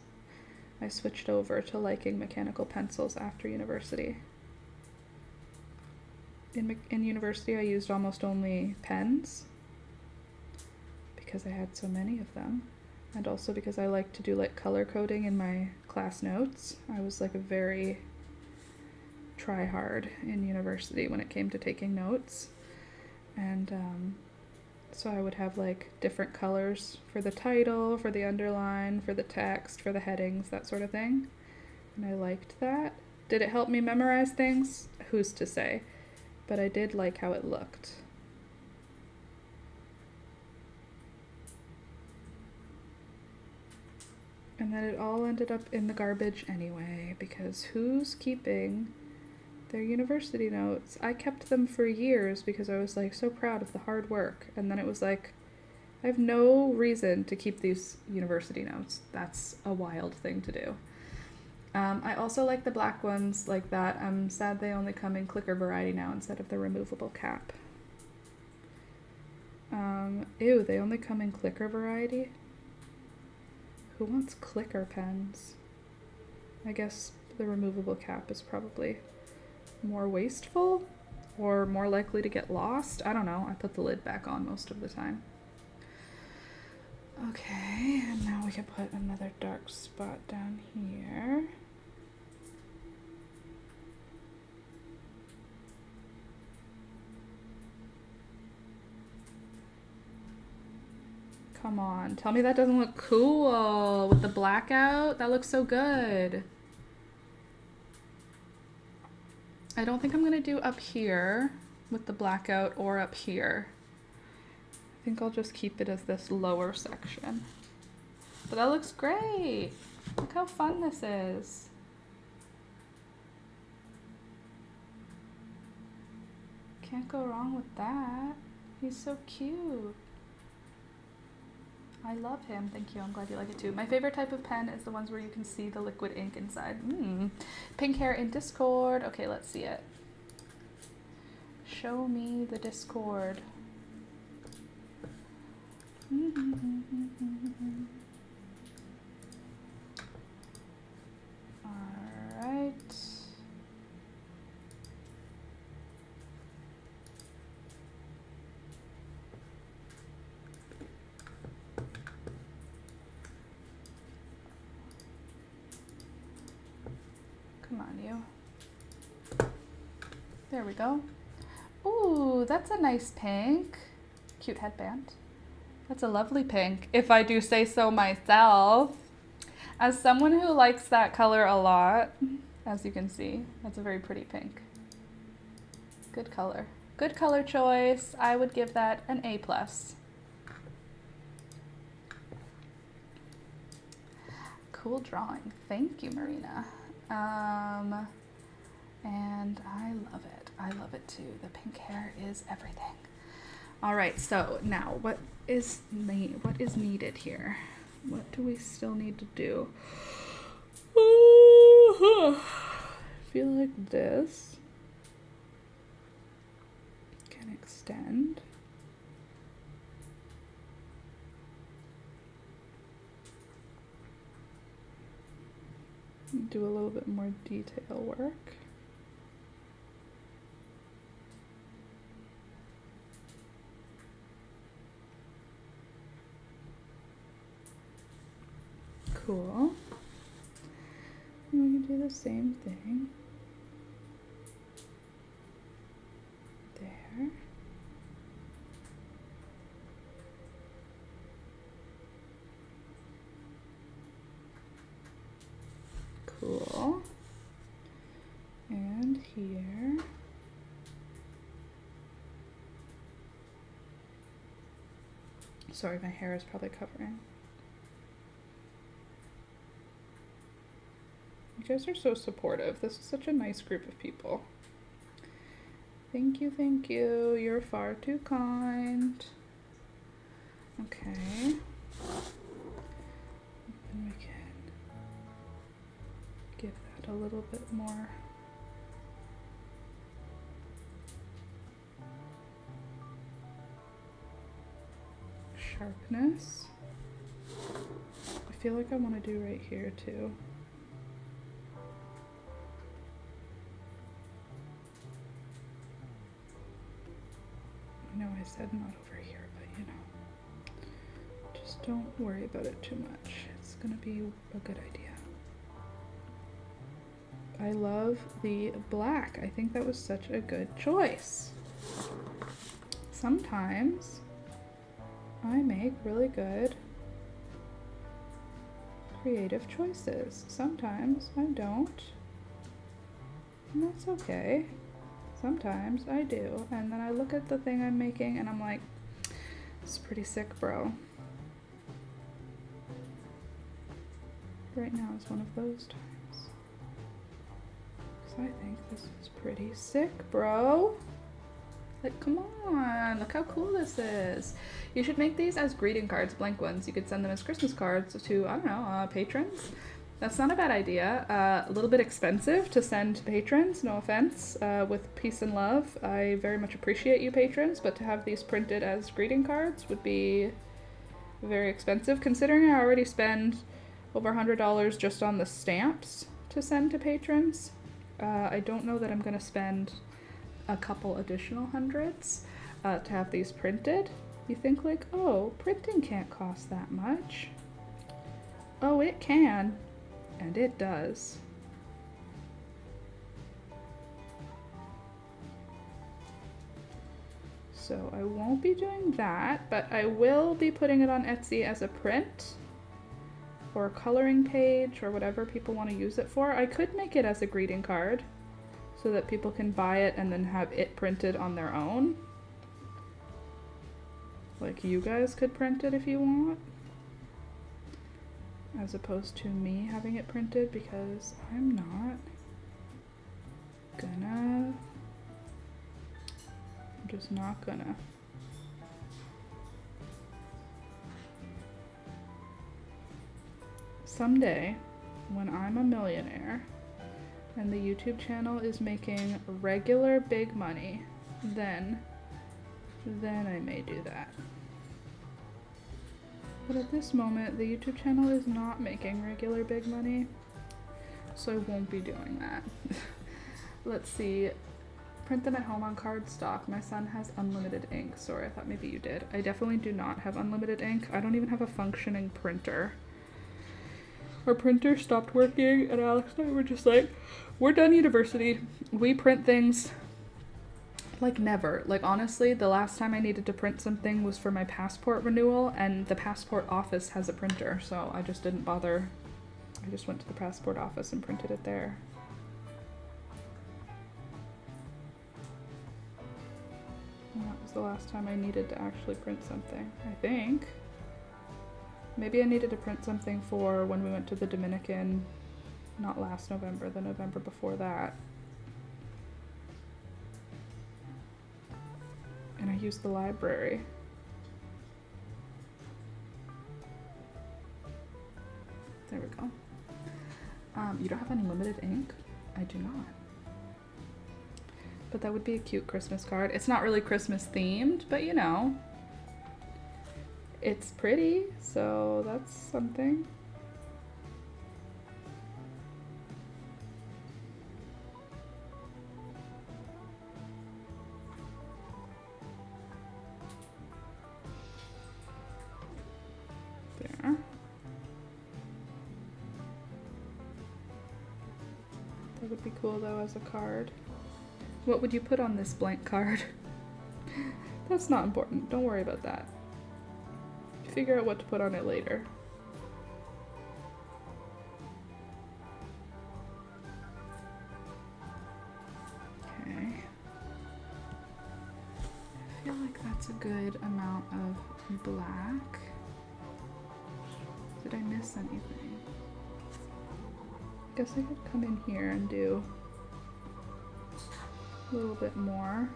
I switched over to liking mechanical pencils after university. In university, I used almost only pens because I had so many of them, and also because I like to do like color coding in my class notes. I was like a very try-hard in university when it came to taking notes, and so I would have like different colors for the title, for the underline, for the text, for the headings, that sort of thing. And I liked that. Did it help me memorize things? Who's to say? But I did like how it looked. And then it all ended up in the garbage anyway, because who's keeping their university notes? I kept them for years because I was like so proud of the hard work, and then it was like, I have no reason to keep these university notes. That's a wild thing to do. I also like the black ones like that. I'm sad they only come in clicker variety now instead of the removable cap. Ew, they only come in clicker variety? Who wants clicker pens? I guess the removable cap is probably more wasteful or more likely to get lost. I don't know. I put the lid back on most of the time. Okay, and now we can put another dark spot down here. Come on, tell me that doesn't look cool with the blackout. That looks so good. I don't think I'm gonna do up here with the blackout or up here. I think I'll just keep it as this lower section. But that looks great. Look how fun this is. Can't go wrong with that. He's so cute. I love him. Thank you. I'm glad you like it too. My favorite type of pen is the ones where you can see the liquid ink inside. Pink hair in Discord. Okay, let's see it. Show me the Discord. All right. Come on, you. There we go. Ooh, that's a nice pink. Cute headband. That's a lovely pink, if I do say so myself. As someone who likes that color a lot, as you can see, that's a very pretty pink. Good color. Good color choice. I would give that an A+. Cool drawing. Thank you, Marina. And I love it. I love it too. The pink hair is everything. All right, so now what is needed here? What do we still need to do? I feel like this can extend. Do a little bit more detail work. Cool. And we can do the same thing there. Cool. And here. Sorry, my hair is probably covering. You guys are so supportive. This is such a nice group of people. Thank you, thank you. You're far too kind. Okay. And we can give that a little bit more sharpness. I feel like I want to do right here too. I know I said not over here, but you know, just don't worry about it too much. It's gonna be a good idea. I love the black. I think that was such a good choice. Sometimes I make really good creative choices. Sometimes I don't, and that's okay. Sometimes I do, and then I look at the thing I'm making and I'm like, it's pretty sick, bro. Right now is one of those times. Because I think this is pretty sick, bro. Like, come on, look how cool this is. You should make these as greeting cards, blank ones. You could send them as Christmas cards to, I don't know, patrons. That's not a bad idea. A little bit expensive to send to patrons, no offense, with peace and love. I very much appreciate you patrons, but to have these printed as greeting cards would be very expensive, considering I already spend over $100 just on the stamps to send to patrons. I don't know that I'm gonna spend a couple additional hundreds to have these printed. You think like, oh, printing can't cost that much. Oh, it can. And it does. So I won't be doing that, but I will be putting it on Etsy as a print or a coloring page or whatever people want to use it for. I could make it as a greeting card so that people can buy it and then have it printed on their own. Like you guys could print it if you want, as opposed to me having it printed, because I'm just not gonna. Someday, when I'm a millionaire and the YouTube channel is making regular big money, then I may do that. But at this moment, the YouTube channel is not making regular big money, so I won't be doing that. Let's see. Print them at home on cardstock. My son has unlimited ink. Sorry, I thought maybe you did. I definitely do not have unlimited ink. I don't even have a functioning printer. Our printer stopped working, and Alex and I were just like, we're done university. We print things like never. Like honestly, the last time I needed to print something was for my passport renewal, and the passport office has a printer, so I just didn't bother. I just went to the passport office and printed it there. And that was the last time I needed to actually print something, I think. Maybe I needed to print something for when we went to the Dominican, not last November, the November before that. use the library. There we go. You don't have unlimited ink? I do not. But that would be a cute Christmas card. It's not really Christmas themed, but you know, it's pretty, so that's something. There. That would be cool though as a card. What would you put on this blank card? That's not important. Don't worry about that. Figure out what to put on it later. Okay. I feel like that's a good amount of black. Did I miss anything? Guess I could come in here and do a little bit more.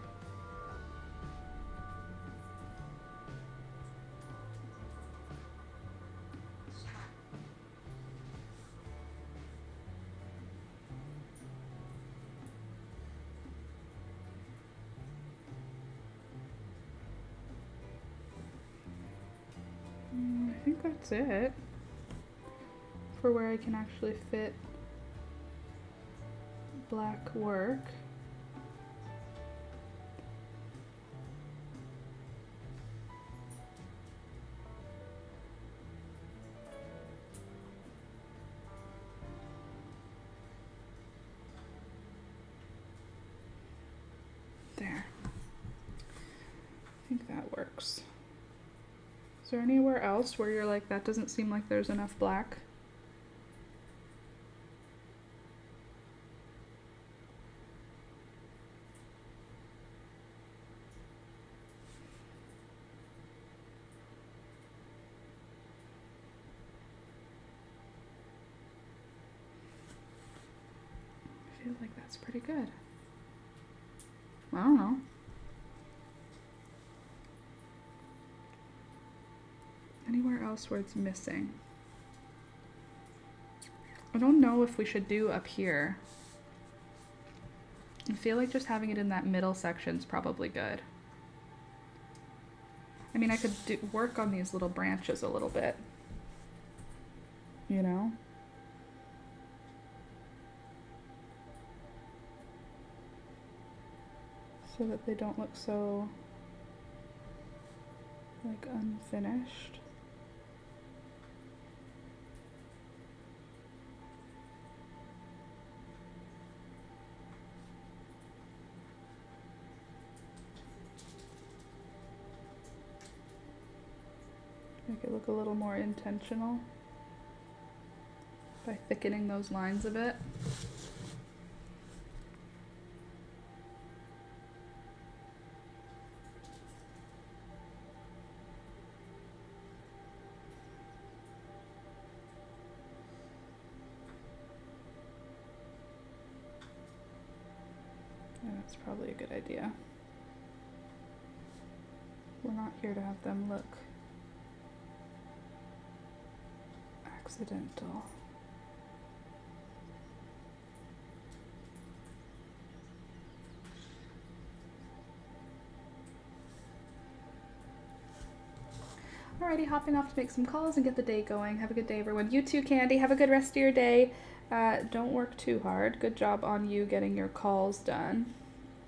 I think that's it for where I can actually fit black work. There. I think that works. Is there anywhere else where you're like, that doesn't seem like there's enough black? I feel like that's pretty good. I don't know. Anywhere else where it's missing? I don't know if we should do up here. I feel like just having it in that middle section is probably good. I mean, I could work on these little branches a little bit, you know? So that they don't look so, like, unfinished. Make it look a little more intentional by thickening those lines a bit. Yeah, that's probably a good idea. We're not here to have them look accidental. Alrighty, hopping off to make some calls and get the day going. Have a good day, everyone. You too, Candy. Have a good rest of your day. Don't work too hard. Good job on you getting your calls done.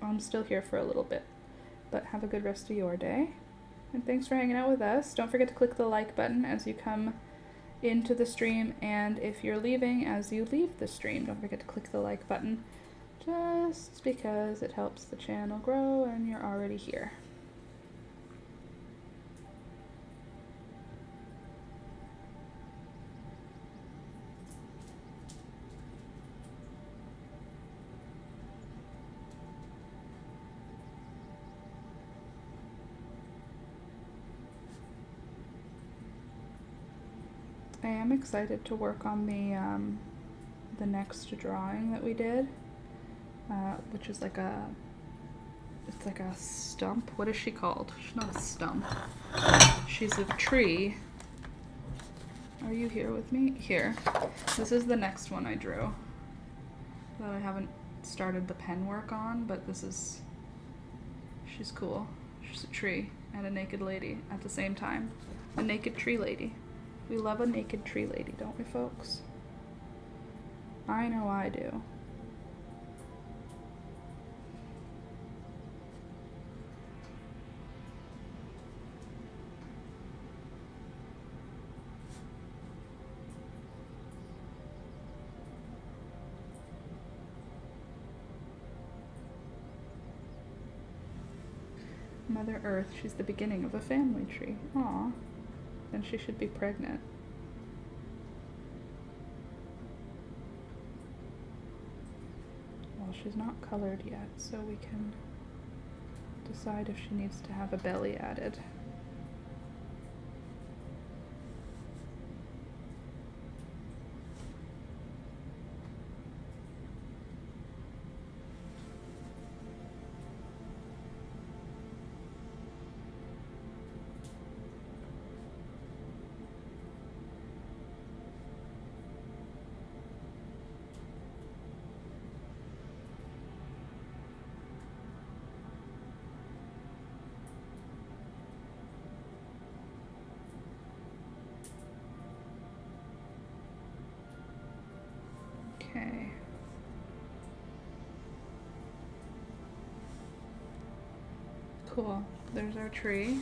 I'm still here for a little bit, but have a good rest of your day. And thanks for hanging out with us. Don't forget to click the like button as you come into the stream, and if you're leaving, as you leave the stream, don't forget to click the like button, just because it helps the channel grow and you're already here. I am excited to work on the next drawing that we did, which is like a it's like a stump. What is she called? She's not a stump. She's a tree. Are you here with me? Here. This is the next one I drew that I haven't started the pen work on, but this is, she's cool. She's a tree and a naked lady at the same time. A naked tree lady. We love a naked tree lady, don't we, folks? I know I do. Mother Earth, she's the beginning of a family tree. Aw. Then she should be pregnant. Well, she's not colored yet, so we can decide if she needs to have a belly added. Okay. Cool. There's our tree.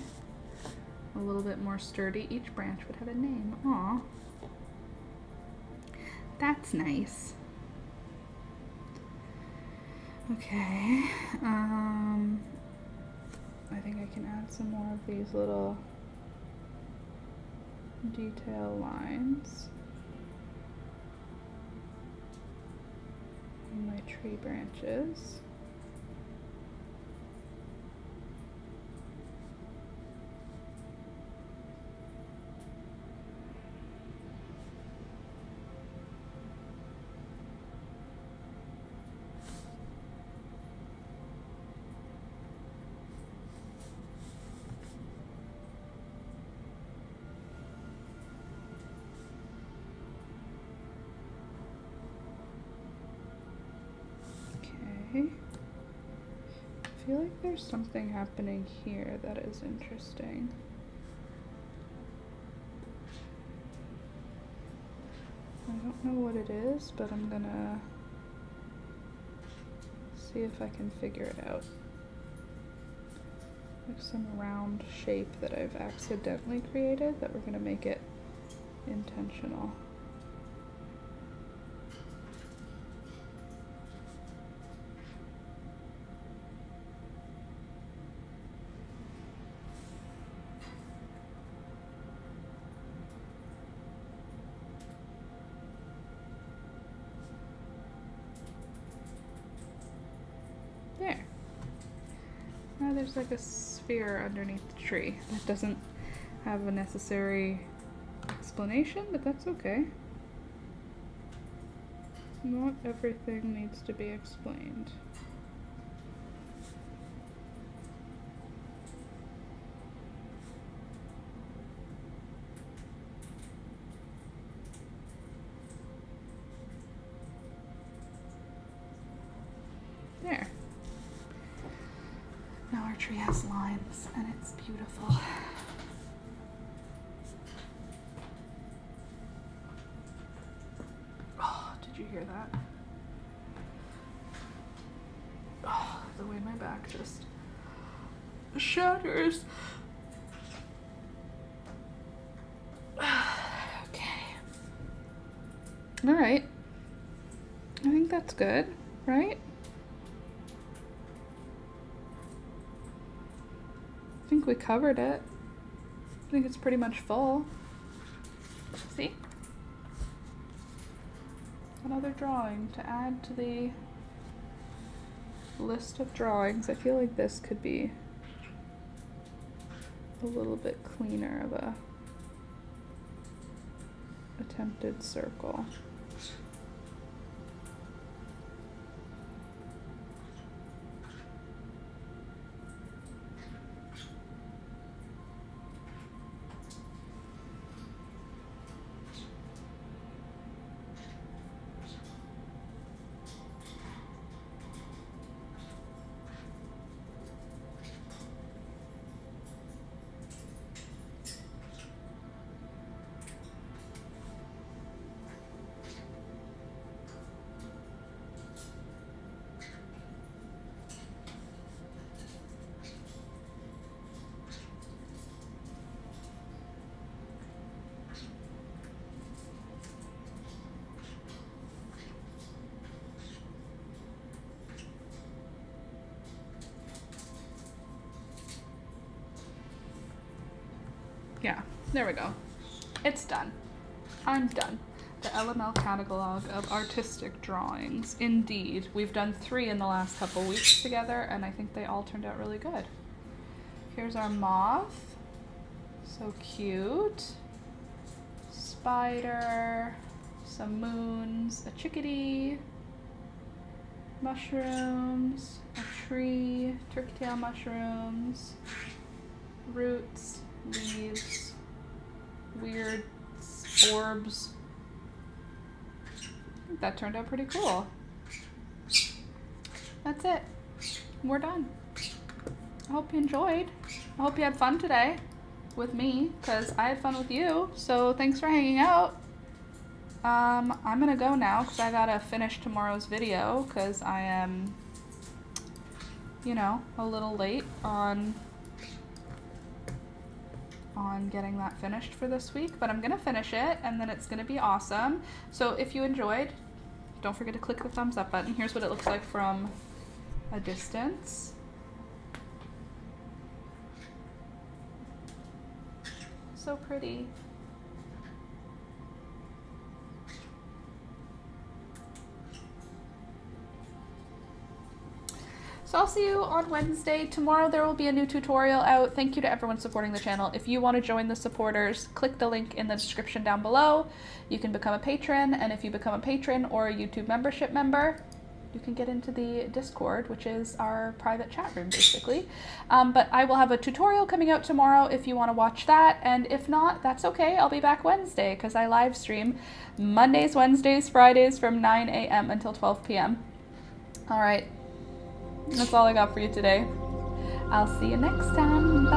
A little bit more sturdy. Each branch would have a name. Aw. That's nice. Okay. I think I can add some more of these little detail lines on my tree branches. I feel like there's something happening here that is interesting. I don't know what it is, but I'm gonna see if I can figure it out. Like some round shape that I've accidentally created that we're gonna make it intentional. There. Now there's like a sphere underneath the tree that doesn't have a necessary explanation, but that's okay. Not everything needs to be explained. There. Now our tree has lines and it's beautiful. Oh, did you hear that? Oh, the way my back just shatters. Okay. All right. I think that's good, right? I think we covered it. I think it's pretty much full. See? Another drawing to add to the list of drawings. I feel like this could be a little bit cleaner of a attempted circle. Yeah, there we go. It's done. I'm done. The LML catalog of artistic drawings. Indeed. We've done 3 in the last couple weeks together, and I think they all turned out really good. Here's our moth. So cute. Spider. Some moons. A chickadee. Mushrooms. A tree. Turkey tail mushrooms. Roots. Leaves. Weird orbs. I think that turned out pretty cool. That's it. We're done. I hope you enjoyed. I hope you had fun today with me, because I had fun with you. So thanks for hanging out. I'm gonna go now because I gotta finish tomorrow's video because I am, you know, a little late on getting that finished for this week, but I'm gonna finish it and then it's gonna be awesome. So if you enjoyed, don't forget to click the thumbs up button. Here's what it looks like from a distance. So pretty. So I'll see you on Wednesday. Tomorrow there will be a new tutorial out. Thank you to everyone supporting the channel. If you want to join the supporters, click the link in the description down below. You can become a patron, and if you become a patron or a YouTube membership member, you can get into the Discord, which is our private chat room, basically. But I will have a tutorial coming out tomorrow if you want to watch that, and if not, that's okay. I'll be back Wednesday because I live stream Mondays, Wednesdays, Fridays from 9 a.m. until 12 p.m. All right. That's all I got for you today. I'll see you next time. Bye.